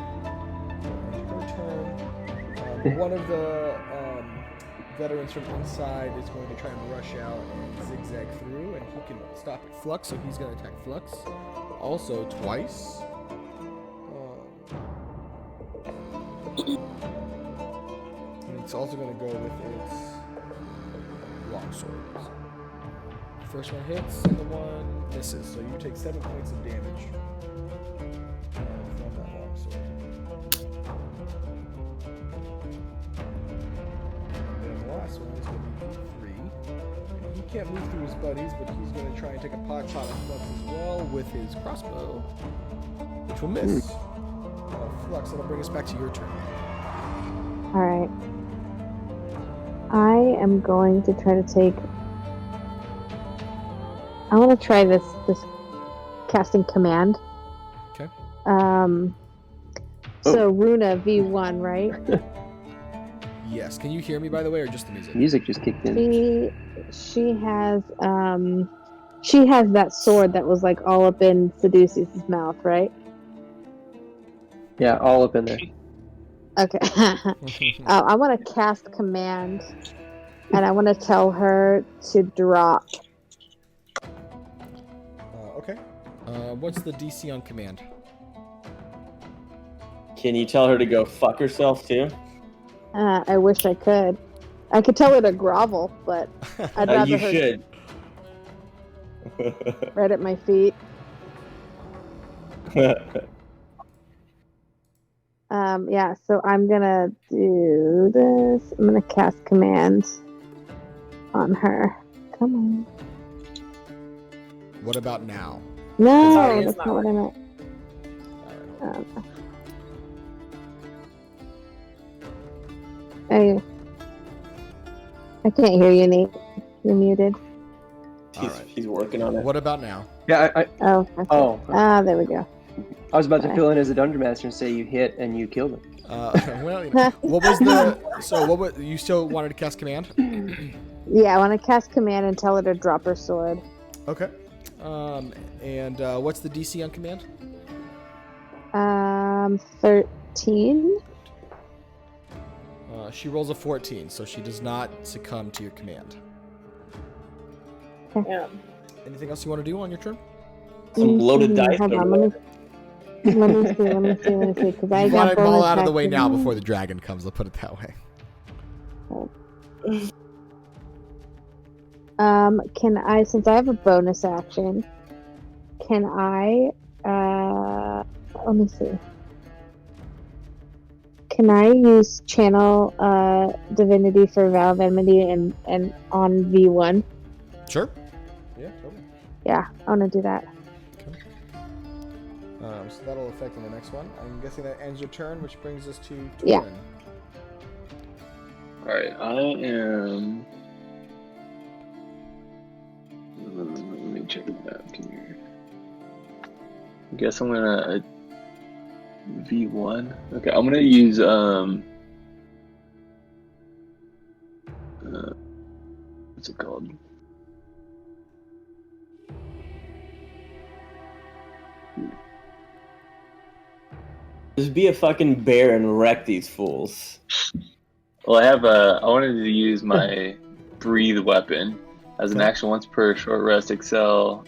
End her turn. One of the veterans from inside is going to try and rush out and zigzag through, and he can stop at Flux, so he's going to attack Flux also twice. And it's also going to go with its longsword. First one hits, second one misses, so you take 7 points of damage from that longsword. And the last one is going to be D3. And he can't move through his buddies, but he's going to try and take a pot shot at Flux as well with his crossbow, which will miss. Flux, that'll bring us back to your turn. Alright. I am going to try to take... I want to try this casting command. Okay. So Runa V1, right? Yes. Can you hear me, by the way, or just the music? Music just kicked in. She has that sword that was like all up in Seduce's mouth, right? Yeah, all up in there. Okay. I want to cast command, and I want to tell her to drop. Okay. What's the DC on command? Can you tell her to go fuck herself too? I wish I could. I could tell her to grovel, but I'd rather You her should. right at my feet. Yeah, so I'm gonna do this. I'm gonna cast command on her. Come on. What about now? No, Sorry, it's that's not not what I meant. I can't hear you, Nate. You're muted. He's working on it. What about now? Yeah, Oh. Okay. There we go. I was about to fill in as a dungeon master and say you hit and you killed him. Well, what was the? So what was you still wanted to cast command? Yeah, I want to cast command and tell her to drop her sword. Okay. And what's the DC on command? 13. She rolls a 14, so she does not succumb to your command. Yeah. Anything else you want to do on your turn? Some loaded dice. Hold on, let me see. Because I You got want them all bonus out of the way now action. before the dragon comes. Let's put it that way. Can I, since I have a bonus action, can I, let me see. Can I use channel divinity for Vow of Enmity and on V1? Sure. Yeah, totally. Yeah, I want to do that. Okay. So that'll affect in the next one. I'm guessing that ends your turn, which brings us to Torin. Yeah. Alright, I am... Let me check the map here. I guess I'm gonna... V1? Okay, I'm gonna use, what's it called? Just be a fucking bear and wreck these fools. Well, I wanted to use my breathe weapon as an action once per short rest. Excel.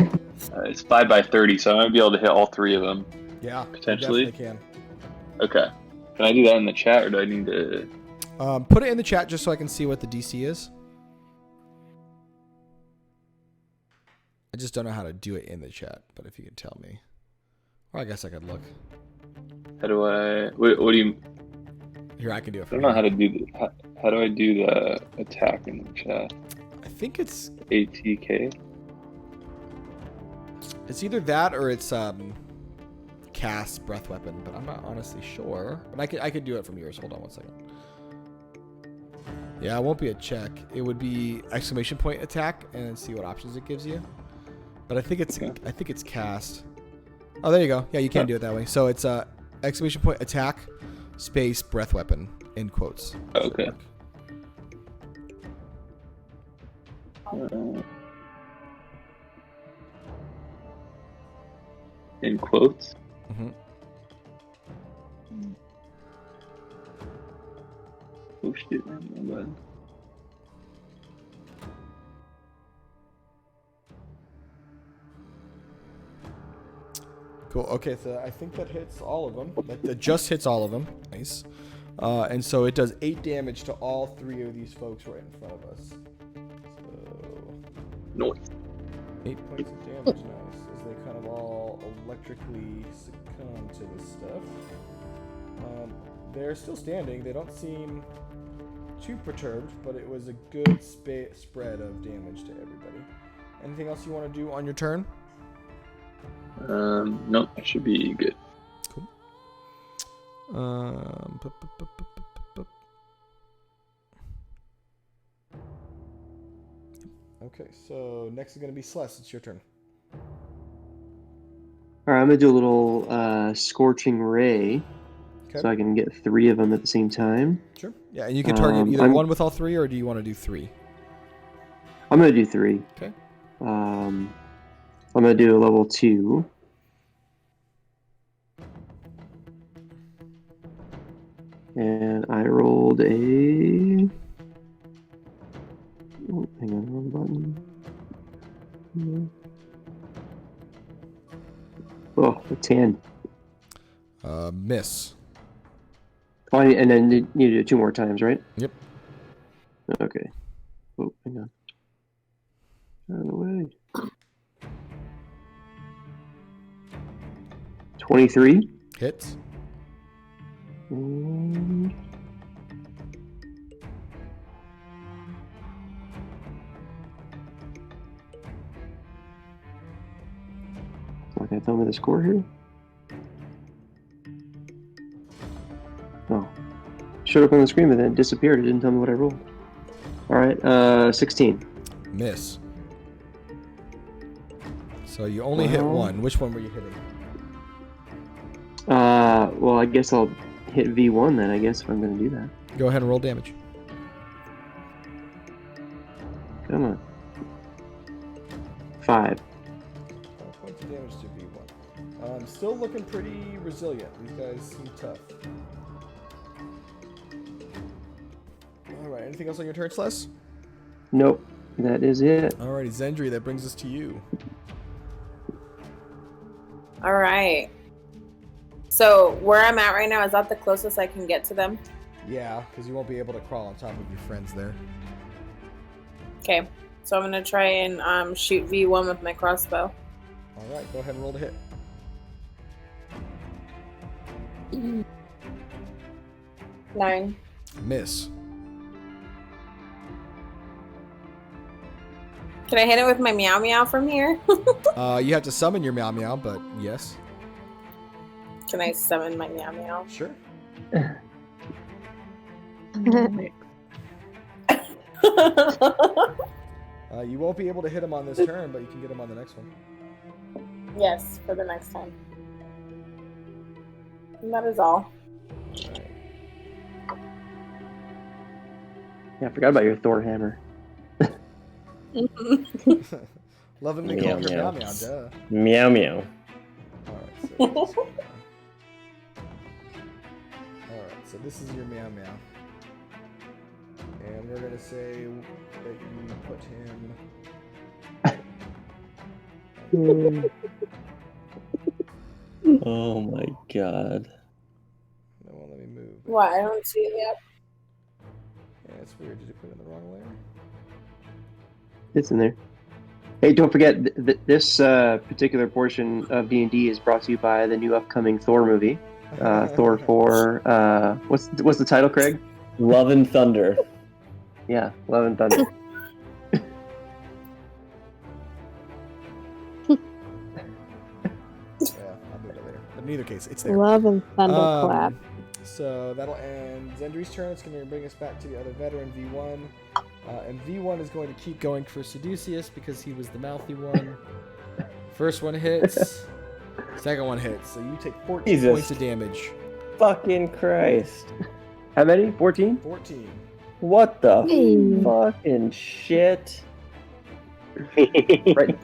It's 5x30, so I'm gonna be able to hit all three of them. Yeah, potentially. You definitely Okay. Can I do that in the chat, or do I need to? Put it in the chat just so I can see what the DC is. I just don't know how to do it in the chat, but if you could tell me, or I guess I could look. How do I? What do you? Here, I can do it. I don't know how to do the. How do I do the attack in the chat? I think it's ATK. It's either that or it's cast breath weapon, but I'm not honestly sure. But I could do it from yours. Hold on one second. Yeah, it won't be a check. It would be exclamation point attack and see what options it gives you. But I think it's cast. Oh, there you go. Yeah, you can do it that way. So it's exclamation point attack space breath weapon in quotes. Okay. In quotes. Mm-hmm. Oh shit, man, my bad. Cool. Okay, so I think that hits all of them. That just hits all of them. Nice. And so it does 8 damage to all 3 of these folks right in front of us. So Noise. 8 points of damage. Nice. As they kind of all electrically succumb to this stuff. They're still standing. They don't seem too perturbed, but it was a good spread of damage to everybody. Anything else you want to do on your turn? Nope, that should be good. Cool. Okay, so next is going to be Celeste. It's your turn. All right, I'm gonna do a little scorching ray. Okay. so I can get 3 of them at the same time. Sure. Yeah, and you can target either one with all 3, or do you want to do 3? I'm gonna do 3. Okay. I'm gonna do a level 2. And I rolled a. Oh, hang on, wrong button. Oh, a 10. Miss. Oh, and then you need to do it 2 more times, right? Yep. Okay. Oh, hang on. Out of the way. 23. Hits. And... Not gonna tell me the score here. Oh, showed up on the screen, but then it disappeared. It didn't tell me what I rolled. All right, 16. Miss. So you only hit Well- 1. Which one were you hitting? Well, I guess I'll hit V1 then. I guess if I'm gonna do that. Go ahead and roll damage. Come on. 5. 5 points of damage to V1. Still looking pretty resilient. These guys seem tough. Alright, anything else on your turn, Celeste? Nope, that is it. Alrighty, Zendri, that brings us to you. All right. So where I'm at right now, is that the closest I can get to them? Yeah, because you won't be able to crawl on top of your friends there. Okay. So I'm gonna try and shoot V1 with my crossbow. Alright, go ahead and roll to hit. 9. Miss. Can I hit it with my meow meow from here? You have to summon your meow meow, but yes. Can I summon my meow meow? Sure. You won't be able to hit him on this turn, but you can get him on the next one. Yes, for the next time. And that is all. Yeah, I forgot about your Thor hammer. Lovingly Meow, called your meow. meow meow, duh. Meow meow. Alright, so this is your meow meow. And we're gonna say that you put him. Oh my god. No one let me move. What? I don't see it yet. Yeah, it's weird. Did you put it in the wrong layer? It's in there. Hey, don't forget, this particular portion of D&D is brought to you by the new upcoming Thor movie. Thor 4, what's the title, Craig? Love and Thunder. Yeah, Love and Thunder. Yeah, I'll move it later. But in either case, it's there. Love and thunderclap. So that'll end Zendri's turn. It's going to bring us back to the other veteran, V1. And V1 is going to keep going for Seducius because he was the mouthy one. First one hits. Second one hits. So you take 14 Jesus. points of damage. Fucking Christ. How many? 14? 14. What the Hey. fucking shit? Right,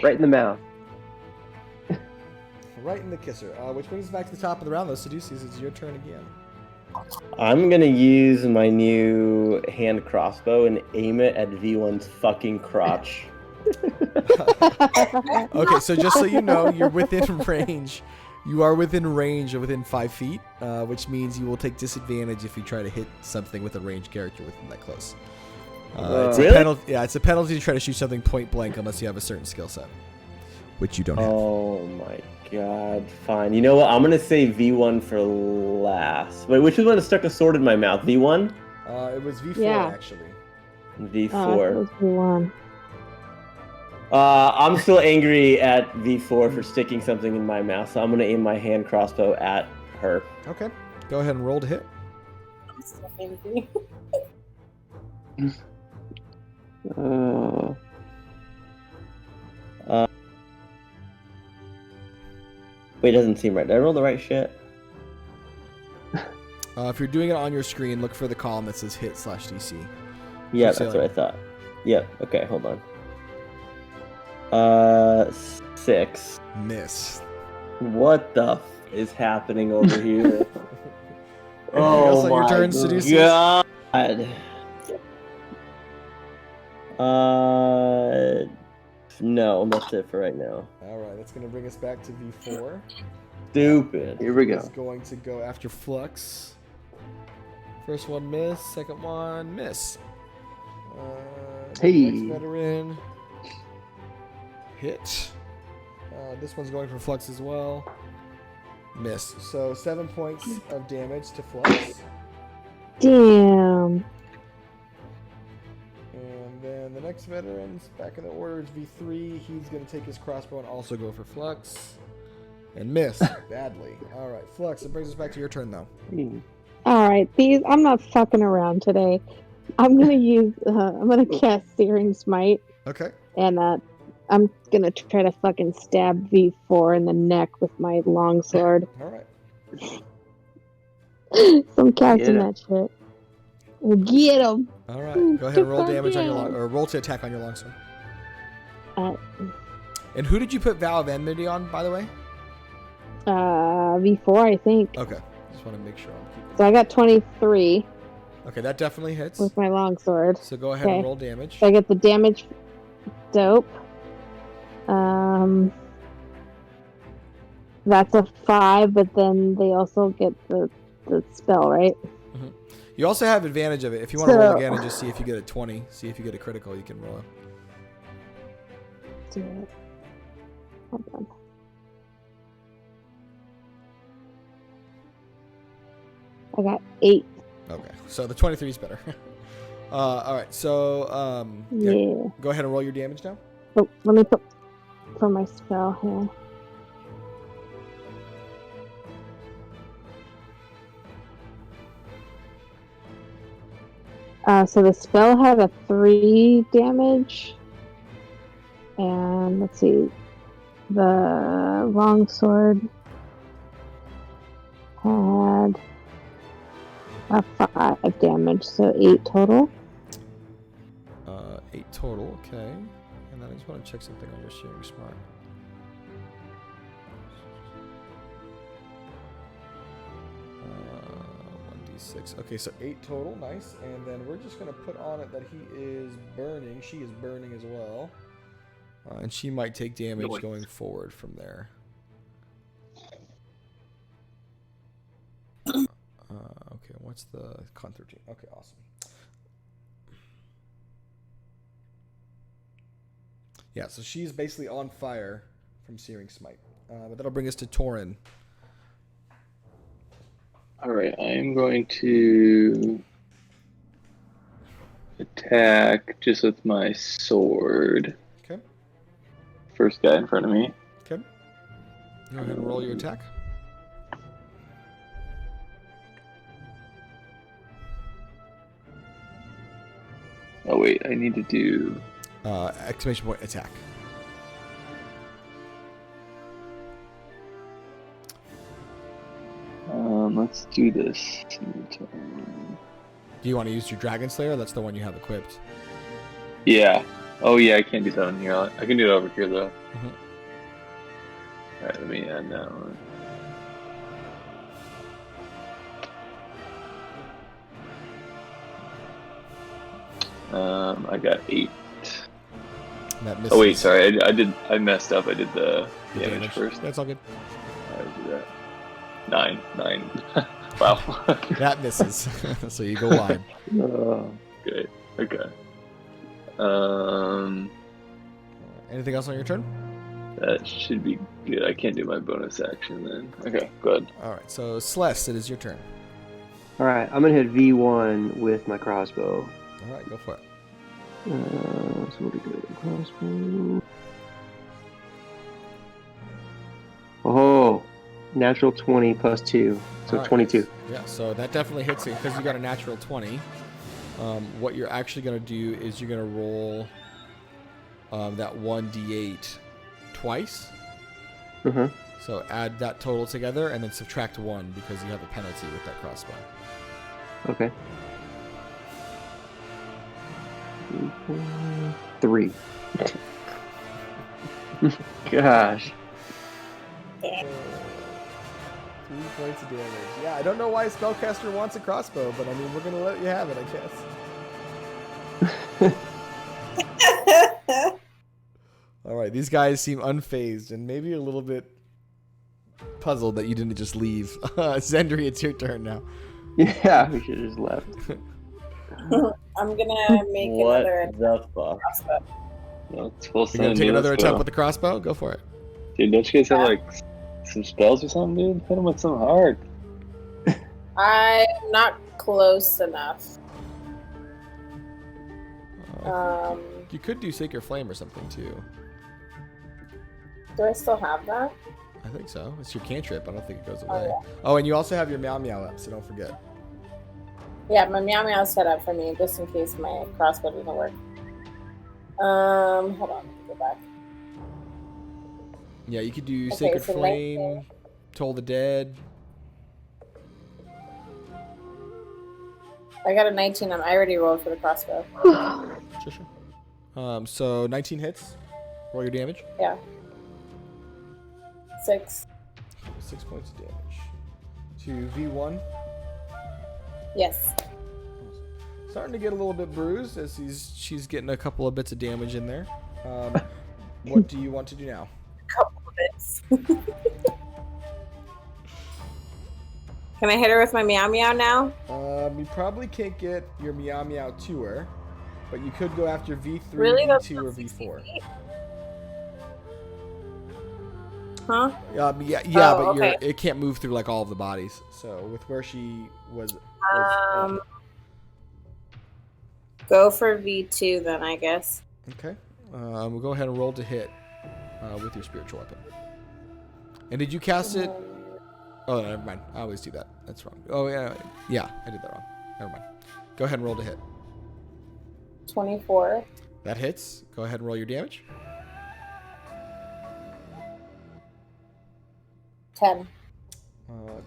right in the mouth. Right in the kisser. Which brings us back to the top of the round, though. Seducius, it's your turn again. I'm gonna use my new hand crossbow and aim it at V1's fucking crotch. Okay, so just so you know, you're within range. You are within range of within 5 feet, which means you will take disadvantage if you try to hit something with a ranged character within that close. It's Really? a penalty. Yeah, it's a penalty to try to shoot something point blank unless you have a certain skill set, which you don't have. Oh my god, fine. You know what? I'm gonna say V1 for last. Wait, which is one that stuck a sword in my mouth? V1? It was V4 Yeah. actually. V4. One. I'm still angry at V4 for sticking something in my mouth, so I'm gonna aim my hand crossbow at her. Okay, go ahead and roll to hit. I'm so angry. Wait, it doesn't seem right. Did I roll the right shit? If you're doing it on your screen, look for the column that says hit/DC. Yeah, So that's what I thought. Yep. Okay, hold on. 6. Miss. What the is happening over here? Anything else Oh on your my turn, Seducers? god. No, that's it for right now. All right, that's going to bring us back to V4. Stupid. Here we He's go. going to go after Flux. First one miss, second one miss. Hey. Next veteran hit. This one's going for Flux as well. Miss. So 7 points of damage to Flux. Damn. And then the next veteran's back in the order is V3. He's going to take his crossbow and also go for Flux. And miss badly. All right, Flux, it brings us back to your turn, though. All right, I'm not fucking around today. I'm gonna cast Searing Smite, Okay. and I'm gonna try to fucking stab V4 in the neck with my longsword. All right. So I'm casting Yeah. that shit. Get him. All right. Go ahead and roll damage on your or roll to attack on your longsword. And who did you put Vow of Enmity on, by the way? V4, I think. Okay. Just want to make sure I'm keeping. So I got 23 Okay, that definitely hits. with my longsword. So go ahead and Okay. roll damage. So I get the damage. Dope. That's a 5, but then they also get the spell, right? You also have advantage of it. If you want to roll So- again and just see if you get a 20, see if you get a critical, you can roll it. Do it. Hold on. I got 8. Okay, so the 23 is better. All right, so Yeah. go ahead and roll your damage now. Oh, let me put for my spell here. So the spell had a 3 damage, and let's see, the longsword had a 5 damage, so 8 total. 8 total, okay. And then I just want to check something on your Searing Smart. Uh, 1d6. Okay, so 8 total, nice. And then we're just going to put on it that he is burning. She is burning as well. And she might take damage going forward from there. Okay, what's the con 13? Okay, awesome. Yeah, so she's basically on fire from Searing Smite. But that'll bring us to Torin. All right, I am going to attack just with my sword. Okay. First guy in front of me. Okay. Go ahead and roll your attack. Oh wait, I need to do. Exclamation point attack. Let's do this. Do you want to use your Dragon Slayer? That's the one you have equipped. Yeah. Oh yeah, I can't do that on here. I can do it over here though. Mhm. Alright, let me add that one. I got 8. That Oh wait, misses sorry, I messed up. I did the the damage first. That's all good. I do that. 9. Wow. That misses. So you go wide. Good. Okay. Anything else on your turn? That should be good. I can't do my bonus action then. Okay, good. All right. So Celeste, it is your turn. All right, I'm gonna hit V1 with my crossbow. All right, go for it. So what do we do? Crossbow. Oh, natural 20 plus 2, so All right. 22. Yeah. So that definitely hits it because you got a natural 20. What you're actually gonna do is you're gonna roll that 1d8 twice. Uh-huh. So add that total together and then subtract 1 because you have a penalty with that crossbow. Okay. 3. Gosh. 3 points of damage. Yeah, I don't know why a spellcaster wants a crossbow, but I mean, we're gonna let you have it, I guess. All right, these guys seem unfazed and maybe a little bit puzzled that you didn't just leave. Zendri, it's your turn now. Yeah, we should have just left. I'm gonna make What another the fuck? crossbow. No, it's full You're gonna take another attempt with the crossbow? Go for it. Dude, don't you guys have like some spells or something, dude? Hit him with something hard. I'm not close enough. You could do Sacred Flame or something too. Do I still have that? I think so. It's your cantrip. I don't think it goes away. Okay. Oh, and you also have your Meow Meow up, so don't forget. Yeah, my Meow Meow's set up for me just in case my crossbow doesn't work. Hold on, let me go back. Yeah, you could do Okay, Sacred so Flame, Toll the Dead. I got a 19. I already rolled for the crossbow. Sure. So 19 hits. Roll your damage. Yeah. 6. 6 points of damage. To V1. Yes. Starting to get a little bit bruised as she's getting a couple of bits of damage in there. What do you want to do now? Couple of bits. Can I hit her with my Meow Meow now? You probably can't get your Meow Meow to her, but you could go after V3, Really? That's V2, or not 60 V4. feet? Huh? Yeah, Oh, but okay. it can't move through like all of the bodies. So with where she was Go for V2 then, I guess. okay. We'll go ahead and roll to hit with your spiritual weapon. And did you cast it? Oh, never mind. I always do that. That's wrong. Oh, yeah. Yeah, I did that wrong. Never mind. Go ahead and roll to hit. 24. That hits. Go ahead and roll your damage. 10.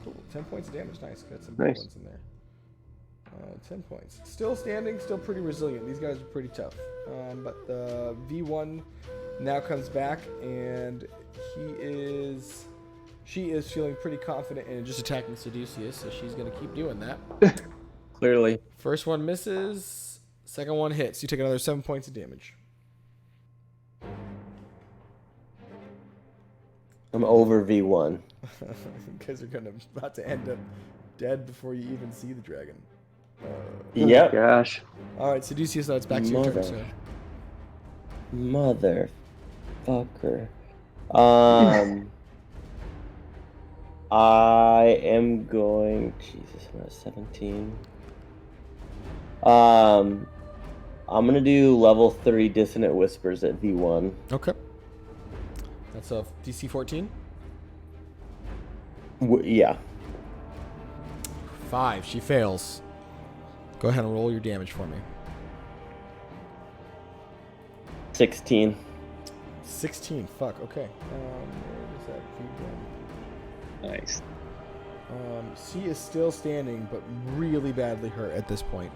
Cool. 10 points of damage. Nice. Got some Nice. ones in there. 10 points. Still standing, still pretty resilient. These guys are pretty tough. But the V1 now comes back, and she is feeling pretty confident in just attacking Seducius, so she's going to keep doing that. Clearly. First one misses. Second one hits. You take another 7 points of damage. I'm over V1. You guys are about to end up dead before you even see the dragon. Yep. Gosh. All right, Seducius, now it's back to your turn, sir. Motherfucker. I am going. Jesus, I'm at 17. I'm gonna do level 3 Dissonant Whispers at V1. Okay. That's a DC 14. Yeah. 5. She fails. Go ahead and roll your damage for me. 16. 16. Fuck. Okay. Where is that? V1. Nice. She is still standing, but really badly hurt at this point.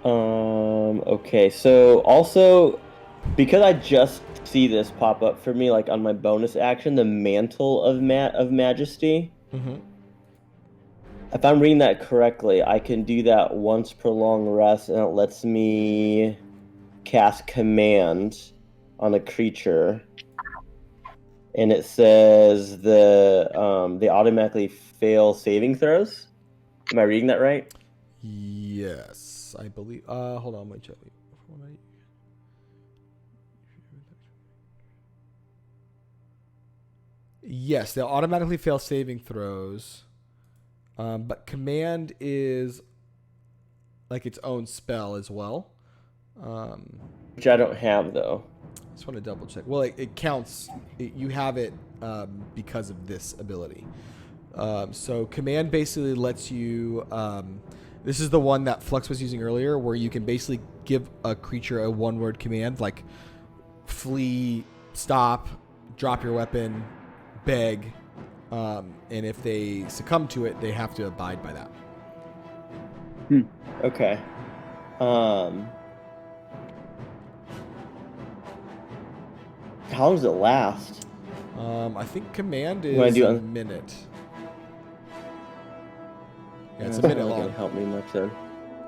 Okay, so also, because I just see this pop up for me, like on my bonus action, the Mantle of Majesty. Mm-hmm. If I'm reading that correctly, I can do that once per long rest, and it lets me cast Command on a creature. And it says they automatically fail saving throws. Am I reading that right? Yes, I believe. Hold on, let me check. Yes, they'll automatically fail saving throws. But Command is like its own spell as well. Which I don't have, though. I just want to double check. Well, it counts. You have it because of this ability. So Command basically lets you... this is the one that Flux was using earlier, where you can basically give a creature a one-word command, like flee, stop, drop your weapon, beg, and if they succumb to it, they have to abide by that. Okay. How long does it last? I think command What do I is do a on- minute. Yeah, it's a That's minute not long. gonna help me much then.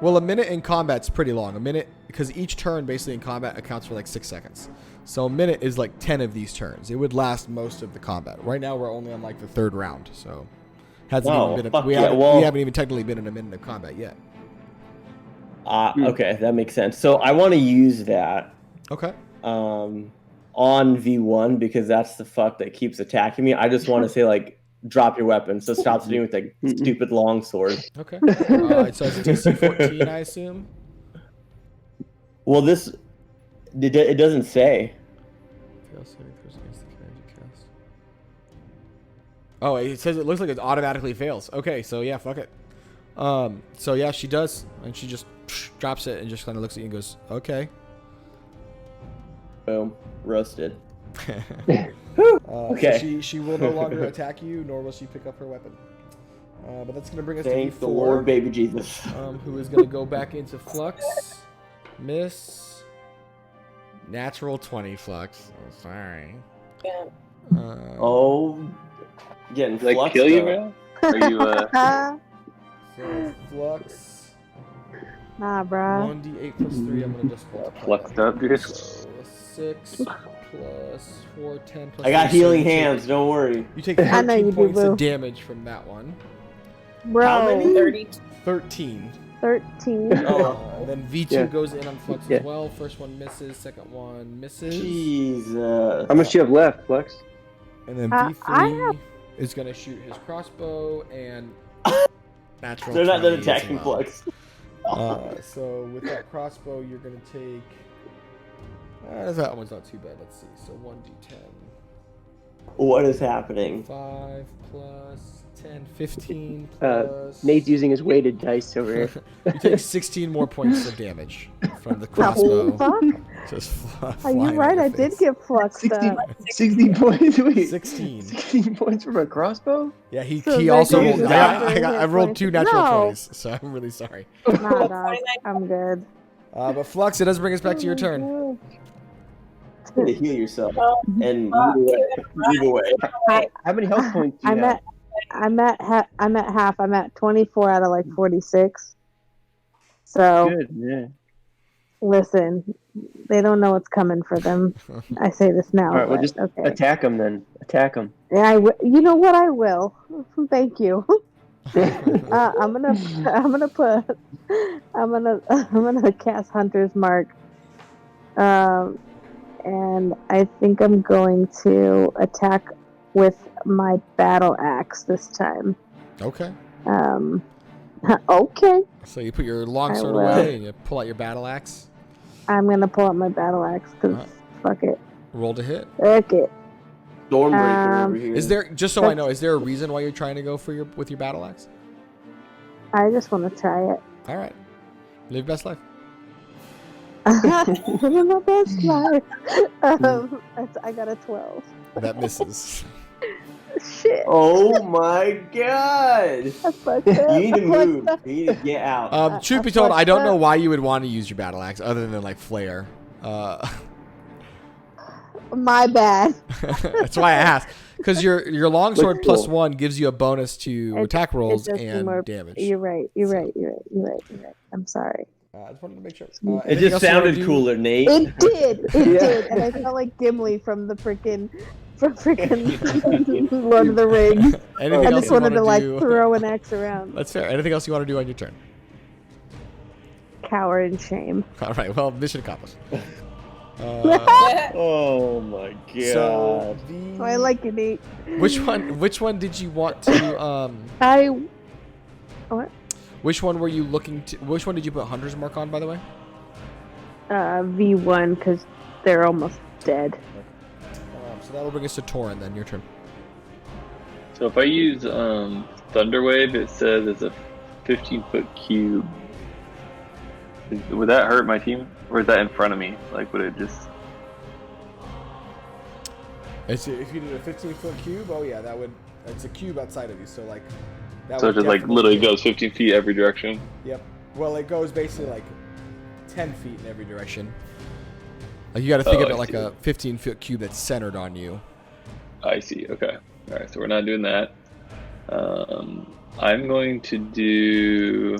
Well, a minute in combat's pretty long. A minute, because each turn basically in combat accounts for like 6 seconds. So a minute is like 10 of these turns. It would last most of the combat. Right now we're only on like the 3rd round, so hasn't Oh, even been. fuck We yeah, haven't, well- we haven't even technically been in a minute of combat yet. Okay, that makes sense. So I want to use that Okay. on V1 because that's the fuck that keeps attacking me. I just want to say like drop your weapon, so stop sitting with like stupid long sword. Okay. So it's DC 14, I assume. Well, this it doesn't say. Oh, it says it looks like it automatically fails. Okay, so yeah, fuck it. So yeah, she does, and she just drops it and just kind of looks at you and goes, "Okay." Boom, roasted. Okay. Okay. She will no longer attack you, nor will she pick up her weapon. But that's gonna bring us Thank to the V4, Lord, baby Jesus. who is gonna go back into flux. Miss. Natural 20 flux. Oh, sorry. Yeah. Oh, getting Did I fluxed kill you, up. man? Are you So flux. Nah, bruh. 1d8 plus 3. I'm gonna just multiply. fluxed up, dude? So 6 plus 4, 10 plus I got 3, healing so you take- hands. Don't worry. You take I know 13 you do, points boo. of damage from that one. Bro, 30. 13. 13. And then V2 Yeah. goes in on flux Yeah. as well. First one misses, second one misses. Jesus. How much do you have left, Flex? And then I V3 is going to shoot his crossbow and natural They're not 20 done attacking as well. flux. So with that crossbow, you're going to take... that one's not too bad. Let's see. So 1d10. What is happening? 5 plus 10, 15 Uh, plus... Nate's using his weighted dice over here. You take 16 more points of damage from the The crossbow. fuck? Just Are you right? I did get fluxed 16, up. 16 points. Wait, 16. 16 points from a crossbow? Yeah, he So he they're also going rolled, to die. I rolled 2 natural No. 20s, so I'm really sorry. Nah, dog. I'm good. But Flux, it does bring us back to your turn. You need to heal yourself Well, and move away. How many health points do you have? I'm at half. I'm at 24 out of like 46. So Good, yeah. listen, they don't know what's coming for them. I say this now. All right, well, but just okay. attack him then. Attack him. Yeah, you know what? I will. Thank you. I'm gonna cast Hunter's Mark. And I think I'm going to attack with my battle axe this time. Okay. Okay. So you put your longsword will. away and you pull out your battle axe. I'm gonna pull out my battle axe because Alright. fuck it. Roll to hit. Okay. Stormbreaker over here. Is there, just so I know, is there a reason why you're trying to go for with your battle axe? I just want to try it. All right. Live your best life. Living my best life. I got a 12. That misses. Shit. Oh my god! I fucked up. You need to I fucked move. up. You need to get out. Truth be told, I don't know why you would want to use your battle axe other than like flare. My bad. That's why I asked. Because your longsword Looks plus cool. 1 gives you a bonus to attack rolls It does and more- damage. You're right. You're right. I'm sorry. I just wanted to make sure. It anything just else you wanna sounded do? cooler, Nate. It did. It Yeah. did. And I felt like Gimli from freaking Lord of the Rings. Anything I else just you wanted to wanna like do? throw an axe around. That's fair. Anything else you want to do on your turn? Cower in shame. All right. Well, mission accomplished. Oh my god. So So I like it, Nate. which one did you want to What? which one were you looking to? Which one did you put Hunter's Mark on, by the way? V1 because they're almost dead. So that will bring us to Torin. Then your turn. So if I use Thunderwave, it says it's a 15-foot cube. Would that hurt my team? Or is that in front of me? Like, would it just... If you did a 15-foot cube, oh yeah, that would. It's a cube outside of you, so like. That So it would just like definitely literally be- goes 15 feet every direction. Yep. Well, it goes basically like 10 feet in every direction. Like you got to think of I it like see. a 15-foot cube that's centered on you. I see. Okay. All right. So we're not doing that. I'm going to do,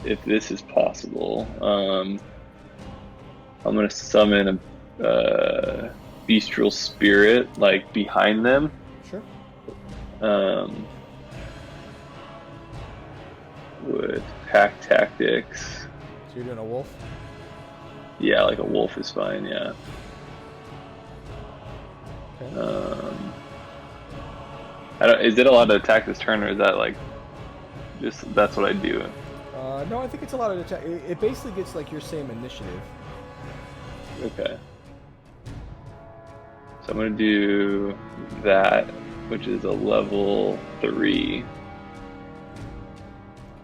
if this is possible, I'm going to summon a bestial spirit like behind them. Sure. With pack tactics. So you're doing a wolf. Yeah, like a wolf is fine. Yeah. Okay. Is it allowed to attack this turn, or is that like just that's what I do? No, I think it's a lot of attack. It basically gets like your same initiative. Okay. So I'm gonna do that, which is a level 3.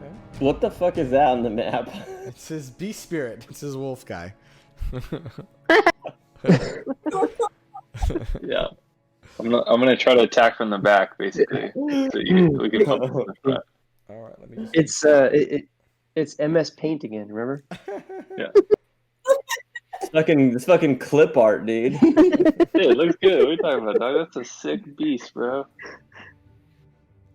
Okay. What the fuck is that on the map? It's his beast spirit. It's his wolf guy. Yeah. I'm gonna try to attack from the back, basically. So we can focus on the front. All right, let me just. It's MS Paint again. Remember? Yeah. This fucking clip art, dude. Hey, it looks good. What are you talking about, dog? That's a sick beast, bro.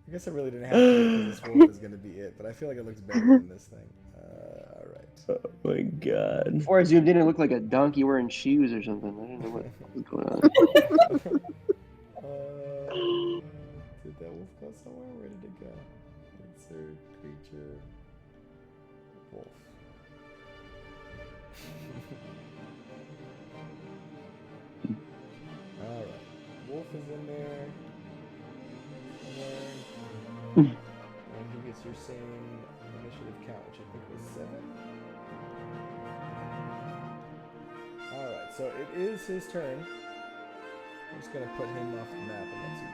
I guess I really didn't have to because this wolf is gonna be it, but I feel like it looks better than this thing. All right. Oh my god. Before I zoomed in, it looked like a donkey wearing shoes or something. I don't know what was going on. Did that wolf go somewhere? Where did it go? Insert creature. Wolf. Alright. Wolf is in there. And he gets your same initiative count, which I think was 7. Alright, so it is his turn. I'm just gonna put him off the map and let's see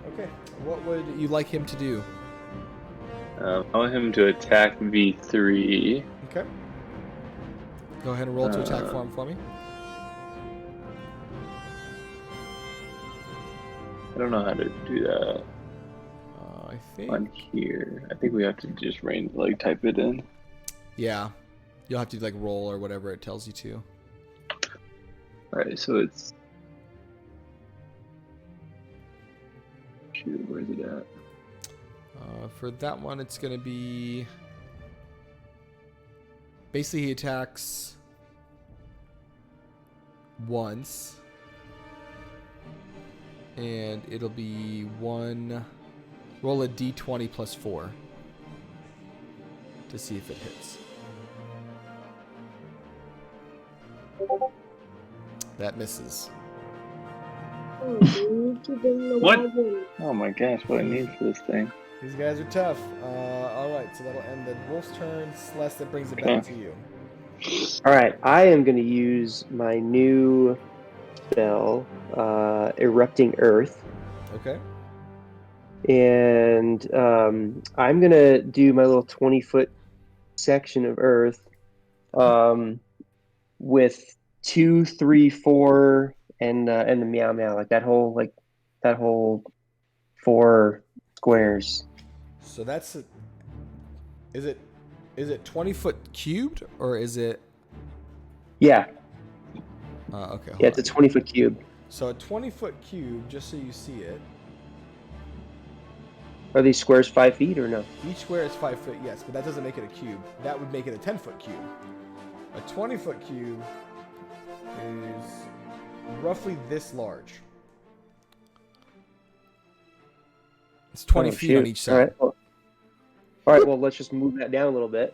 what okay, what would you like him to do? I want him to attack V3. Okay. Go ahead and roll to attack for him for me. I don't know how to do that I think. on here. I think we have to just type it in. Yeah. You'll have to like roll or whatever it tells you to. Alright, so it's... Shoot, where's it at? For that one, it's going to be... Basically, he attacks once. And it'll be 1... Roll a d20 plus 4 to see if it hits. That misses. What? Oh my gosh, what I need for this thing. These guys are tough. Alright, so that'll end the wolf's turn. Celeste, that brings it back to you. All right, I am going to use my new spell, Erupting Earth. Okay. And I'm going to do my little 20-foot section of Earth with 2, 3, 4, and the meow meow, like that whole 4 squares. So that's is it 20-foot cubed or is it? Yeah. Okay. Yeah, it's a 20-foot cube. So a 20-foot cube, just so you see it. Are these squares 5 feet or no? Each square is 5 foot, yes, but that doesn't make it a cube. That would make it a 10-foot cube. A 20-foot cube is roughly this large. It's 20 feet on each side. All right, well, let's just move that down a little bit.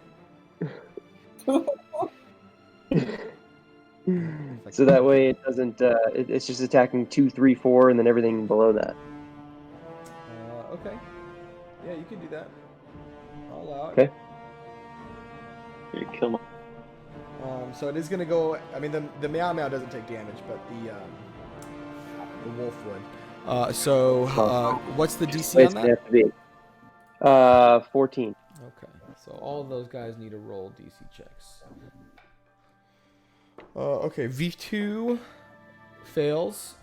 So that way it doesn't, it's just attacking 2, 3, 4, and then everything below that. Okay. Yeah, you can do that. I'll allow it. Okay. You kill him. So it is going to go, I mean, the meow meow doesn't take damage, but the wolf would. So what's the DC on that? Have to be 14. Okay, so all of those guys need to roll DC checks. Okay, V2 fails.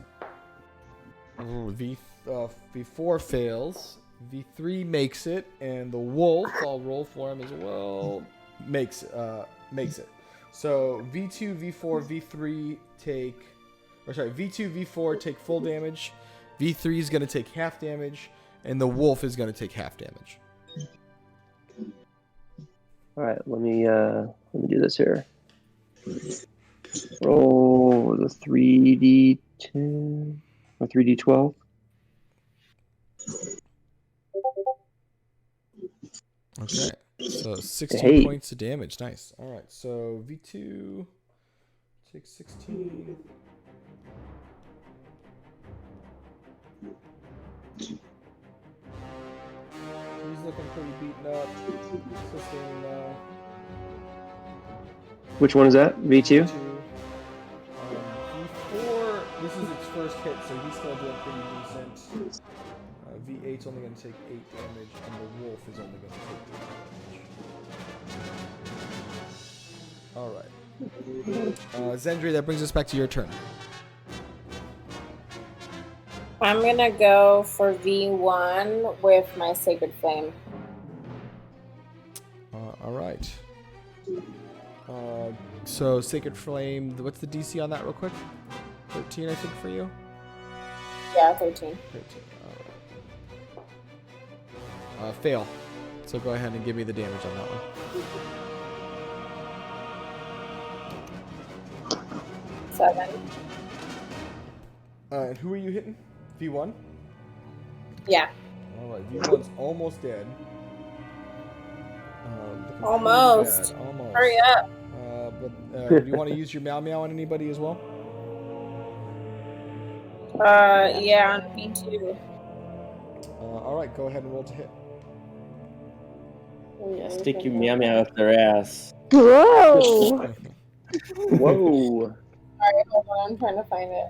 V4 fails. V3 makes it, and the wolf, I'll roll for him as well, makes it. So V2, V4, V3 V2, V4 take full damage. V3 is going to take half damage, and the wolf is going to take half damage. All right, let me do this here. Roll the 3d10 or 3d12. Okay, so 16 points of damage. Nice. All right, so V2 takes 16. He's looking pretty beaten up. Still standing now. Which one is that? V2? V4, this is its first hit, so he's still doing pretty decent. V8's only going to take 8 damage, and the wolf is only going to take 3 damage. Alright. Zendri, that brings us back to your turn. I'm gonna go for V1 with my Sacred Flame. Alright. So, Sacred Flame, what's the DC on that real quick? 13, I think, for you? Yeah, 13. 13. Fail. So go ahead and give me the damage on that one. 7. And who are you hitting? V1? Yeah. Alright, V1's almost dead. Almost. Almost. Hurry up. But do you want to use your Meow Meow on anybody as well? Yeah, on V2. Alright, go ahead and roll to hit. Yeah, stick your meow meow up their ass. Whoa! Whoa. Sorry, hold on. I'm trying to find it.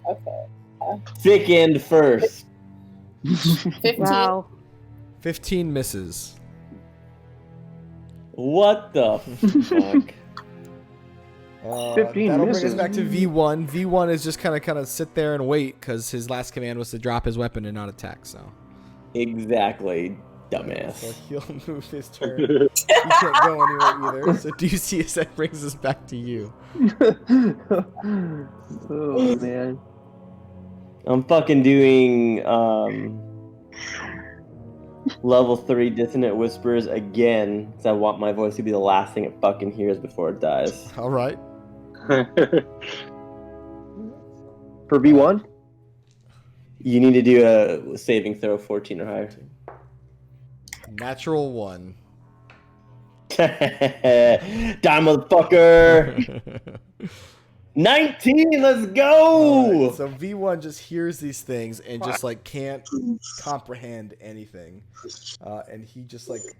Okay. Thick end first. 15. Wow. 15 misses. What the fuck? 15 that'll misses. bring us back to V1. V1 is just kind of sit there and wait because his last command was to drop his weapon and not attack. So Exactly, dumbass. So he'll move his turn. He can't go anywhere either. So DCS, that brings us back to you. Oh man. I'm fucking doing level 3 Dissonant Whispers again, because I want my voice to be the last thing it fucking hears before it dies. All right. For V1? You need to do a saving throw 14 or higher. Natural 1. Die, motherfucker! 19, let's go! Right, so V1 just hears these things and just like can't comprehend anything, and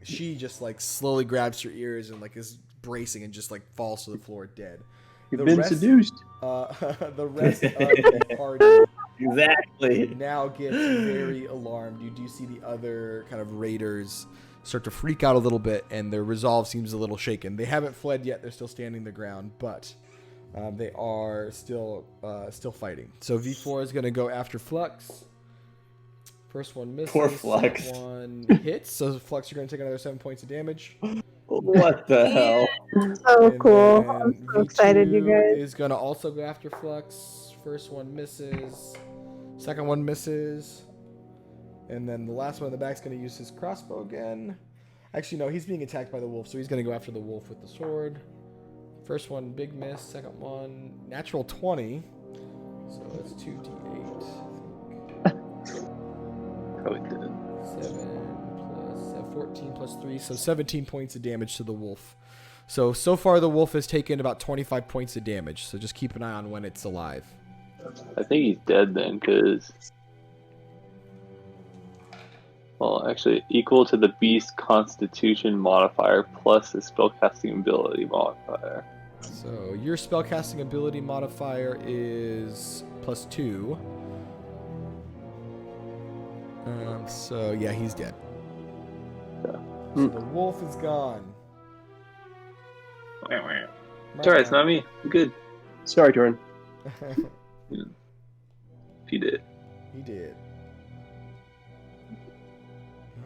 she just slowly grabs her ears and like is bracing and just like falls to the floor dead. You've been seduced. The rest of the party Exactly now gets very alarmed. You do see the other kind of raiders start to freak out a little bit, and their resolve seems a little shaken. They haven't fled yet; they're still standing their ground, but they are still fighting. So V4 is going to go after Flux. First one misses. Poor Flux. Second one hits. So Flux, you're going to take another 7 points of damage. What the hell? So And cool. then I'm so excited, you V2 guys. is going to also go after Flux. First one misses. Second one misses. And then the last one in the back is going to use his crossbow again. Actually, no, he's being attacked by the wolf, so he's going to go after the wolf with the sword. First one, big miss. Second one, natural 20. So that's 2d8. Probably did. 14 plus 3, so 17 points of damage to the wolf. So far the wolf has taken about 25 points of damage, so just keep an eye on when it's alive. I think he's dead then, because... Well, actually, equal to the beast constitution modifier plus the spellcasting ability modifier. So your spellcasting ability modifier is +2. So yeah, he's dead. So the wolf is gone. It's alright, it's not me. I'm good. Sorry, Jordan. He did. He did.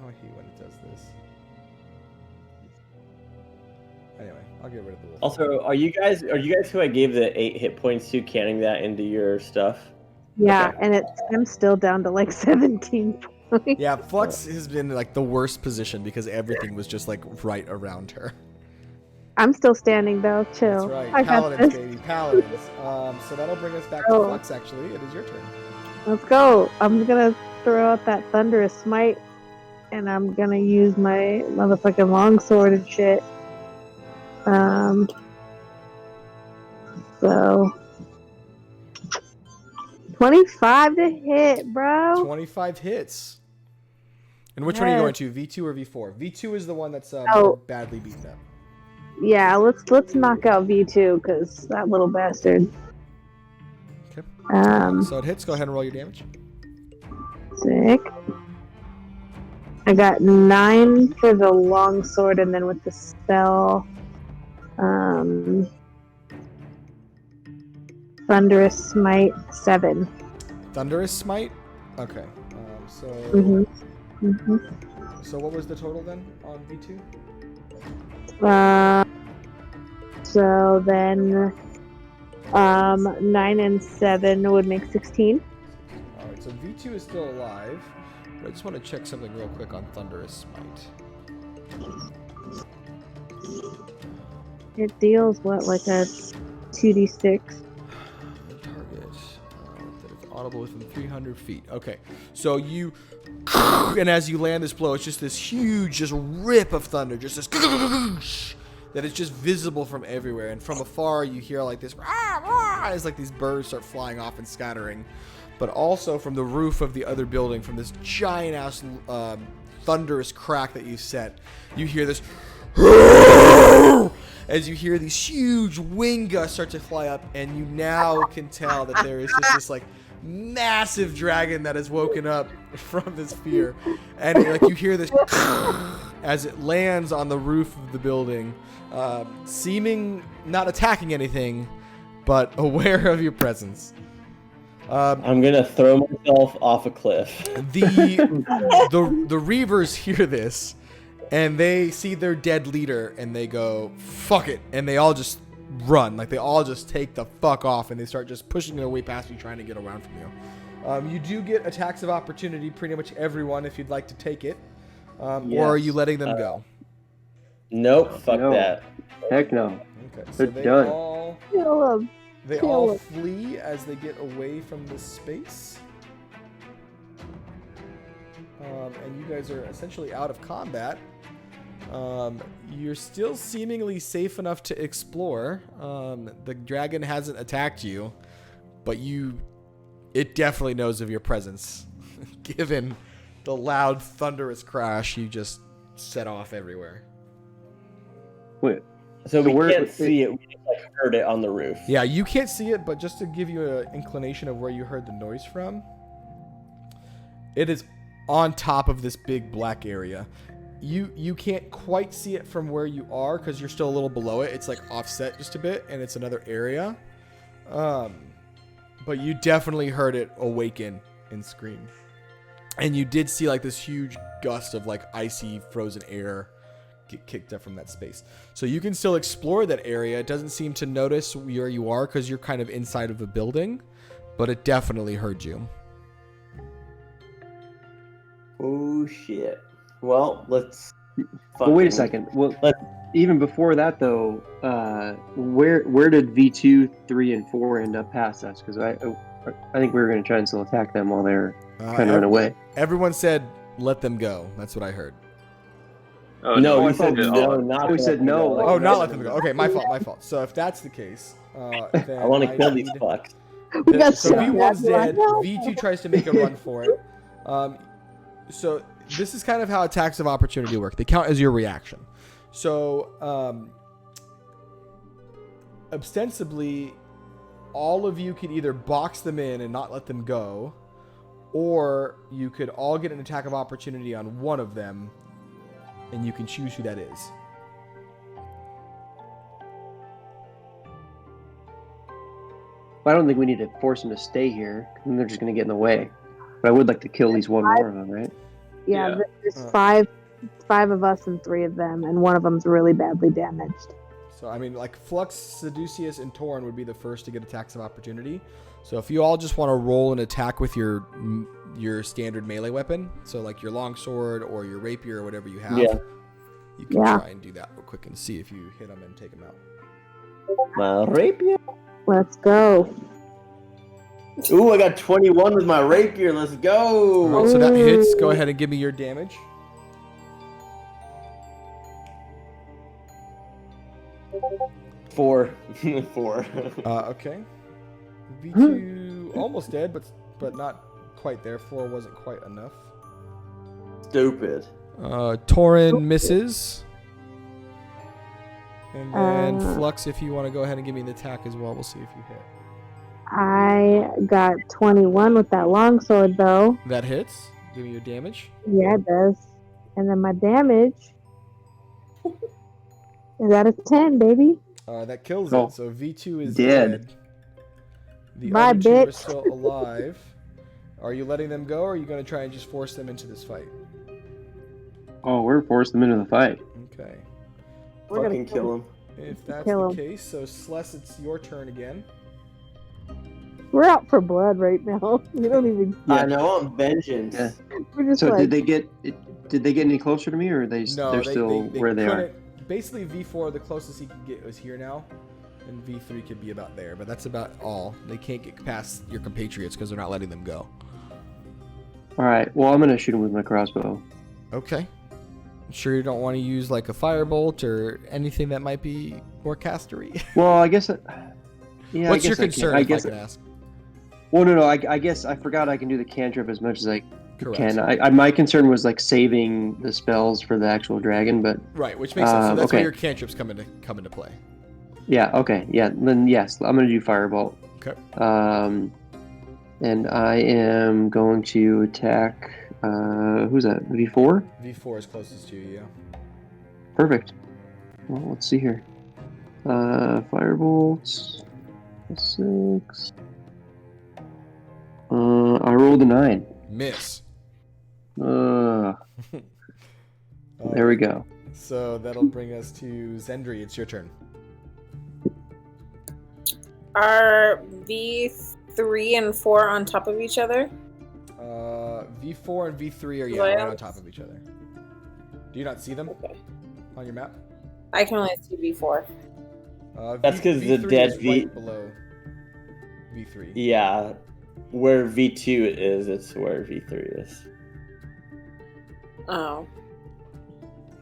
Oh, I hate when it does this. Anyway, I'll get rid of the wolf. Also, are you guys who I gave the 8 hit points to canning that into your stuff? Yeah, Okay. and I'm still down to like 17 points. Yeah, Flux has been like the worst position because everything was just like right around her. I'm still standing though. Chill. That's right. I got Paladins, this. baby. Paladins. So that'll bring us back to Oh. Flux, actually. It is your turn. Let's go. I'm gonna throw out that thunderous smite, and I'm gonna use my motherfucking longsword and shit. So 25 to hit, bro. 25 hits. And which one are you going to? V2 or V4? V2 is the one that's Oh. more badly beaten up. Yeah, let's knock out V2 because that little bastard. Okay. Um, So it hits. Go ahead and roll your damage. sick. I got 9 for the longsword, and then with the spell, thunderous smite 7. Thunderous Smite? Okay. So what was the total then on V2? So then 9 and 7 would make 16. Alright, so V2 is still alive. But I just want to check something real quick on Thunderous Smite. It deals what, like a 2d6? Target. That is audible within 300 feet. Okay. So you... And as you land this blow, it's just this huge just rip of thunder. Just this... That is just visible from everywhere. And from afar, you hear like this... As like these birds start flying off and scattering. But also from the roof of the other building, from this giant-ass thunderous crack that you set, you hear this... As you hear these huge wing gusts start to fly up, and you now can tell that there is just this like massive dragon that has woken up from this fear, and like you hear this as it lands on the roof of the building, seeming not attacking anything, but aware of your presence. I'm gonna throw myself off a cliff. The Reavers hear this. And they see their dead leader, and they go, fuck it. And they all just run. Like, they all just take the fuck off, and they start just pushing their way past you, trying to get around from you. You do get attacks of opportunity, pretty much everyone, if you'd like to take it. Or are you letting them go? Nope, fuck No. that. Heck no. Okay, so They're done. Kill him. They Kill all him. flee as they get away from this space. And you guys are essentially out of combat. You're still seemingly safe enough to explore. The dragon hasn't attacked you, but it definitely knows of your presence, given the loud, thunderous crash you just set off everywhere. Wait. So we where- can't see it. We just like heard it on the roof. Yeah, you can't see it, but just to give you an inclination of where you heard the noise from, it is on top of this big black area. You can't quite see it from where you are because you're still a little below it. It's like offset just a bit, and it's another area. But you definitely heard it awaken and scream. And you did see like this huge gust of like icy frozen air get kicked up from that space. So you can still explore that area. It doesn't seem to notice where you are because you're kind of inside of a building, but it definitely heard you. Oh shit. Well, let's. Well, wait a fucking- second. Well, Let's- even before that though, where did V2, 3, and 4 end up past us? Because I think we were going to try and still attack them while they're trying to run away. Everyone said, let them go. That's what I heard. Oh, No, I we said thought that- no, oh, not. We said no, like- Oh, not let them go. Okay, my fault. So if that's the case, then I want to kill need- these fucks. We got So so V1's bad. dead. V2 tries to make a run for it. So this is kind of how attacks of opportunity work. They count as your reaction. So ostensibly, all of you could either box them in and not let them go, or you could all get an attack of opportunity on one of them, and you can choose who that is. I don't think we need to force them to stay here. Then they're just going to get in the way. But I would like to kill at least one more of them, right? Yeah, Yeah. there's five of us and 3 of them, and one of them's really badly damaged. So, I mean, like, Flux, Seducius, and Torn would be the first to get attacks of opportunity. So if you all just want to roll an attack with your standard melee weapon, so like your longsword or your rapier or whatever you have, you can try and do that real quick and see if you hit them and take them out. My rapier. Let's go. Ooh, I got 21 with my rapier. Let's go. All right, so that hits. Go ahead and give me your damage. Four. Okay. V2 almost dead, but not quite there. 4 wasn't quite enough. Stupid. Torin misses. And then Flux, if you want to go ahead and give me an attack as well, we'll see if you hit. I got 21 with that longsword, though. That hits. Give me your damage. Yeah, it does. And then my damage is at a 10, baby. That kills Oh. it. So V2 is Dead. dead. The Bye, other 2 are bitch. still alive. Are you letting them go, or are you going to try and just force them into this fight? Oh, we're forcing them into the fight. Okay. We're Fucking gonna kill him. If that's Kill the 'em. case, so Sless, it's your turn again. We're out for blood right now. We don't even. I know, I'm vengeance. Yeah. We're just So like, did they get any closer to me, or are they No, they're still where they are? couldn't- Basically, V4, the closest he could get was here now, and V3 could be about there, but that's about all. They can't get past your compatriots because they're not letting them go. All right. Well, I'm gonna shoot him with my crossbow. Okay. Sure you don't want to use like a firebolt or anything that might be more castery? Well, I guess. Yeah. What's I your guess concern, I if guess. I can ask? Well, no. I guess I forgot I can do the cantrip as much as I Correct. can. My concern was like saving the spells for the actual dragon, but Right, which makes sense. So that's why okay. your cantrips come into play. yeah. Okay. Yeah. Then yes, I'm gonna do firebolt. Okay. And I am going to attack. Who's that? V4. V4 is closest to you, yeah. Perfect. Well, let's see here. Firebolts. 6. I rolled a 9. Miss. There we go. So that'll bring us to Zendri. It's your turn. Are V3 and 4 on top of each other? V4 and V3 are Right right on. on top of each other. Do you not see them Okay. on your map? I can only see V4. That's 'cause the V3 dead is V- right below V3. Yeah. Where V2 is, it's where V3 is. Oh.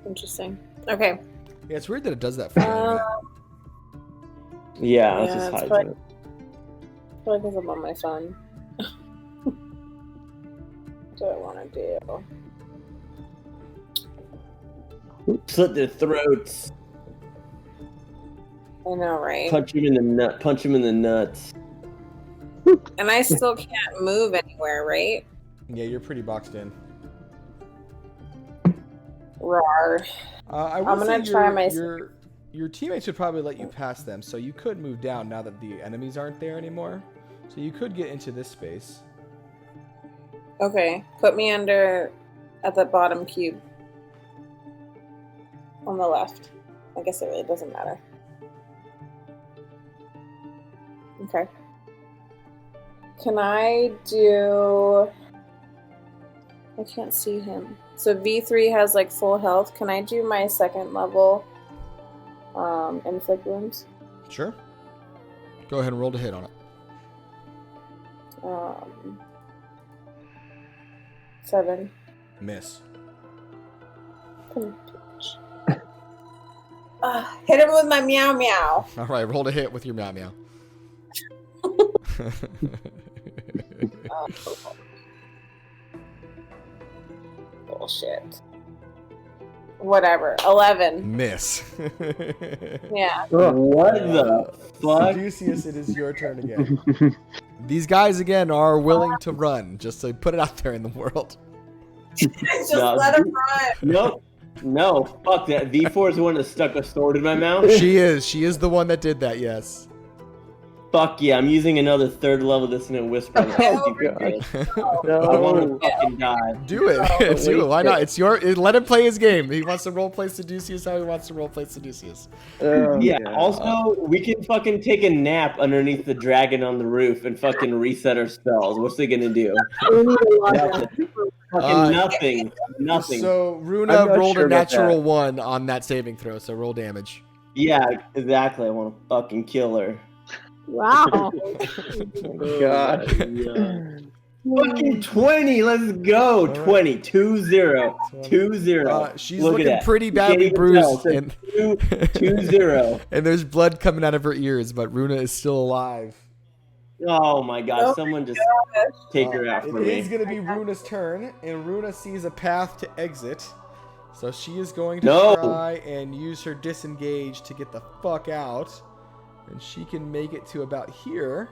Interesting. Okay. Yeah, it's weird that it does that for you on your map. Yeah, let's Yeah, just it's hide probably- it. I feel like because I'm on my phone. What do I want to do? Slit their throats. I know, right? Punch him in the nut. Punch him in the nuts. And I still can't move anywhere, right? Yeah, you're pretty boxed in. Rawr. I I'm would gonna say try my- your teammates would probably let you pass them, so you could move down now that the enemies aren't there anymore. So you could get into this space. Okay, put me under at the bottom cube. On the left. I guess it really doesn't matter. Okay. Can I do... I can't see him. So V3 has like full health. Can I do my second level inflict wounds? Sure. Go ahead and roll to hit on it. 7. Miss. Hit him with my meow meow. All right, roll to hit with your meow meow. Bullshit. Whatever. 11. Miss. Yeah. What the fuck? Caduceus, it is your turn again. These guys again are willing to run, just to put it out there in the world. Just No, let him run. Nope. No, fuck that. V4 is the one that stuck a sword in my mouth. She is the one that did that, yes. Fuck yeah, I'm using another 3rd level dissonant whisper. On Oh, God. No. I want to fucking die. Do it. Do it. Why not? It's your. Let him play his game. He wants to roleplay Seducius how he wants to roleplay Seducius. Oh, Yeah, God. also, we can fucking take a nap underneath the dragon on the roof and fucking reset our spells. What's they gonna do? We need to log Nothing. out. Fucking nothing. Nothing. So I'm Runa not rolled sure a about natural 1 on that saving throw. So roll damage. Yeah, exactly. I want to fucking kill her. Wow. God. Fucking 20, let's go. right. 20, 2-0. 2-0. She's Look at looking that. pretty You can't badly even bruised, tell. and It says 2-0. and there's blood coming out of her ears, but Runa is still alive. Oh my god, Oh someone just take her out for It is me. going to be Runa's turn, and Runa sees a path to exit. So she is going to No. try and use her disengage to get the fuck out. And she can make it to about here.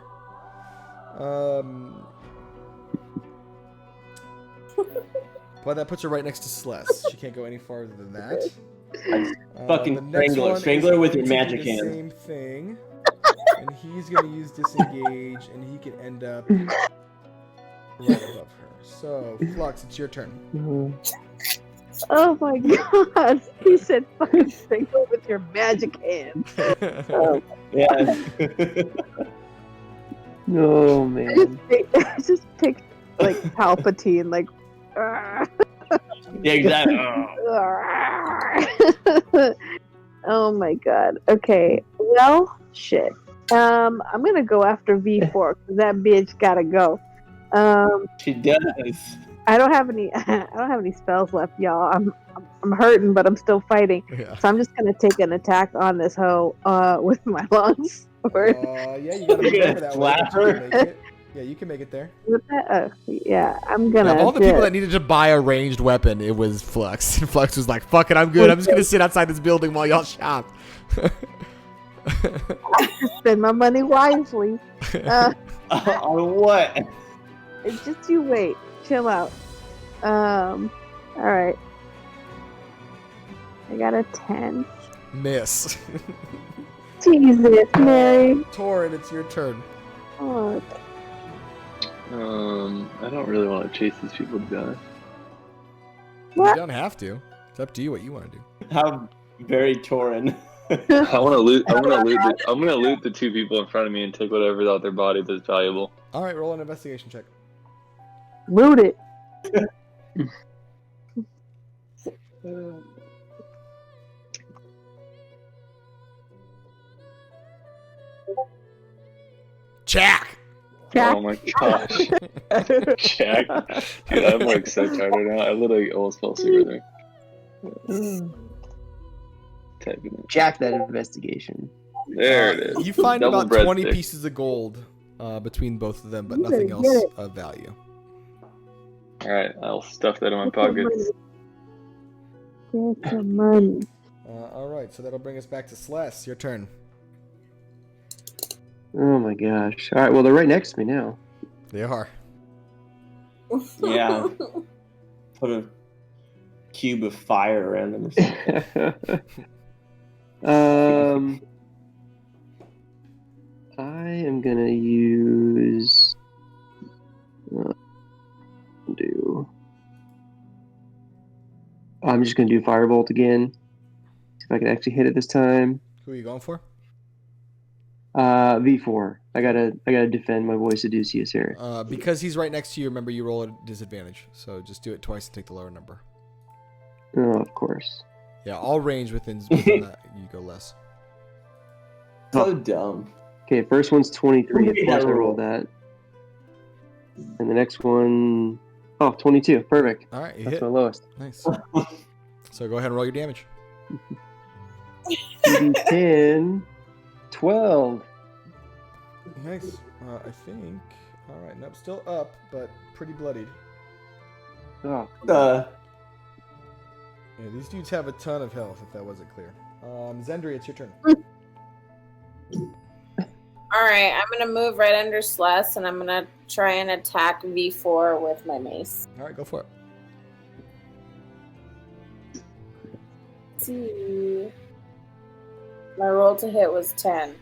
But that puts her right next to Celeste. She can't go any farther than that. Fucking the next strangle her. one is Strangle her with going your to do magic the hand. Same thing. And he's going to use disengage, and he can end up right above her. So, Flux, it's your turn. Oh my god. He said fucking single with your magic hand. Oh, Yeah. Oh, man. I just picked like Palpatine, like. Yeah, exactly. Oh my god. Okay. Well, shit. I'm gonna go after V4 because that bitch gotta go. She does. I don't have any. I don't have any spells left, y'all. I'm hurting, but I'm still fighting. Yeah. So I'm just gonna take an attack on this hoe with my long sword. Yeah, you gotta move You're over gonna that way. slap but you can her? make it. Yeah, you can make it there. With that, yeah, I'm gonna. Of all the do people it. that needed to buy a ranged weapon, it was Flux. Flux was like, fuck it, I'm good. I'm just gonna sit outside this building while y'all shop. Spend my money wisely. On what? It's just you wait. Chill out. All right. I got a 10. Miss. Jesus, Mary. Torin, it's your turn. Oh, I don't really want to chase these people to death. You What? don't have to. It's up to you what you want to do. How very Torin. I want to loot. I'm gonna loot the 2 people in front of me and take whatever's out their body that's valuable. All right, roll an investigation check. loot it. Jack. Jack. Oh my gosh, Jack! Dude, I'm like so tired right now. I literally almost fell asleep right there. Typing it. Jack that investigation. There it is. You find Double about 20 breadstick. pieces of gold between both of them, but You nothing better get else it. of value. All right, I'll stuff that in my pockets. Get some money. All right, so that'll bring us back to Celeste. Your turn. Oh my gosh. All right, well, they're right next to me now. They are. Yeah. Put a cube of fire around him or something. I am gonna use. I'm just gonna do Firebolt again. See if I can actually hit it this time. Who are you going for? V4. I gotta defend my boy Seducius here. Because he's right next to you, remember you roll at a disadvantage. So just do it twice and take the lower number. Oh, of course. Yeah, all range within that, you go less. So dumb. Okay, first one's 23. Yeah, Of course I roll. rolled that. And the next one, 22. Perfect. All right, you That's hit. my lowest. Nice. So go ahead and roll your damage. 10, 12. Nice. I think. All right, nope, still up, but pretty bloodied. Oh, Yeah, these dudes have a ton of health, if that wasn't clear. Zendri, it's your turn. Alright, I'm gonna move right under Celeste and I'm gonna try and attack V4 with my mace. All right, go for it. Let's see. My roll to hit was 10.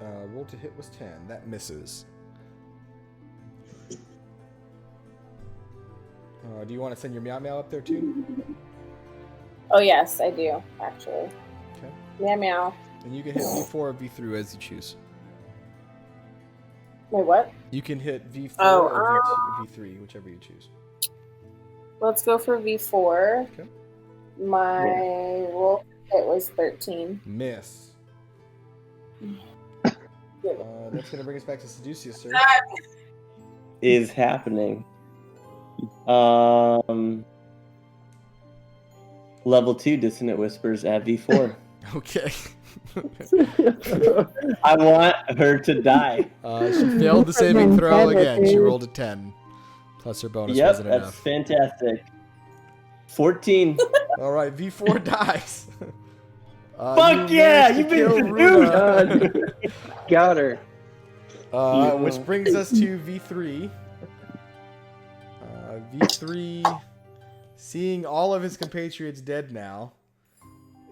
Roll to hit was 10. That misses. Do you want to send your meow meow up there too? Oh yes, I do actually. Okay. Meow meow. And you can hit V4 or V3 as you choose. Wait, what? You can hit V4 Oh, or V3, whichever you choose. Let's go for V4. Okay. My roll hit was 13. Miss. That's going to bring us back to Seducius, sir. Is happening. Level 2 Dissonant Whispers at V4. Okay. I want her to die. She failed the saving throw again. She rolled a 10. Plus her bonus Yep, wasn't that's enough. fantastic. 14. All right, V4 dies. Fuck yeah! You've been Done. Got her. Which brings us to V3. V3, seeing all of his compatriots dead now,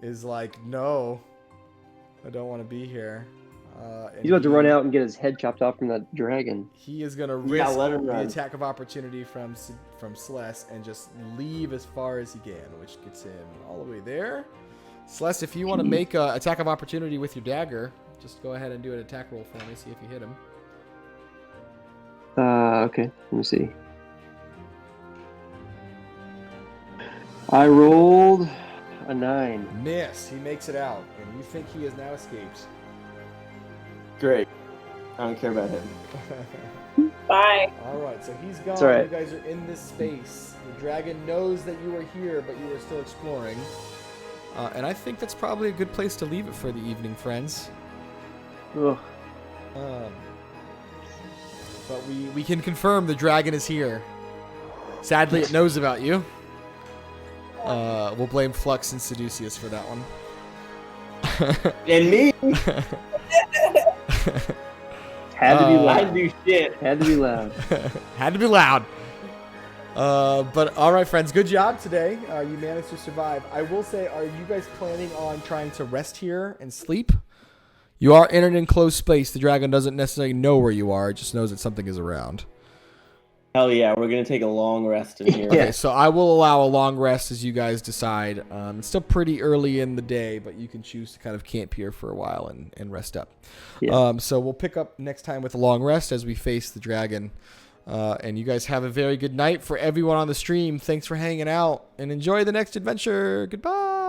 is like, no, I don't want to be here. And He's about to run out and get his head chopped off from that dragon. He is going to risk let him the run. attack of opportunity from Celeste and just leave as far as he can, which gets him all the way there. Celeste, if you want to make an attack of opportunity with your dagger, just go ahead and do an attack roll for me, see if you hit him. Okay, let me see. I rolled a 9. Miss. He makes it out, and you think he has now escaped. Great. I don't care about him. Bye. All right, so he's gone. It's all right. You guys are in this space. The dragon knows that you are here, but you are still exploring. And I think that's probably a good place to leave it for the evening, friends. Ugh. But we can confirm the dragon is here. Sadly, it knows about you. We'll blame Flux and Seducius for that one. And me? Had to be I loud. do shit. Had to be loud. Had to be loud. But all right, friends, good job today. You managed to survive. I will say, are you guys planning on trying to rest here and sleep? You are in an enclosed space. The dragon doesn't necessarily know where you are. It just knows that something is around. Hell yeah, we're gonna take a long rest in here. Okay, so I will allow a long rest as you guys decide. It's still pretty early in the day, but you can choose to kind of camp here for a while and rest up. Yeah. So we'll pick up next time with a long rest as we face the dragon. And you guys have a very good night. For everyone on the stream, thanks for hanging out and enjoy the next adventure. Goodbye.